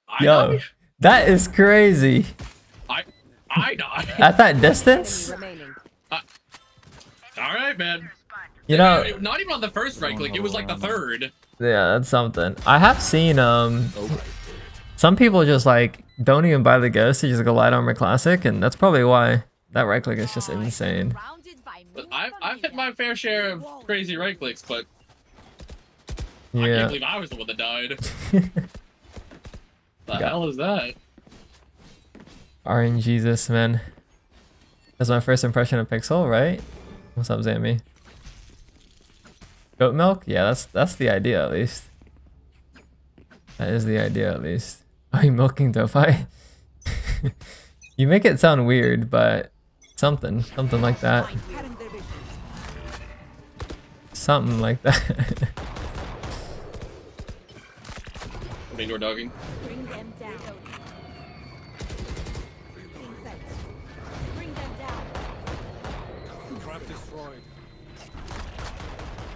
B: I
A: Yo,
B: died.
A: that is crazy.
B: I died.
A: At that distance?
F: Remaining.
B: All right, man.
A: You know,
B: Not even on the first right click. It was like the third.
A: yeah, that's something. I have seen some people just like don't even buy the ghost, they just go light armor classic, and that's probably why that right click is just insane.
C: Surrounded by
B: But
C: me
B: I've hit my fair share of crazy right clicks, but I can't
A: Yeah.
B: believe I was the one that died. The
A: Got-
B: hell is that?
A: RNGesus, man. That's my first impression of Pixel, right? What's up, Zammy? Goat milk? Yeah, that's the idea at least. That is the idea at least. Are you milking Dofi? You make it sound weird, but something like that. Something like that.
B: Indoor dogging.
C: Bring them down. Bring them down.
G: Trap destroyed.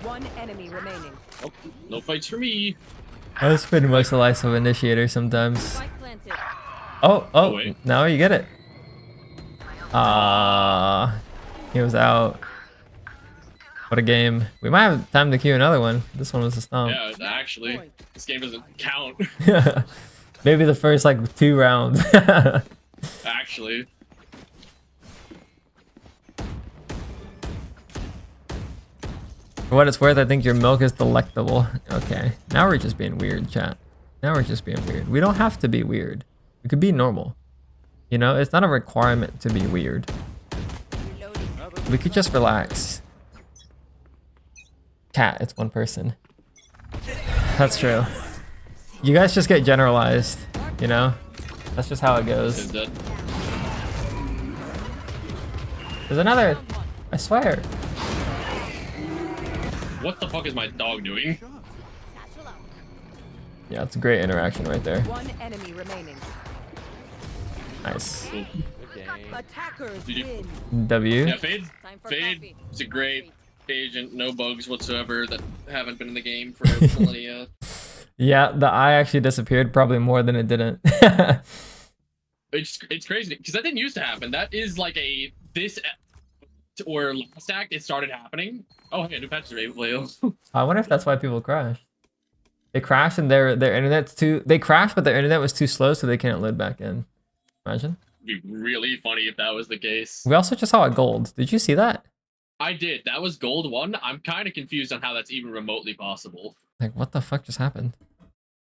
F: One enemy remaining.
B: Oh, no fights for me.
A: I spend most of life of initiator sometimes.
C: Spike planted.
A: Oh,
B: wait.
A: now you get it. He was out. What a game. We might have time to queue another one. This one was a stomp.
B: Yeah, actually, this game doesn't count.
A: Maybe the first like 2 rounds.
B: Actually,
A: For what it's worth, I think your milk is delectable. Okay, now we're just being weird, chat. Now we're just being weird. We don't have to be weird. We could be normal. You know, it's not a requirement to be weird. We could just relax. Cat, it's one person. That's true. You guys just get generalized, you know? That's just how it
B: is
A: goes.
B: that
A: There's another. I swear.
B: what the fuck is my dog doing?
C: Satchel out.
A: Yeah, it's a great interaction right there.
F: One enemy remaining.
A: Nice.
B: Cool.
D: Good game.
F: Attackers
B: Did you-
F: win.
A: W.
B: Yeah, Fade.
C: Time for
B: Fade
C: coffee.
B: is a great agent. No bugs whatsoever that haven't been in the game for millennia.
A: Yeah, the eye actually disappeared probably more than it didn't.
B: It's crazy because that didn't used to happen. That is like a this or last act it started happening. Oh, hey, new patch is available.
A: I wonder if that's why people crash. They crashed and their internet's too. They crashed, but their internet was too slow, so they can't load back in. Imagine.
B: It'd be really funny if that was the case.
A: We also just saw a gold. Did you see that?
B: I did. That was gold 1. I'm kind of confused on how that's even remotely possible.
A: Like, what the fuck just happened?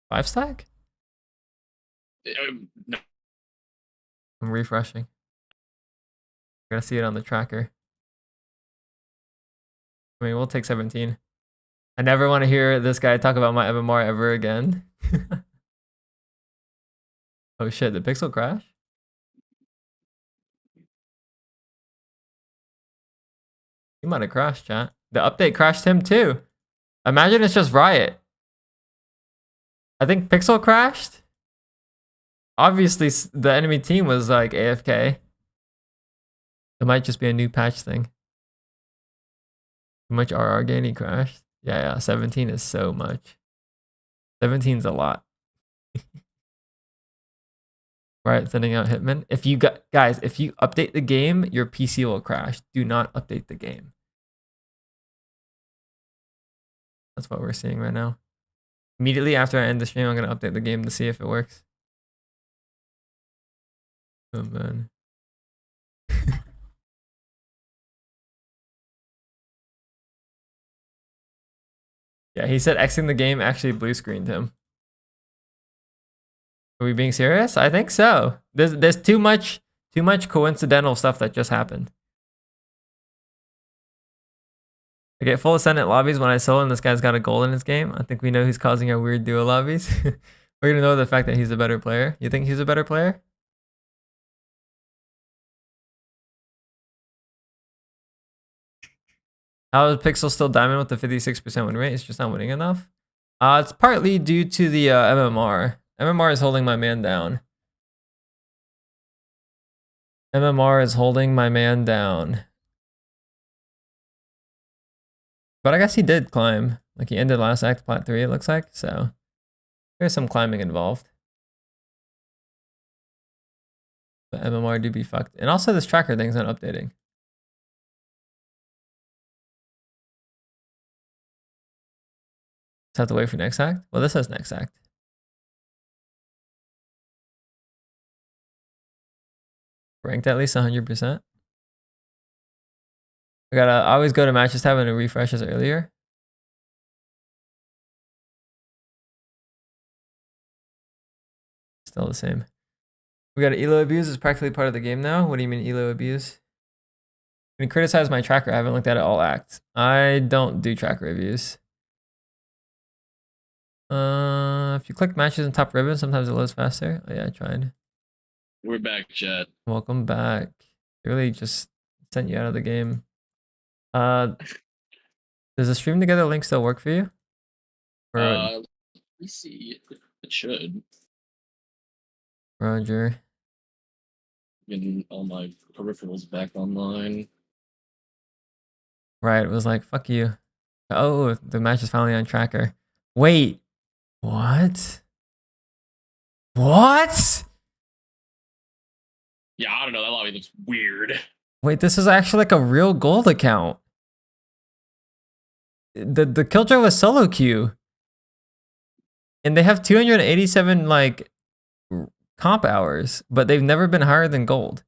A: 5 stack?
B: No,
A: I'm refreshing. Gotta see it on the tracker. I mean, we'll take 17. I never want to hear this guy talk about my MMR ever again. Oh shit, the pixel crash? He might have crashed, chat. The update crashed him too. Imagine it's just Riot. I think Pixel crashed. Obviously, the enemy team was like AFK. It might just be a new patch thing. Too much RR gain, he crashed. Yeah, 17 is so much. 17's a lot. Right, sending out Hitman. If you guys, if you update the game, your PC will crash. Do not update the game. That's what we're seeing right now. Immediately after I end the stream, I'm gonna update the game to see if it works. Oh man. Yeah, he said Xing the game actually blue screened him. Are we being serious? I think so. There's too much coincidental stuff that just happened. I get full ascendant lobbies when I solo and this guy's got a gold in his game. I think we know who's causing our weird duo lobbies. We're gonna know the fact that he's a better player. You think he's a better player? How is Pixel still diamond with the 56% win rate? It's just not winning enough. It's partly due to the MMR. MMR is holding my man down. MMR is holding my man down. But I guess he did climb. Like he ended last act plat 3, it looks like. So there's some climbing involved. But MMR do be fucked. And also this tracker thing's not updating. Just have to wait for next act? Well, this says next act. Ranked at least 100%. I always go to matches tab and it refreshes earlier. Still the same. We got elo abuse is practically part of the game now. What do you mean elo abuse? When you criticize my tracker, I haven't looked at it all acts. I don't do tracker reviews. If you click matches in top ribbon, sometimes it loads faster. Oh yeah, I tried.
B: We're back, chat.
A: Welcome back. It really just sent you out of the game. Does the stream together link still work for you? Or,
B: Let me see. It should.
A: Roger.
B: Getting all my peripherals back online.
A: Right, it was like, fuck you. Oh, the match is finally on tracker. Wait. What? What?
B: Yeah, I don't know. That lobby looks weird.
A: Wait, this is actually like a real gold account. The Killjoy was solo queue. And they have 287 like comp hours, but they've never been higher than gold.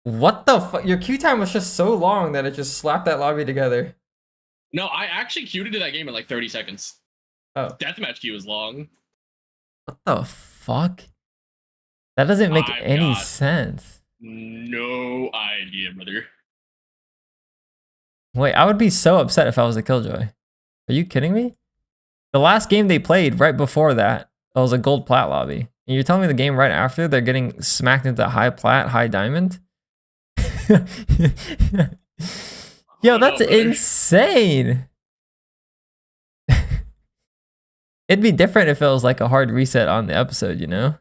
A: What the fuck? Your queue time was just so long that it just slapped that lobby together.
B: No, I actually queued into that game in like 30 seconds.
A: Oh.
B: Deathmatch queue was long.
A: What the fuck? That doesn't make
B: I've
A: any
B: got
A: sense.
B: No idea, brother.
A: Wait, I would be so upset if I was a Killjoy. Are you kidding me? The last game they played right before that, it was a gold plat lobby. And you're telling me the game right after they're getting smacked into high plat, high diamond? Yo, that's insane. It'd be different if it was like a hard reset on the episode, you know?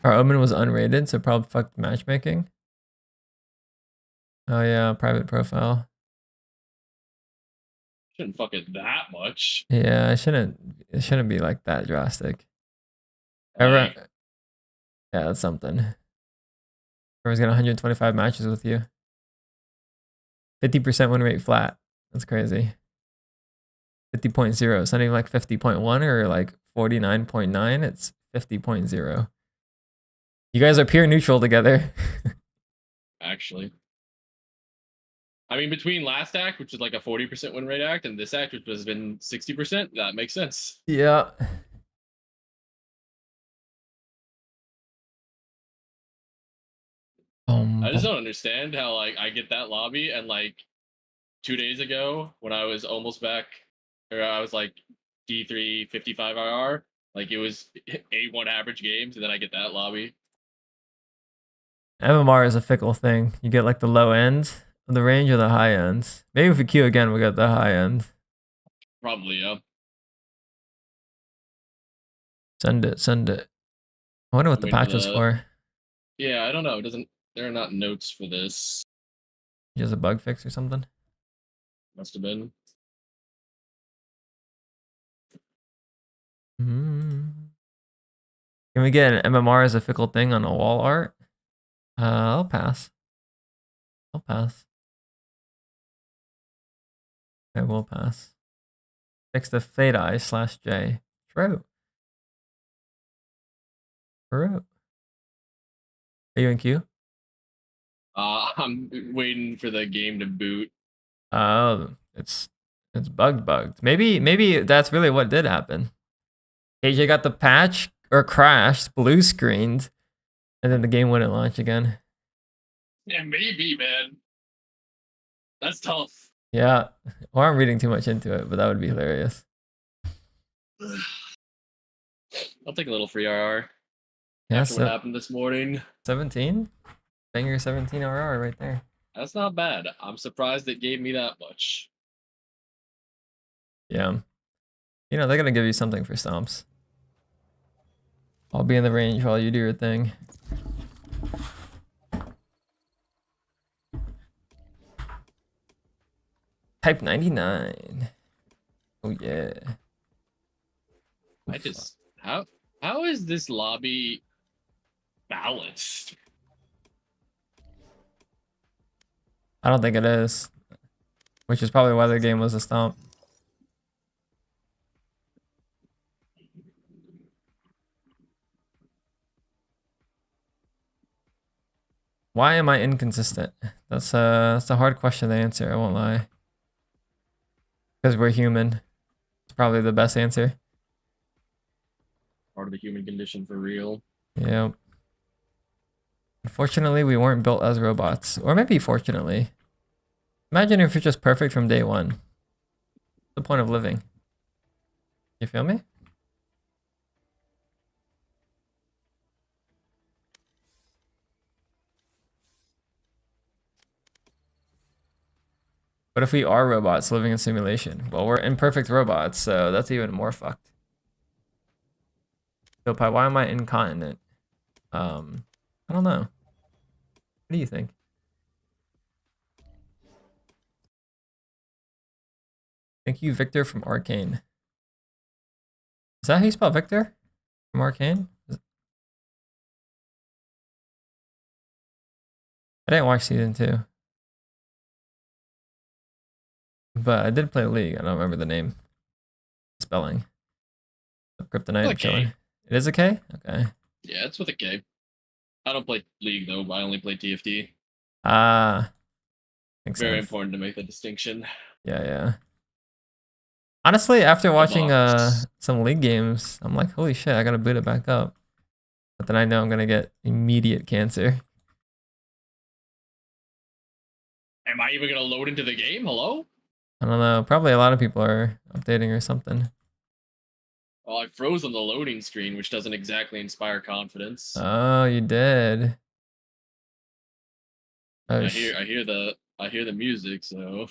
A: Our Omen was unrated, so probably fucked matchmaking. Oh yeah, private profile.
B: Shouldn't fuck it that much.
A: Yeah, it shouldn't be like that drastic.
B: Like,
A: Yeah, that's something. Everyone's got 125 matches with you. 50% win rate flat. That's crazy. 50.0. It's not even like 50.1 or like 49.9. It's 50.0. You guys are peer neutral together.
B: actually. I mean, between last act, which was like a 40% win rate act, and this act, which has been 60%, that makes sense.
A: Yeah.
B: I just don't understand how like I get that lobby and like 2 days ago when I was almost back, or I was like D3 55 RR, like it was A1 average games, and then I get that lobby.
A: MMR is a fickle thing. You get like the low end of the range or the high end. Maybe if we queue again, we get the high end.
B: Probably, yeah.
A: Send it, send it. I wonder what
B: I'm
A: the
B: waiting for
A: patch was
B: the-
A: for.
B: Yeah, I don't know. It doesn't. There are not notes for this.
A: Just a bug fix or something.
B: Must have been.
A: Can we get an MMR as a fickle thing on a wall art? I'll pass. I'll pass. I will pass. Fix the fade eye / J. True. True. Are you in queue?
B: I'm waiting for the game to boot.
A: Oh, it's bugged. Maybe that's really what did happen. AJ got the patch or crashed, blue screened, and then the game wouldn't launch again.
B: Yeah, maybe, man. That's tough.
A: Yeah. Or I'm reading too much into it, but that would be hilarious.
B: I'll take a little free RR
A: Yeah,
B: after what
A: so
B: happened this morning.
A: 17? Banger 17 RR right there.
B: That's not bad. I'm surprised it gave me that much.
A: Yeah. You know, they're gonna give you something for stomps. I'll be in the range while you do your thing. Type 99. Oh yeah.
B: I just how is this lobby balanced?
A: I don't think it is. Which is probably why the game was a stomp. Why am I inconsistent? That's a hard question to answer, I won't lie. Because we're human. It's probably the best answer.
B: Part of the human condition for real.
A: Yep. Unfortunately, we weren't built as robots. Or maybe fortunately. Imagine if you're just perfect from day one. What's the point of living? You feel me? But if we are robots living in simulation? Well, we're imperfect robots, so that's even more fucked. So, Pi, why am I incontinent? I don't know. What do you think? Thank you, Victor from Arcane. Is that how you spell Victor? From Arcane? I didn't watch season 2. But I did play League. I don't remember the name. Spelling. Kryptonite
B: Okay.
A: chilling. It is a K? Okay.
B: Yeah, it's with a K. I don't play League though, but I only play TFT.
A: Ah. Makes
B: Very
A: sense.
B: important to make the distinction.
A: Yeah. Honestly, after watching
B: box.
A: some League games, I'm like, holy shit, I gotta boot it back up. But then I know I'm gonna get immediate cancer.
B: Am I even gonna load into the game? Hello?
A: I don't know. Probably a lot of people are updating or something.
B: Well, I froze on the loading screen, which doesn't exactly inspire confidence.
A: Oh, you did. Oh,
B: I hear the music, so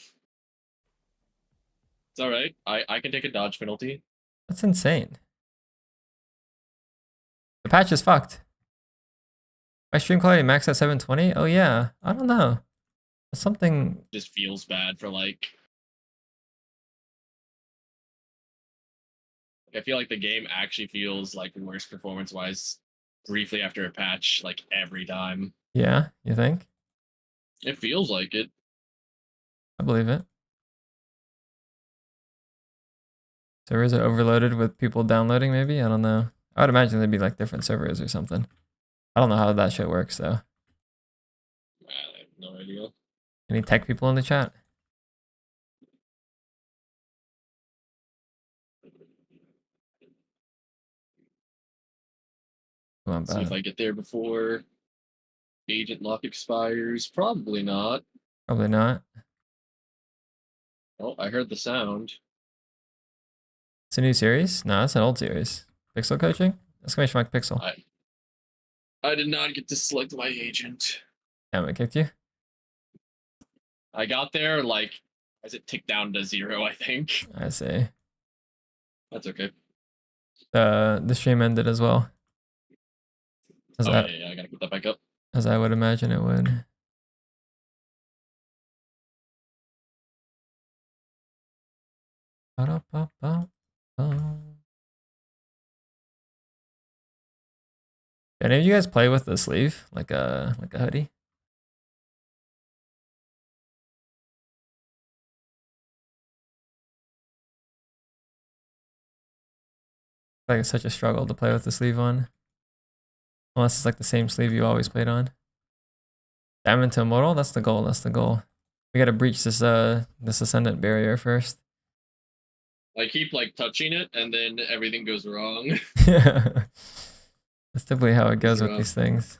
B: it's all right. I can take a dodge penalty.
A: that's insane. The patch is fucked. My stream quality max at 720? Oh yeah. I don't know. Something.
B: Just feels bad for like I feel like the game actually feels like worse performance wise briefly after a patch, like every time.
A: Yeah, you think?
B: It feels like it.
A: I believe it. Servers are overloaded with people downloading, maybe? I don't know. I would imagine there'd be like different servers or something. I don't know how that shit works though.
B: I have no idea.
A: Any tech people in the chat? Come on,
B: See if
A: bad.
B: I get there before Agent lock expires. Probably not.
A: Probably not.
B: Oh, I heard the sound.
A: It's a new series? No, it's an old series. Pixel coaching? Exclamation mark pixel.
B: I did not get to select my agent.
A: Damn, it kicked you?
B: I got there like as it ticked down to 0, I think.
A: I see.
B: That's okay.
A: The stream ended as well. As,
B: Oh,
A: I,
B: yeah, I gotta put that back up.
A: as I would imagine it would. Ba-da-ba-ba-ba. Do any of you guys play with the sleeve, like a hoodie? Like it's such a struggle to play with the sleeve on. Unless it's like the same sleeve you always played on. Diamond to immortal? That's the goal, that's the goal. We gotta breach this ascendant barrier first.
B: I keep like touching it and then everything goes wrong.
A: That's typically how it goes with
B: Yeah.
A: these things.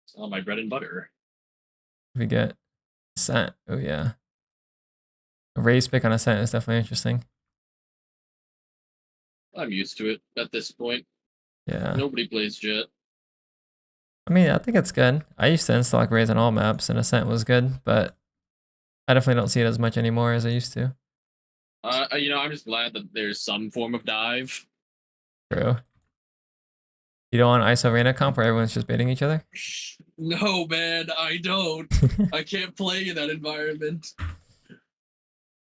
B: It's all my bread and butter.
A: If we get ascent, oh yeah. A raised pick on ascent is definitely interesting.
B: I'm used to it at this point.
A: Yeah.
B: Nobody plays Jet.
A: I mean, I think it's good. I used to install like raise on all maps and ascent was good, but I definitely don't see it as much anymore as I used to.
B: I'm just glad that there's some form of dive.
A: True. You don't want ISO Reyna comp where everyone's just baiting each other?
B: No, man, I don't. I can't play in that environment.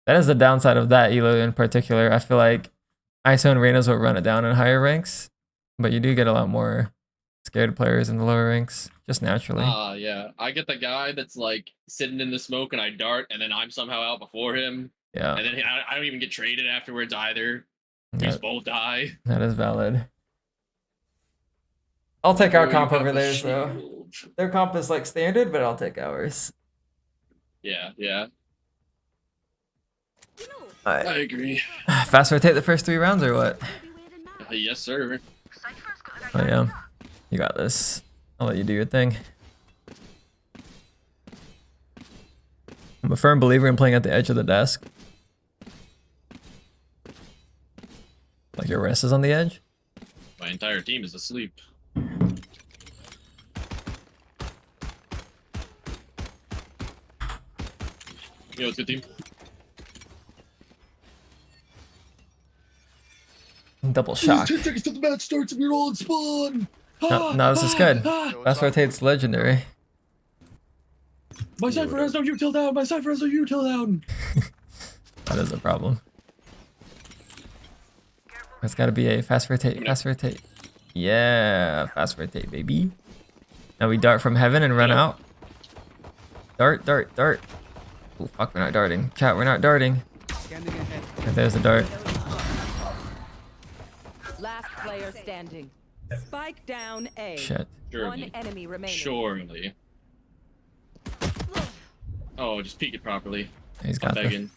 A: That is the downside of that elo in particular. I feel like ISO and Reynas will run it down in higher ranks, but you do get a lot more scared players in the lower ranks, just naturally.
B: Yeah. I get the guy that's like sitting in the smoke and I dart and then I'm somehow out before him.
A: Yeah,
B: And then I don't even get traded afterwards either. We just both die.
A: that is valid. I'll take our
B: Or
A: comp
B: you have
A: over
B: a
A: theirs though.
B: shield.
A: Their comp is like standard, but I'll take ours.
B: Yeah.
A: Alright.
B: I agree.
A: Fast rotate the first 3 rounds or what?
B: Yes, sir.
A: Oh yeah, you got this. I'll let you do your thing. I'm a firm believer in playing at the edge of the desk. Like your wrist is on the edge?
B: My entire team is asleep. You know, it's a good team.
A: Double shock.
B: 10 seconds till the match starts and we're all in spawn.
A: No, this is good. Fast rotate's legendary.
B: My Cypher has no util down. My Cypher has no util down.
A: That is a problem. It's gotta be a fast rotate, fast rotate. Yeah, fast rotate, baby. Now we dart from heaven and run out. Dart, dart, dart. Oh, fuck, we're not darting. Chat, we're not darting.
G: Scanning ahead.
A: If there's a dart.
F: Last player standing. Spike down A.
A: Shit.
F: One
B: Surely.
F: enemy remaining.
B: Surely. Oh, just peek it properly.
A: He's
B: I'm
A: got this.
B: begging.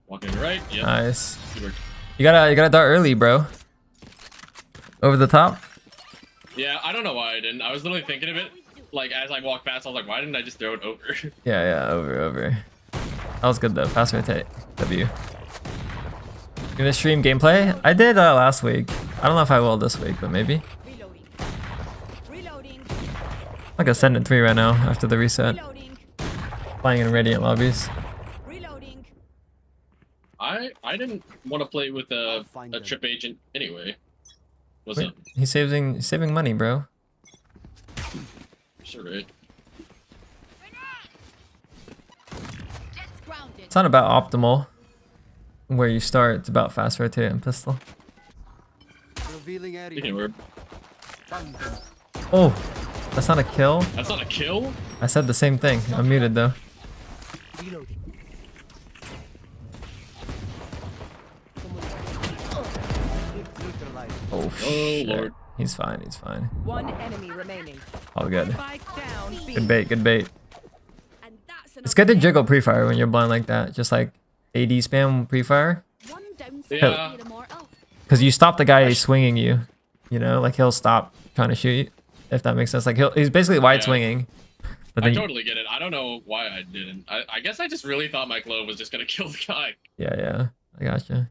B: Walking to the right. Yep.
A: Nice.
B: Good work.
A: You gotta dart early, bro. Over the top.
B: Yeah, I don't know why I didn't. I was literally thinking of it. Like, as I walked past, I was like, why didn't I just throw it over?
A: Yeah, over. That was good though. Fast rotate. W. You gonna stream gameplay? I did last week. I don't know if I will this week, but maybe.
C: Reloading. Reloading.
A: Like Ascendant 3 right now after the reset.
C: Reloading.
A: Playing in Radiant lobbies.
C: Reloading.
B: I didn't want to play with
G: I'll
B: a
G: find them.
B: trip agent anyway. What's
A: Wait,
B: up?
A: he's saving money, bro.
B: Sure, right?
C: Jet's grounded.
A: It's not about optimal where you start. It's about fast rotate and pistol.
G: Revealing
B: Speaking
G: area.
B: of word,
G: Found them.
A: Oh, that's not a kill.
B: that's not a kill?
A: I said the same thing. I'm muted though.
G: Reloading. Neutralized.
A: Oh, shit.
B: Lord.
A: He's fine. He's fine.
F: One enemy remaining.
A: All good.
F: Spike down B.
A: Good bait. Good bait.
C: And that's
A: It's good to jiggle pre-fire when you're blind like that. Just like AD spam pre-fire.
C: one down.
B: Yeah.
C: Immortal.
A: because you stop the guy swinging you. You know, like he'll stop trying to shoot you, if that makes sense. Like he's basically wide
B: Yeah.
A: swinging. But
B: I
A: then
B: totally get it. I don't know why I didn't. I guess I just really thought my glove was just gonna kill the guy.
A: yeah, I gotcha.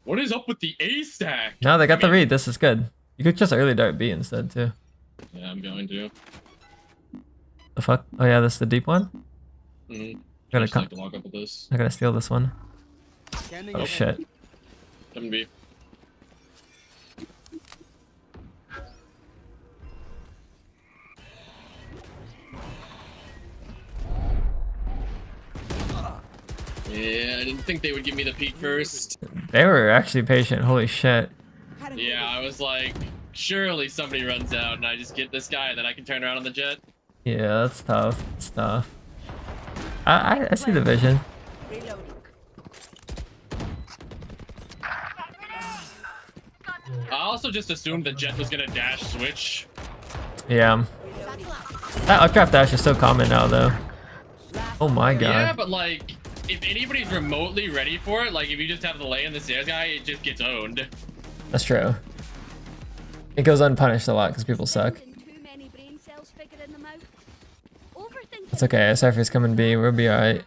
B: What is up with the A stack?
A: No, they got
B: I
A: the
B: mean-
A: read. This is good. You could just early dart B instead too.
B: Yeah, I'm going to.
A: The fuck? Oh yeah, this is the deep one.
B: Mm-hmm. I
A: Gotta
B: just
A: come.
B: like to walk up with this.
A: I gotta steal this one.
G: Scanning
A: Oh
G: ahead.
A: shit.
B: Come B. Yeah, I didn't think they would give me the peek first.
A: They were actually patient. Holy shit.
B: Yeah, I was like, surely somebody runs out and I just get this guy and then I can turn around on the jet.
A: Yeah, that's tough. It's tough. I see the vision.
F: Reloading.
B: I also just assumed the jet was gonna dash switch.
A: Yeah. That updraft dash is so common now though. Oh my god.
B: Yeah, but like, if anybody's remotely ready for it, like if you just have the lay in the stairs guy, it just gets owned.
A: That's true. It goes unpunished a lot because people suck.
C: Too many brain cells figuring them out. Overthinking.
A: It's okay. Cypher's coming B. We'll be alright.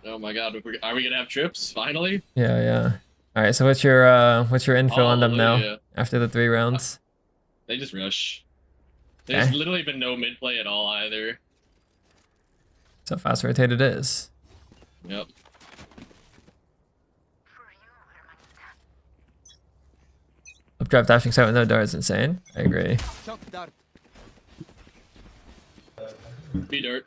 B: Oh my god, are we gonna have trips finally?
A: Yeah. Alright, so what's your info on them now
B: Hallelujah.
A: after the 3 rounds?
B: They just rush. There's
A: Okay.
B: literally been no mid play at all either.
A: So fast rotated is.
B: Yep.
A: Updraft dashing sight with no dart is insane. I agree.
G: Shock dart.
B: B dirt.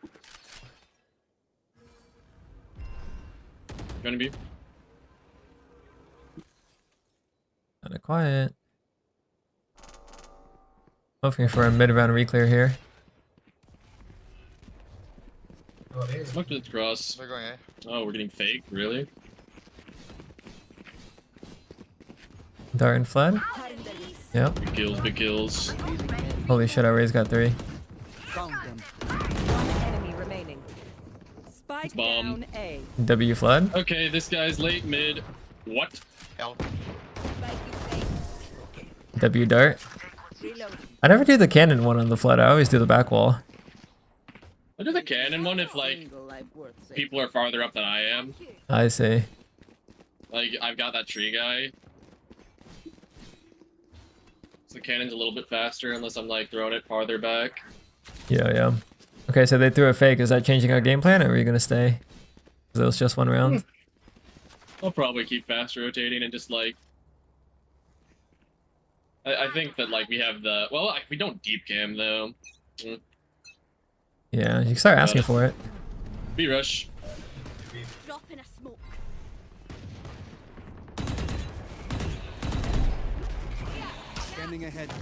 B: Gonna be.
A: Kinda quiet. Hoping for a mid-round reclear here.
B: Smoke to the cross.
D: They're going A.
B: Oh, we're getting fake? Really?
A: Dart and fled. Yep.
B: Big kills, big kills.
A: Holy shit, our Ray's got 3.
G: Found them.
F: One enemy remaining. Spike
B: Bomb.
F: down A.
A: W fled.
B: Okay, this guy's late mid. What?
D: Hell.
A: W dart.
F: Reloading.
A: I never do the cannon one on the flood. I always do the back wall.
B: I do the cannon one if like
F: Single life worth saving.
B: people are farther up than I am.
A: I see.
B: Like I've got that tree guy. So the cannon's a little bit faster unless I'm like throwing it farther back.
A: Yeah. Okay, so they threw a fake. Is that changing our game plan, or are we gonna stay? 'Cause it was just 1 round.
B: I'll probably keep fast rotating and just like. I think that like we have the we don't deep cam though.
A: Yeah, you can start asking for it.
B: B rush.
C: Drop in a smoke.
G: Scanning ahead.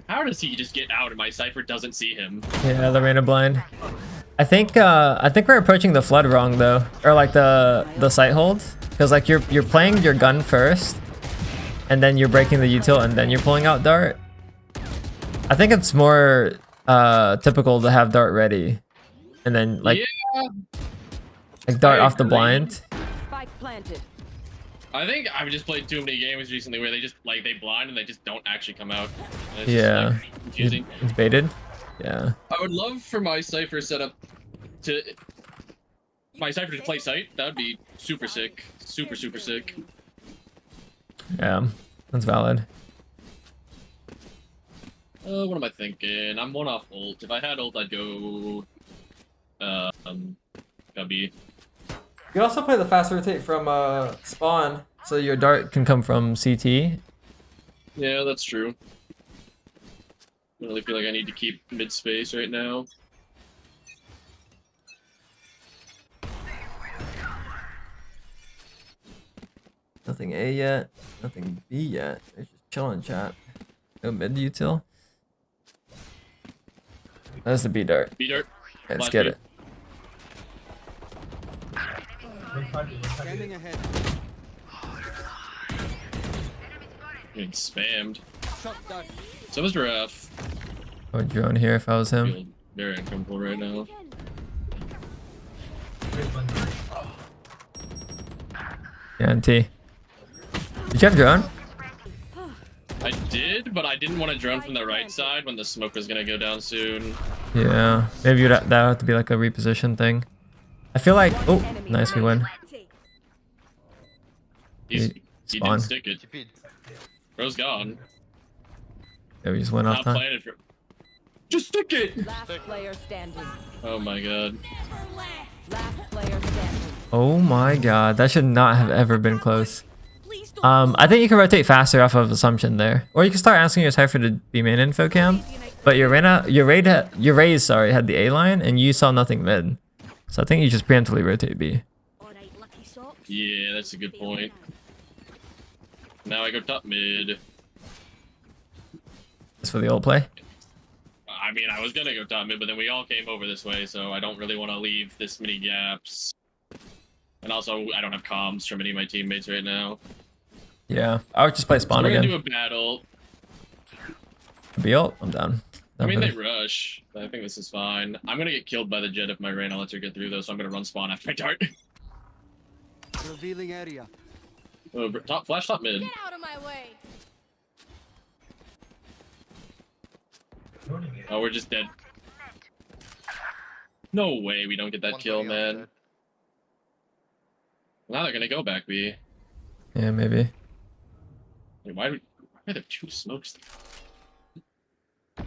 B: How does he just get out and my Cypher doesn't see him?
A: Yeah, the Reyna blind. I think we're approaching the flood wrong though, or like the sight hold, because like you're playing your gun first, and then you're breaking the util, and then you're pulling out dart. I think it's more typical to have dart ready, and then like dart
B: I
A: off the
B: agree.
A: blind.
F: Spike planted.
B: I think I've just played too many games recently where they just like they blind and they just don't actually come out. And it's just,
A: Yeah,
B: like, confusing.
A: It's baited. Yeah.
B: I would love for my Cypher setup to my Cypher to play sight. That would be super sick. Super sick.
A: Yeah, that's valid.
B: What am I thinking? I'm 1 off ult. If I had ult, I'd go Gubby.
A: You can also play the fast rotate from spawn, so your dart can come from CT.
B: Yeah, that's true. I really feel like I need to keep mid space right now.
A: Nothing A yet, nothing B yet. They're just chilling, chat. No mid util. That's the B dart.
B: B dart.
A: Let's
B: Last
A: get
B: B.
A: it.
G: Scanning ahead.
B: Getting spammed.
G: Shock dart.
B: So was Ref.
A: I would drone here if I was him.
B: Feel very uncomfortable right now.
A: Yeah, and T. Did you have drone?
B: I did, but I didn't want to drone from the right side when the smoke was gonna go down soon.
A: Yeah, maybe that would have to be like a reposition thing. I feel like, oh, nice, we win.
B: He
A: Spawn.
B: didn't stick it.
D: TP'd.
B: Bro's gone.
A: Yeah, we just went off
B: Not
A: time.
B: planted for. Just stick it.
F: Last player standing.
B: Oh my god.
F: Last player standing.
A: Oh my god, that should not have ever been close. I think you can rotate faster off of assumption there, or you can start asking your Cypher to be main info cam. But your Raze, sorry, had the A line, and you saw nothing mid. So I think you just preemptively rotate B.
B: Yeah, that's a good point. Now I go top mid.
A: That's for the old play.
B: I mean, I was gonna go top mid, but then we all came over this way, so I don't really want to leave this many gaps. And also, I don't have comms from any of my teammates right now.
A: Yeah, I would just play spawn
B: We're gonna
A: again.
B: do a battle.
A: B ult, I'm down.
B: I mean,
A: for
B: they
A: this.
B: rush. But I think this is fine. I'm gonna get killed by the jet if my Reyna lets her get through, though, so I'm gonna run spawn after I dart.
G: Revealing area.
B: Oh, top flash, top mid.
C: Get out of my way.
B: Oh, we're just dead. No way we don't get that
D: One
B: kill,
D: for you,
B: man.
D: dead.
B: Now they're gonna go back B.
A: Yeah, maybe.
B: Wait, why are there two smokes?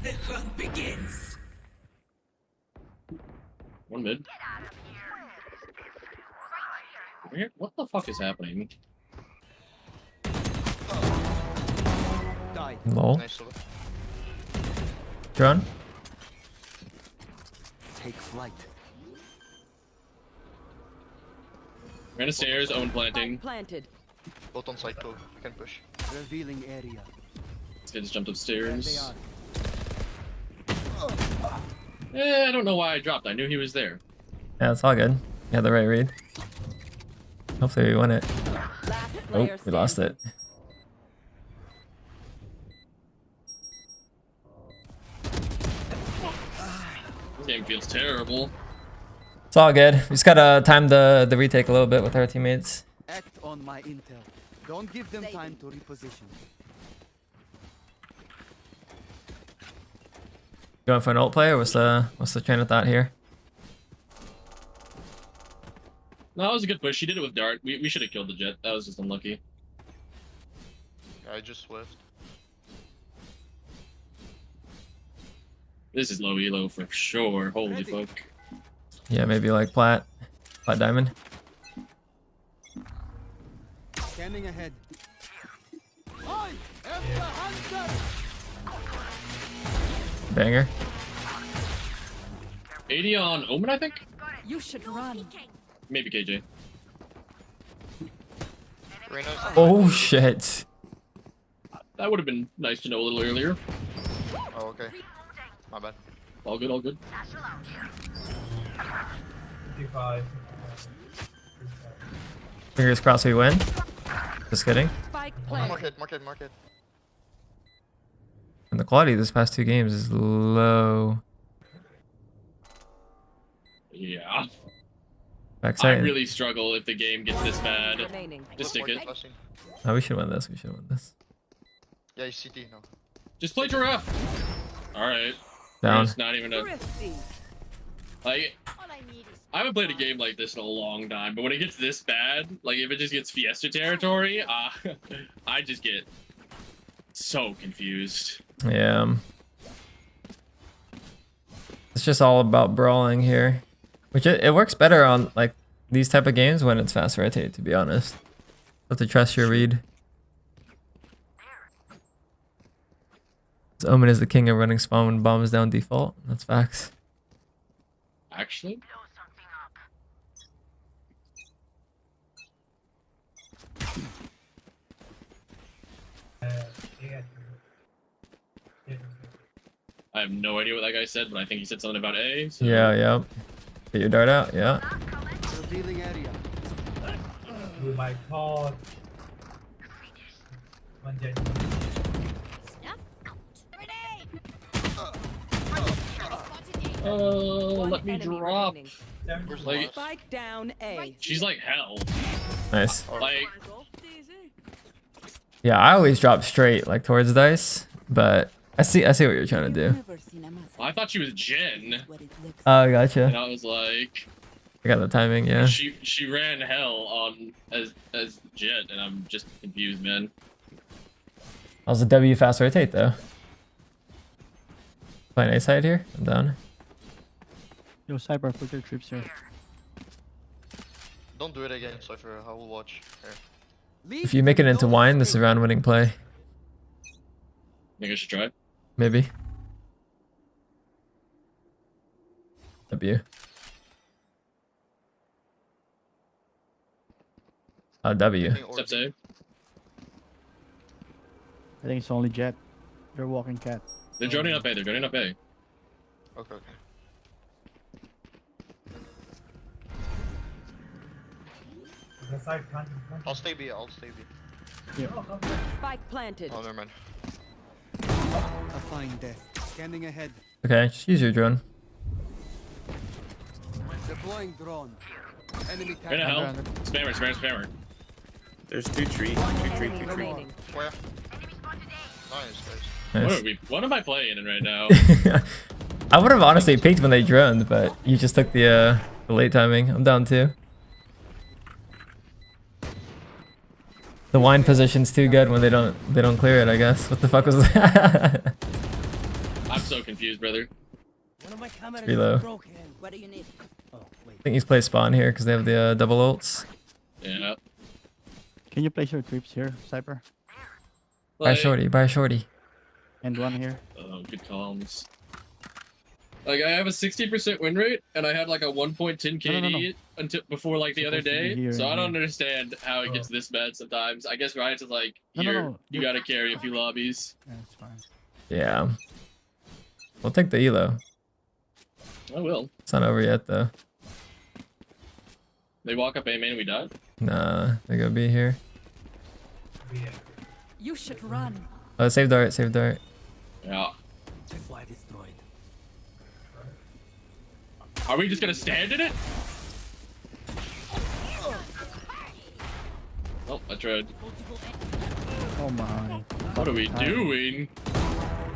H: The hunt begins.
B: One mid. What the fuck is happening?
G: Die.
A: Lol.
D: Nice. Silver.
A: Drone.
G: Take flight.
B: Reyna stairs, own planting.
F: Spike planted.
D: Both on site too. You can push.
G: Revealing area.
B: This guy just jumped
G: There they
B: upstairs.
G: are.
B: I don't know why I dropped. I knew he was there.
A: Yeah, it's all good. You had the right read. Hopefully we win it.
F: Last
A: Oh,
F: player
A: we lost
F: standing.
A: it.
B: This game feels terrible.
A: It's all good. We just gotta time the retake a little bit with our teammates.
G: Act on my intel. Don't give them time to reposition.
A: Going for an ult play, or what's the train of thought here?
B: No, that was a good push. She did it with dart. We should have killed the jet. That was just unlucky.
D: I just swift.
B: This is low elo for sure. Holy
G: Ready.
B: fuck.
A: Yeah, maybe like plat diamond.
G: Scanning ahead. I am the hunter.
A: Banger.
B: 80 on Omen, I think?
F: You should run.
B: Maybe KJ.
D: Reyna's
A: Oh shit.
B: That would have been nice to know a little earlier.
D: Oh, okay. My bad.
B: All good, all good.
A: Fingers crossed we win. Just kidding.
F: Spike planted.
D: Market.
A: And the quality of this past two games is low.
B: Yeah.
A: Backside.
B: I really struggle if the game gets this bad.
F: Remaining.
B: Just stick it.
D: Flashing.
A: Oh, we should win this. We should win this.
D: Yeah, he's CT now.
B: Just play giraffe. Alright.
A: Down.
B: It's not even a...
F: Thrifty.
B: Like,
C: All I need is
B: I haven't played a game like this in a long time, but when it gets this bad, like if it just gets Fiesta territory, I just get so confused.
A: Yeah. It's just all about brawling here. Which it works better on like these type of games when it's fast rotate, to be honest. Have to trust your read. Omen is the king of running spawn when bomb is down default. That's facts.
B: Actually? I have no idea what that guy said, but I think he said something about A. So.
A: Yeah. Get your dart out, yeah.
G: Revealing area.
I: You might call.
C: snuff out. Grenade! Spotted you.
B: Let me
F: Enemy
B: drop.
F: remaining.
D: Where's the
B: Like-
D: last?
F: Spike down A.
B: She's like hell.
A: Nice.
B: Like,
A: Yeah, I always drop straight like towards dice, but I see what you're trying to do.
B: I thought she was Jen,
A: Oh,
B: and
A: gotcha.
B: I was like,
A: I got the timing. Yeah.
B: she ran hell on as Jet, and I'm just confused, man.
A: That was a W fast rotate though. Playing A side here. I'm down.
H: Yo, Cyber, put your troops here.
D: Don't do it again, Cypher. I will watch. Here.
A: If you make it into wine, this is a round-winning play.
B: Think I should try?
A: Maybe. W. W.
D: Taking orb.
B: Steps A.
H: I think it's only Jet. They're walking cat.
B: They're joining up A. They're joining up A.
D: Okay, okay.
I: The side planted.
D: I'll stay B. I'll stay B.
F: Spike planted.
D: Oh, never mind.
G: A fine death. Scanning ahead.
A: Okay, just use your drone.
G: Deploying drone. Enemy
B: Right
G: tag.
B: now, hell. Spammer, spammer, spammer.
E: There's two tree.
F: Enemy remaining.
D: Where? Nice, guys.
A: Nice.
B: What am I playing in right now?
A: I would have honestly peeked when they droned, but you just took the late timing. I'm down too. The wine position's too good when they don't clear it, I guess. What the fuck was that?
B: I'm so confused, brother.
G: One of my cameras
A: Pretty low.
G: is broken. What do you need? Oh, wait.
A: I think he's played spawn here because they have the double ults.
B: Yeah.
H: Can you place your troops here, Cyber?
A: Buy shorty, buy shorty.
H: And one here.
B: Oh, good comms. Like, I have a 60% win rate, and I had like a 1.10 KD
H: No.
B: until before like the other
H: Supposed to be
B: day.
H: here
B: So I
H: and
B: don't understand how it gets this bad sometimes. I guess Ryan's is like,
H: No,
B: here,
H: no.
B: you gotta carry a few lobbies.
H: Yeah, it's fine.
A: Yeah. We'll take the elo.
B: I will.
A: It's not over yet though.
B: They walk up A main and we die.
A: Nah, they gotta be here.
C: You should run.
A: Oh, save dart, save dart.
B: Yeah.
G: Why destroyed?
B: Are we just gonna stand in it? Oh, I tried.
H: Oh my.
B: What are we doing?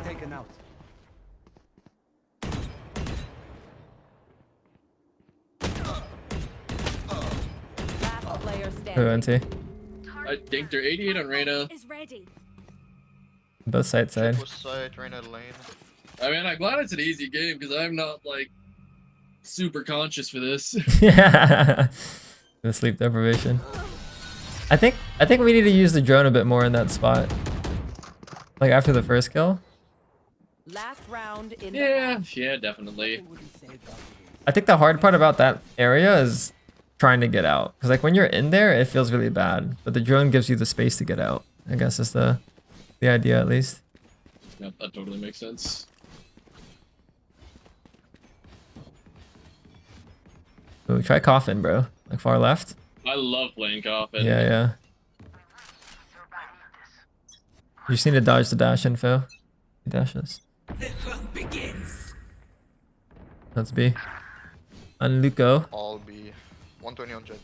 G: Taken out.
F: Last player
A: Who
F: standing.
A: NT?
B: I dinked her 88 on Reyna.
C: Is ready.
A: Both side side.
D: Was side, Reyna lane.
B: I mean, I'm glad it's an easy game because I'm not like super conscious for this.
A: Yeah. The sleep deprivation. I think we need to use the drone a bit more in that spot. Like after the first kill.
F: Last round in the
B: Yeah, yeah, definitely.
A: I think the hard part about that area is trying to get out. Because like when you're in there, it feels really bad. But the drone gives you the space to get out. I guess is the idea at least.
B: Yep, that totally makes sense.
A: Ooh, try coffin, bro. Like far left.
B: I love playing coffin.
A: Yeah, yeah. You just need to dodge the dash info. He dashes. Let's be. On Luco.
D: All B. 120 on Jet.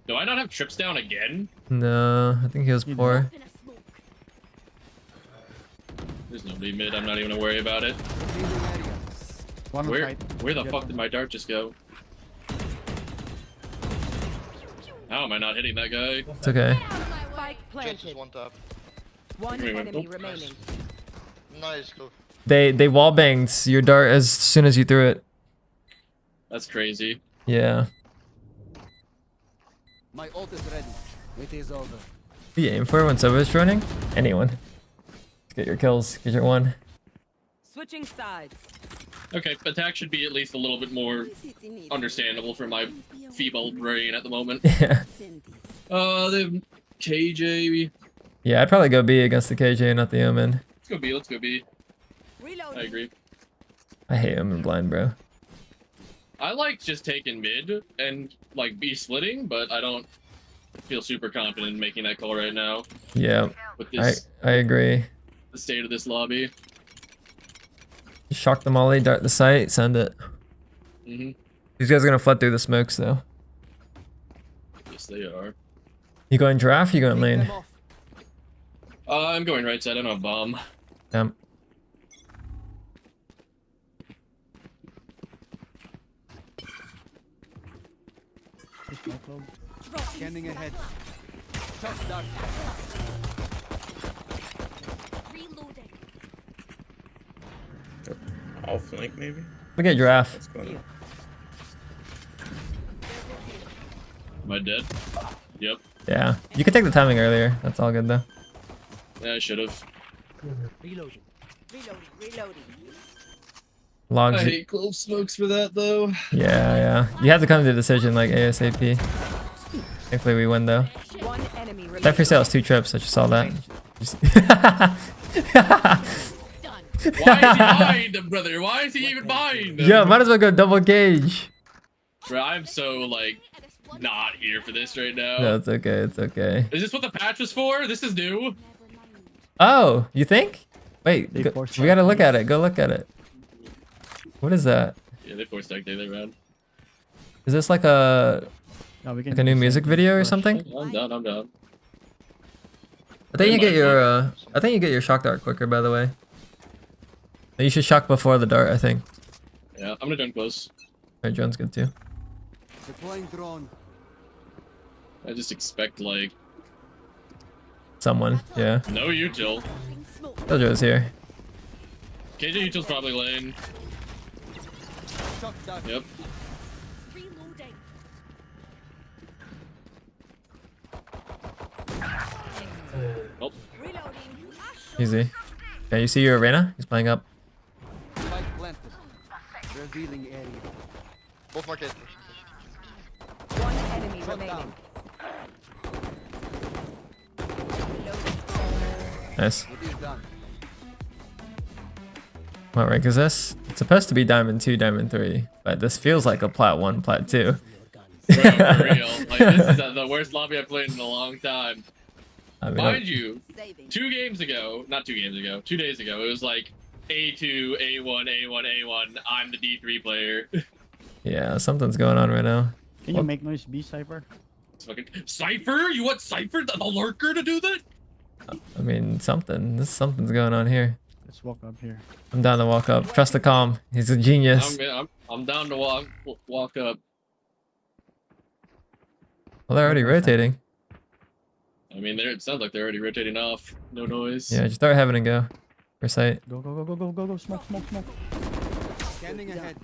B: Do I not have trips down again?
A: No, I think he was poor.
C: In a smoke.
B: There's nobody mid. I'm not even gonna worry about it.
H: One on
B: Where
H: side.
B: where the
H: Jet
B: fuck
H: one.
B: did my dart just go? How am I not hitting that guy?
A: It's okay.
F: spike
D: Jet
F: planted.
D: is one tap.
F: One
B: Give me one.
F: enemy
B: Oh,
F: remaining.
D: Nice, go.
A: They wall banged your dart as soon as you threw it.
B: That's crazy.
A: Yeah.
G: My ult is ready. It is over.
A: Who you aim for when Soba's running? Anyone. Get your kills. Get your one.
F: Switching sides.
B: Okay, attack should be at least a little bit more understandable for my feeble brain at the moment.
A: Yeah.
B: The KJ.
A: Yeah, I'd probably go B against the KJ, not the Omen.
B: Let's go B. Let's go B.
F: Reload.
B: I agree.
A: I hate Omen blind, bro.
B: I like just taking mid and like B splitting, but I don't feel super confident in making that call right now
A: Yeah,
B: with
A: I
B: this
A: agree.
B: the state of this lobby.
A: Shock the molly, dart the site, send it.
B: Hmm.
A: These guys are gonna flood through the smokes though.
B: Yes, they are.
A: You going giraffe? You going
G: Take
A: lane?
G: them off.
B: I'm going right side. I don't have bomb.
A: Yep.
H: Just my club.
G: Scanning ahead. Shock dart.
C: Reloading.
E: I'll flank maybe.
A: We get giraffe.
E: What's going on?
B: Am I dead? Yep.
A: Yeah. You could take the timing earlier. That's all good though.
B: Yeah, I should have.
G: Reloading.
C: Reloading.
A: Logs.
B: I hate clove smokes for that though.
A: Yeah. You have to come to a decision like ASAP. Thankfully we win though.
F: One enemy
A: That
F: remaining.
A: free sale is 2 trips. I just saw that.
B: Why is he behind, brother? Why is he even behind?
A: Yeah, might as well go double gauge.
B: Bro, I'm so like not here for this right now.
A: No, it's okay. It's okay.
B: Is this what the patch was for? This is new.
A: Oh, you think? Wait,
H: They
A: go,
H: forced
A: we gotta
H: it.
A: look at it. Go look at it. What is that?
B: Yeah, they forced that day round.
A: Is this like a
H: No, we can
A: like a new
H: do
A: music
H: something.
A: video or
H: Rush.
A: something?
B: I'm down. I'm down.
A: I think you get
B: might
A: your I think you get your shock dart quicker. By the way, you should shock before the dart. I think.
B: Yeah, I'm gonna join close.
A: Alright, drone's good too.
G: Deploying drone.
B: I just expect like
A: Someone, yeah.
B: no util.
A: Killjoy's here.
B: KJ util's probably lane.
G: Shock dart.
B: Yep.
C: Reloading.
B: Oh,
C: Reloading.
A: Easy. Yeah, you see your arena? He's playing up.
G: Spike planted. Revealing area.
D: Both market.
F: One enemy
G: Shut
F: remaining.
G: down.
A: Nice.
G: It is done.
A: What rank is this? It's supposed to be Diamond 2, Diamond 3, but this feels like a Plat 1, Plat 2.
B: bro, for real. Like this is the worst lobby I've played in a long time.
A: I mean,
B: Mind you,
C: Saving.
B: 2 games ago, not 2 games ago, 2 days ago, it was like A2, A1, A1, A1. I'm the D3 player.
A: yeah, something's going on right now.
H: Can you make noise B Cypher?
B: It's fucking Cypher? You want Cypher, the lurker, to do that?
A: I mean, something's going on here.
H: Let's walk up here.
A: I'm down to walk up. Trust the calm. He's a genius.
B: I'm down to walk up.
A: Well, they're already rotating.
B: I mean, it sounds like they're already rotating off. No noise.
A: Yeah, just start heaven and go. For sight.
H: Go, go, go, go, go, go, go. Smoke, smoke, smoke.
G: Scanning ahead.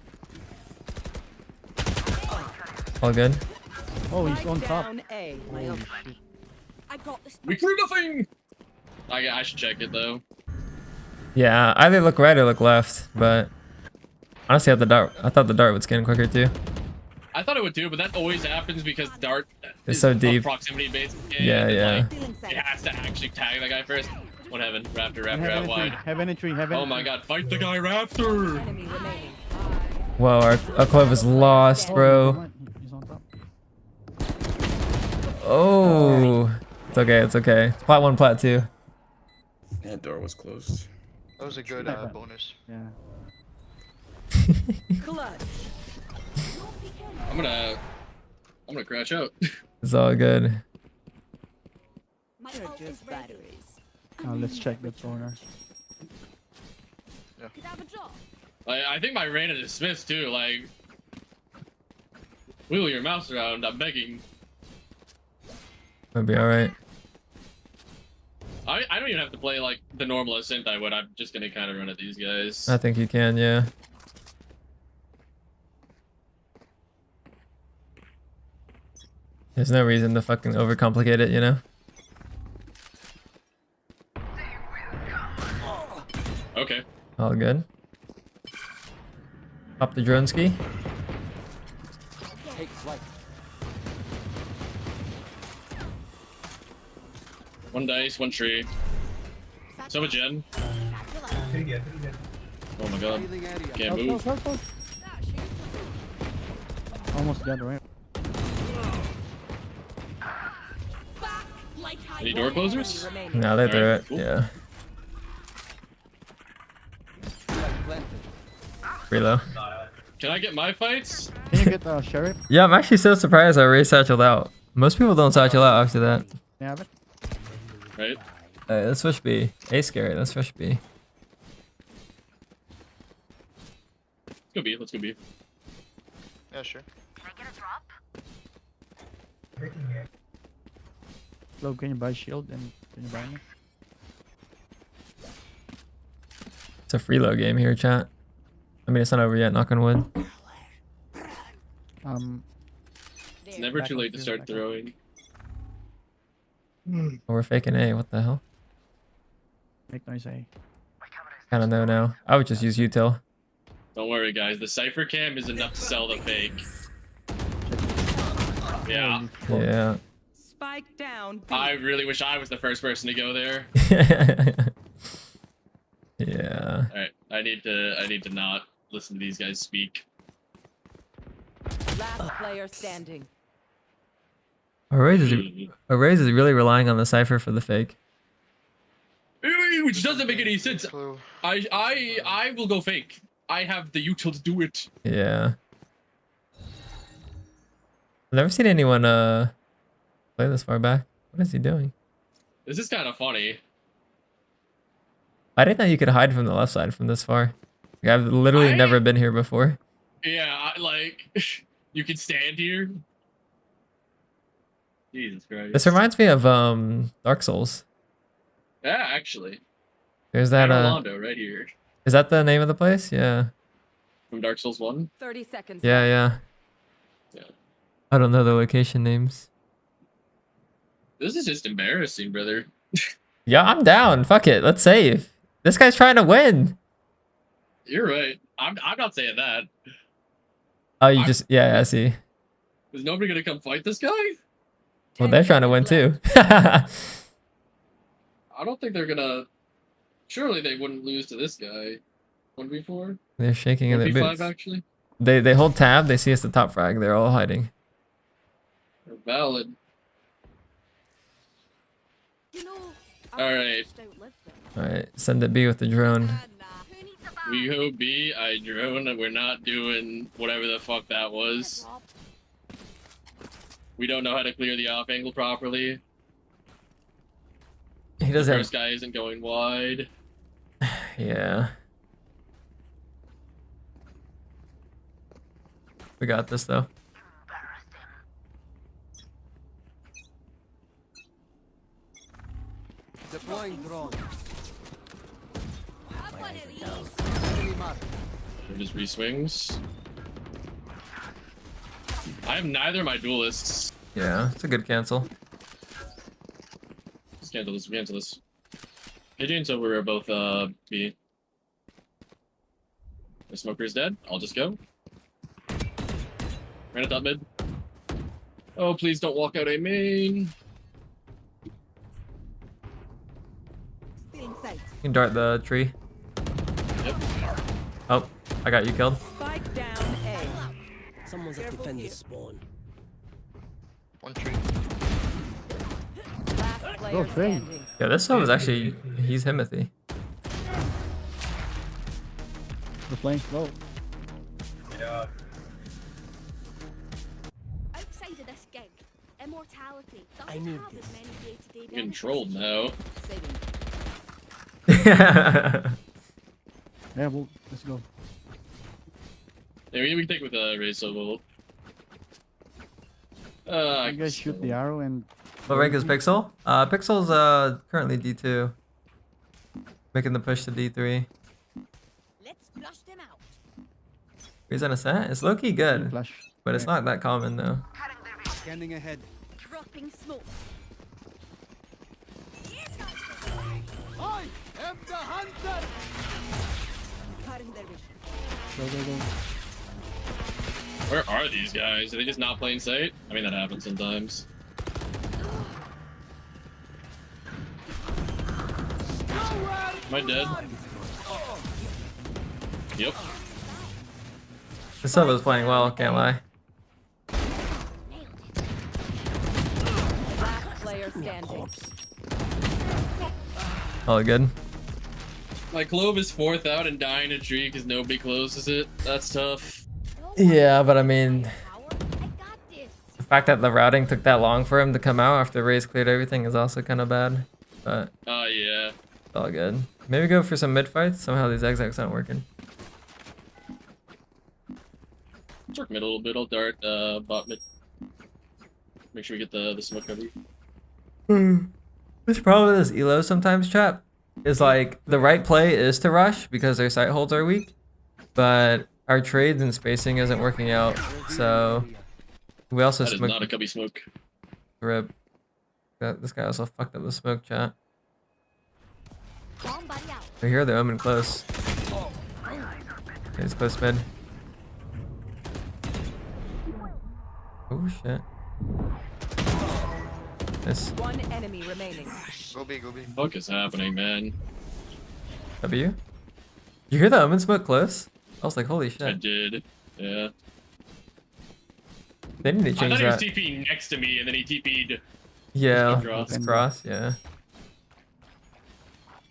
A: All good.
H: Oh, he's on top.
F: Down A.
H: Holy shit.
C: I got this.
B: We crew nothing. I should check it though.
A: Yeah, either look right or look left, but honestly, I thought the dart would scan quicker too.
B: I thought it would too, but that always happens because Dart
A: It's
B: is
A: so
B: a
A: deep.
B: proximity based game.
A: Yeah,
B: and,
A: yeah.
B: like, it has to actually tag the guy first. One heaven, Raptor,
H: Heaven
B: out
H: entry,
B: wide.
H: heaven entry, heaven.
B: Oh my god, fight the guy, Raptor!
F: Enemy remaining.
A: Whoa, our clove is lost, bro.
H: He's on top.
A: Oh, it's okay, it's okay. It's Plat 1, Plat 2.
E: That door was closed.
D: That was a good bonus.
H: Yeah.
F: Clutch.
B: I'm gonna crash out.
A: It's all good.
C: My
F: They're
C: ult is
F: just
C: ready.
F: batteries.
H: Let's check the corner.
C: Could I have a drop?
B: I think my rain is dismissed too. Like, wheel your mouse around. I'm begging.
A: It'll be alright.
B: I don't even have to play like the normal ascent I would. I'm just gonna kind of run at these guys.
A: I think you can, yeah. There's no reason to fucking overcomplicate it, you know?
B: Okay.
A: All good. Pop the drone ski.
G: Take flight.
B: One dice, one tree. So a gen.
I: Three.
B: Oh my god.
G: Revealing area.
B: Can't move.
H: Help. Almost dead, right?
C: Back like I
B: Any door closers?
F: Remaining.
A: No, they threw
B: Alright,
A: it.
B: cool.
A: Yeah.
G: Spike planted.
A: Reload.
B: Can I get my fights?
H: Can Can you get the sheriff?
A: Yeah, I'm actually so surprised I Ray satcheled out. Most people don't satchel out after that.
H: Yeah, but
B: Right?
A: Alright, let's switch B. A scary, let's switch B.
B: Let's go B. Let's go B.
D: Yeah, sure.
H: Flo, can you buy shield and can you buy me?
A: It's a free low game here, chat. I mean, it's not over yet, knock on wood.
B: It's never
H: Back
B: too
H: up
B: late to
H: here,
B: start
H: back up.
B: throwing.
A: Oh, we're faking A, what the hell?
H: Make noise A.
A: I don't know now. I would just use util.
B: Don't worry, guys. The Cypher cam is enough to sell the fake. Yeah.
A: Yeah.
F: Spike down. B.
B: I really wish I was the first person to go there.
A: Yeah.
B: All right. I need to not listen to these guys speak.
F: Last player standing.
A: Arrays is really relying on the cipher for the fake.
B: Which doesn't make any sense.
D: Clue.
B: I will go fake. I have the util to do it.
A: Yeah. I've never seen anyone play this far back. What is he doing?
B: This is kind of funny.
A: I didn't know you could hide from the left side from this far. Like, I've literally never been here before.
B: Yeah, like you can stand here. Jesus Christ.
A: This reminds me of Dark Souls.
B: Yeah, actually.
A: There's that
B: Orlando right here
A: is that the name of the place? Yeah.
B: from Dark Souls 1.
F: 30 seconds.
A: Yeah,
F: left.
A: yeah.
B: Yeah.
A: I don't know the location names.
B: This is just embarrassing, brother.
A: Yeah, I'm down. Fuck it. Let's save. This guy's trying to win.
B: You're right. I'm not saying that.
A: Oh, you just yeah, I see.
B: Is nobody gonna come fight this guy?
A: Well,
F: 10
A: they're trying to win
F: seconds
A: too.
B: I don't think they're gonna. Surely they wouldn't lose to this guy. 1v4?
A: They're shaking in their
B: 1v5
A: boots.
B: actually?
A: They hold tab. They see us the top frag. They're all hiding.
B: They're valid.
C: You know,
B: All right.
A: All right, send it B with the drone.
B: We go B, I drone, and we're not doing whatever the fuck that was. We don't know how to clear the off angle properly.
A: He
B: The
A: doesn't.
B: first guy isn't going wide.
A: Yeah. We got this though.
G: Deploying drone.
C: Have one of these.
G: Enemy mark.
B: There just reswings. I have neither of my duelists.
A: Yeah, it's a good cancel.
B: Let's cancel this. Cancel this. AJ and Silver are both B. The smoker is dead. I'll just go. Ran it top mid. Oh, please don't walk out a main.
F: Still in sight.
A: You can dart the tree.
B: Yep.
A: Oh, I got you killed.
F: Spike down A.
J: Someone's at defender spawn.
D: One tree.
F: Last player
H: thing.
F: standing.
A: Yeah, this one was actually he's Himothy.
H: We're playing slow.
I: Yeah.
C: Outside of this gig, immortality
J: I
C: doesn't
J: knew
C: have
J: this.
C: as many day-to-day
B: Getting
C: benefits.
B: trolled now.
F: Saving.
H: Yeah, well, let's go.
B: Yeah, we can take with Raise Sobel.
H: You guys shoot the arrow and
A: What rank is Pixel? Pixel's currently D2. Making the push to D3.
C: Let's flush them out.
A: He's on a set? It's low-key good,
H: flash.
A: but it's not that common though.
G: Scanning ahead.
C: Dropping smoke.
G: I am the hunter.
F: Cutting their vision.
H: Go, go, go.
B: Where are these guys? Are they just not playing sight? I mean, that happens sometimes. Am I dead? Yep.
A: The sub is playing well, can't lie.
F: Last player standing.
A: All good.
B: My Clove is 4th out and dying a tree because nobody closes it. That's tough.
A: Yeah, but I mean,
C: Power? I got this.
A: the fact that the routing took that long for him to come out after Raze cleared everything is also kind of bad. But
B: Oh yeah.
A: it's all good. Maybe go for some mid fights. Somehow these execs aren't working.
B: Let's work mid a little bit. I'll dart bot mid. Make sure we get the smoke cover.
A: This problem with this elo sometimes, chat, is like the right play is to rush because their sight holds are weak, but our trades and spacing isn't working out. So we also
B: That is
A: smoke
B: not a cubby smoke.
A: rip. This guy also fucked up the smoke, chat.
C: Bomb buddy out.
A: I hear the omen close. He's close mid. Oh shit. This
F: One enemy remaining.
D: Go B, go B.
B: Fuck is happening, man?
A: W. You hear the omen smoke close? I was like, holy
B: I
A: shit.
B: did. Yeah.
A: They need to
B: I
A: change
B: thought he was
A: that.
B: TPing next to me, and then he TP'd.
A: Yeah,
B: Cross.
A: it's cross, yeah.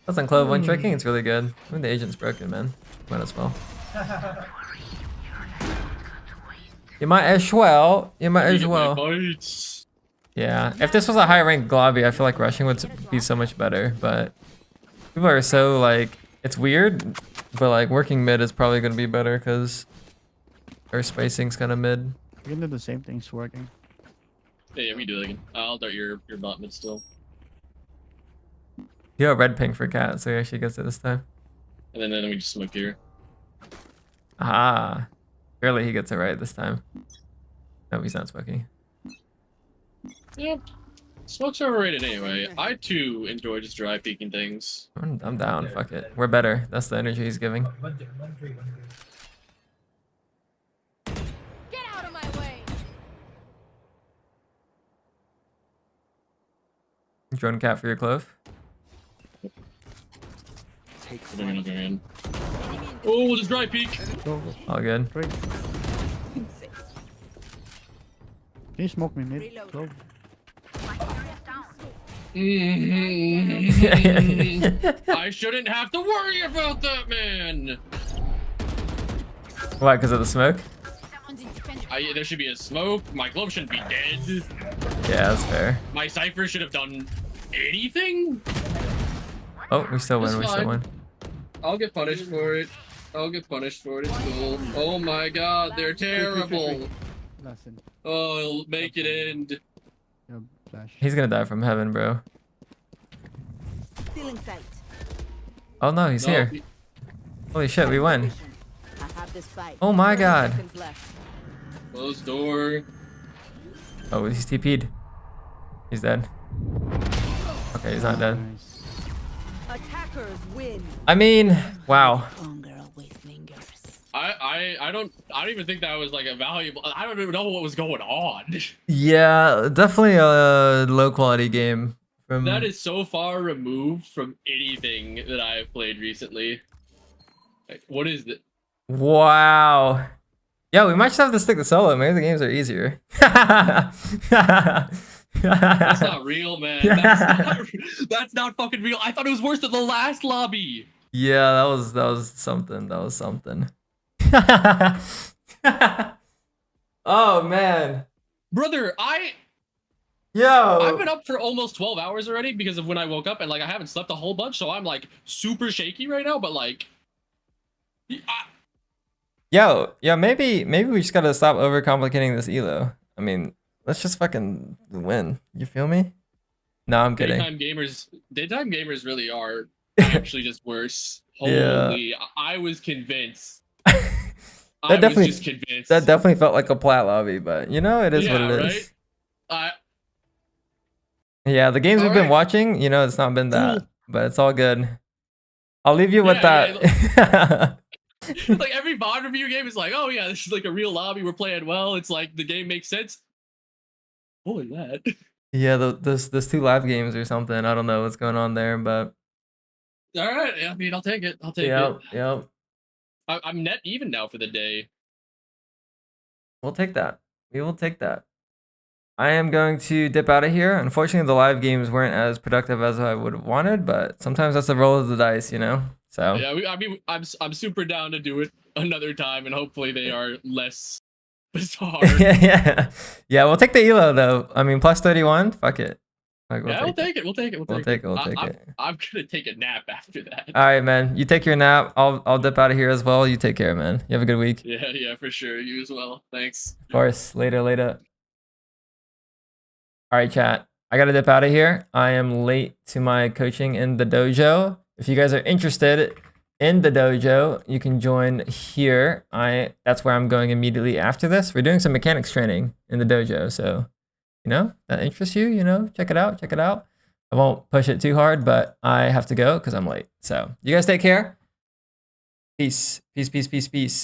A: That's on Clove one tricking, it's really good. I mean, the agent's broken, man. Might as well. You might as well. You might as
B: You get my
A: well.
B: bites.
A: Yeah, if this was a high ranked lobby, I feel like rushing would be so much better, but people are so like, it's weird, but like working mid is probably going to be better because our spacing's kind of mid.
H: You can do the same things working.
B: Yeah, we do that again. I'll dart your bot mid still.
A: You have red ping for cat, so he actually gets it this time.
B: And then we just smoke here.
A: Ah, barely he gets it right this time. No, he's not smoking.
B: Yep. Smoke's overrated anyway. I too enjoy just dry peeking things.
A: I'm down, fuck it. We're better. That's the energy he's giving.
C: Get out of my way.
A: Drone cat for your clove.
B: Coming in. Oh, we'll just dry peek.
H: Go.
A: All good.
H: Great. Can you smoke me mid? Go.
B: I shouldn't have to worry about that, man.
A: Why? Because of the smoke?
C: Someone's in defender.
B: There should be a smoke. My glove shouldn't be dead.
A: Yeah, that's fair.
B: My cipher should have done anything.
A: Oh, we still win.
B: It's
A: We still
B: fine.
A: win.
B: I'll get punished for it. I'll get punished for it. It's cool. Oh my god, they're terrible.
H: Lesson.
B: Oh, it'll make it end.
H: Yeah, flash.
A: He's gonna die from heaven, bro.
F: Still in sight.
A: Oh no, he's
B: No,
A: here. Holy shit, we win.
F: I have this fight.
A: Oh my
F: 30
A: god.
F: seconds left.
B: Closed door.
A: Oh, he's TP'd. He's dead. Okay, he's not dead.
H: Nice.
F: Attackers win.
A: I mean, wow.
J: Hunger always lingers.
B: I don't even think that was like a valuable. I don't even know what was going on.
A: Yeah, definitely a low quality game. From
B: That is so far removed from anything that I have played recently. Like, what is that?
A: wow. Yeah, we might just have to stick to solo. Maybe the games are easier.
B: That's not real, man. That's not fucking real. I thought it was worse than the last lobby.
A: Yeah, that was something. That was something. Oh man.
B: Brother,
A: Yo.
B: I've been up for almost 12 hours already because of when I woke up, and like I haven't slept a whole bunch, so I'm like super shaky right now, but like
A: Yo, maybe we just gotta stop overcomplicating this elo. I mean, let's just fucking win. You feel me? No, I'm kidding.
B: daytime gamers really are actually just worse.
A: Yeah.
B: Holy, I was convinced.
A: That definitely-
B: was just convinced.
A: That definitely felt like a plat lobby, but you know, it is what it is.
B: Right?
A: Yeah, the games we've been
B: Alright.
A: watching, you know, it's not been that, but it's all good. I'll leave you with
B: Yeah,
A: that.
B: Like every VOD review game is like, oh yeah, this is like a real lobby. We're playing well. It's like the game makes sense. Holy that.
A: Yeah, those two live games or something. I don't know what's going on there, but
B: All right. I mean, I'll take it. I'll take
A: yep,
B: it.
A: yep.
B: I'm net even now for the day.
A: We'll take that. We will take that. I am going to dip out of here. Unfortunately, the live games weren't as productive as I would have wanted, but sometimes that's the roll of the dice, you know? So
B: Yeah, I mean, I'm super down to do it another time, and hopefully they are less bizarre.
A: yeah. We'll take the elo though. I mean, plus 31. Fuck it. Like,
B: Yeah, we'll take it. We'll take it.
A: We'll take it. We'll take
B: I'm,
A: it.
B: I'm gonna take a nap after that.
A: All right, man. You take your nap. I'll dip out of here as well. You take care, man. You have a good week.
B: Yeah, for sure. You as well. Thanks.
A: Of course. Later. All right, chat. I gotta dip out of here. I am late to my coaching in the dojo. If you guys are interested in the dojo, you can join here. That's where I'm going immediately after this. We're doing some mechanics training in the dojo, so that interests you, check it out. I won't push it too hard, but I have to go because I'm late. So you guys take care. Peace.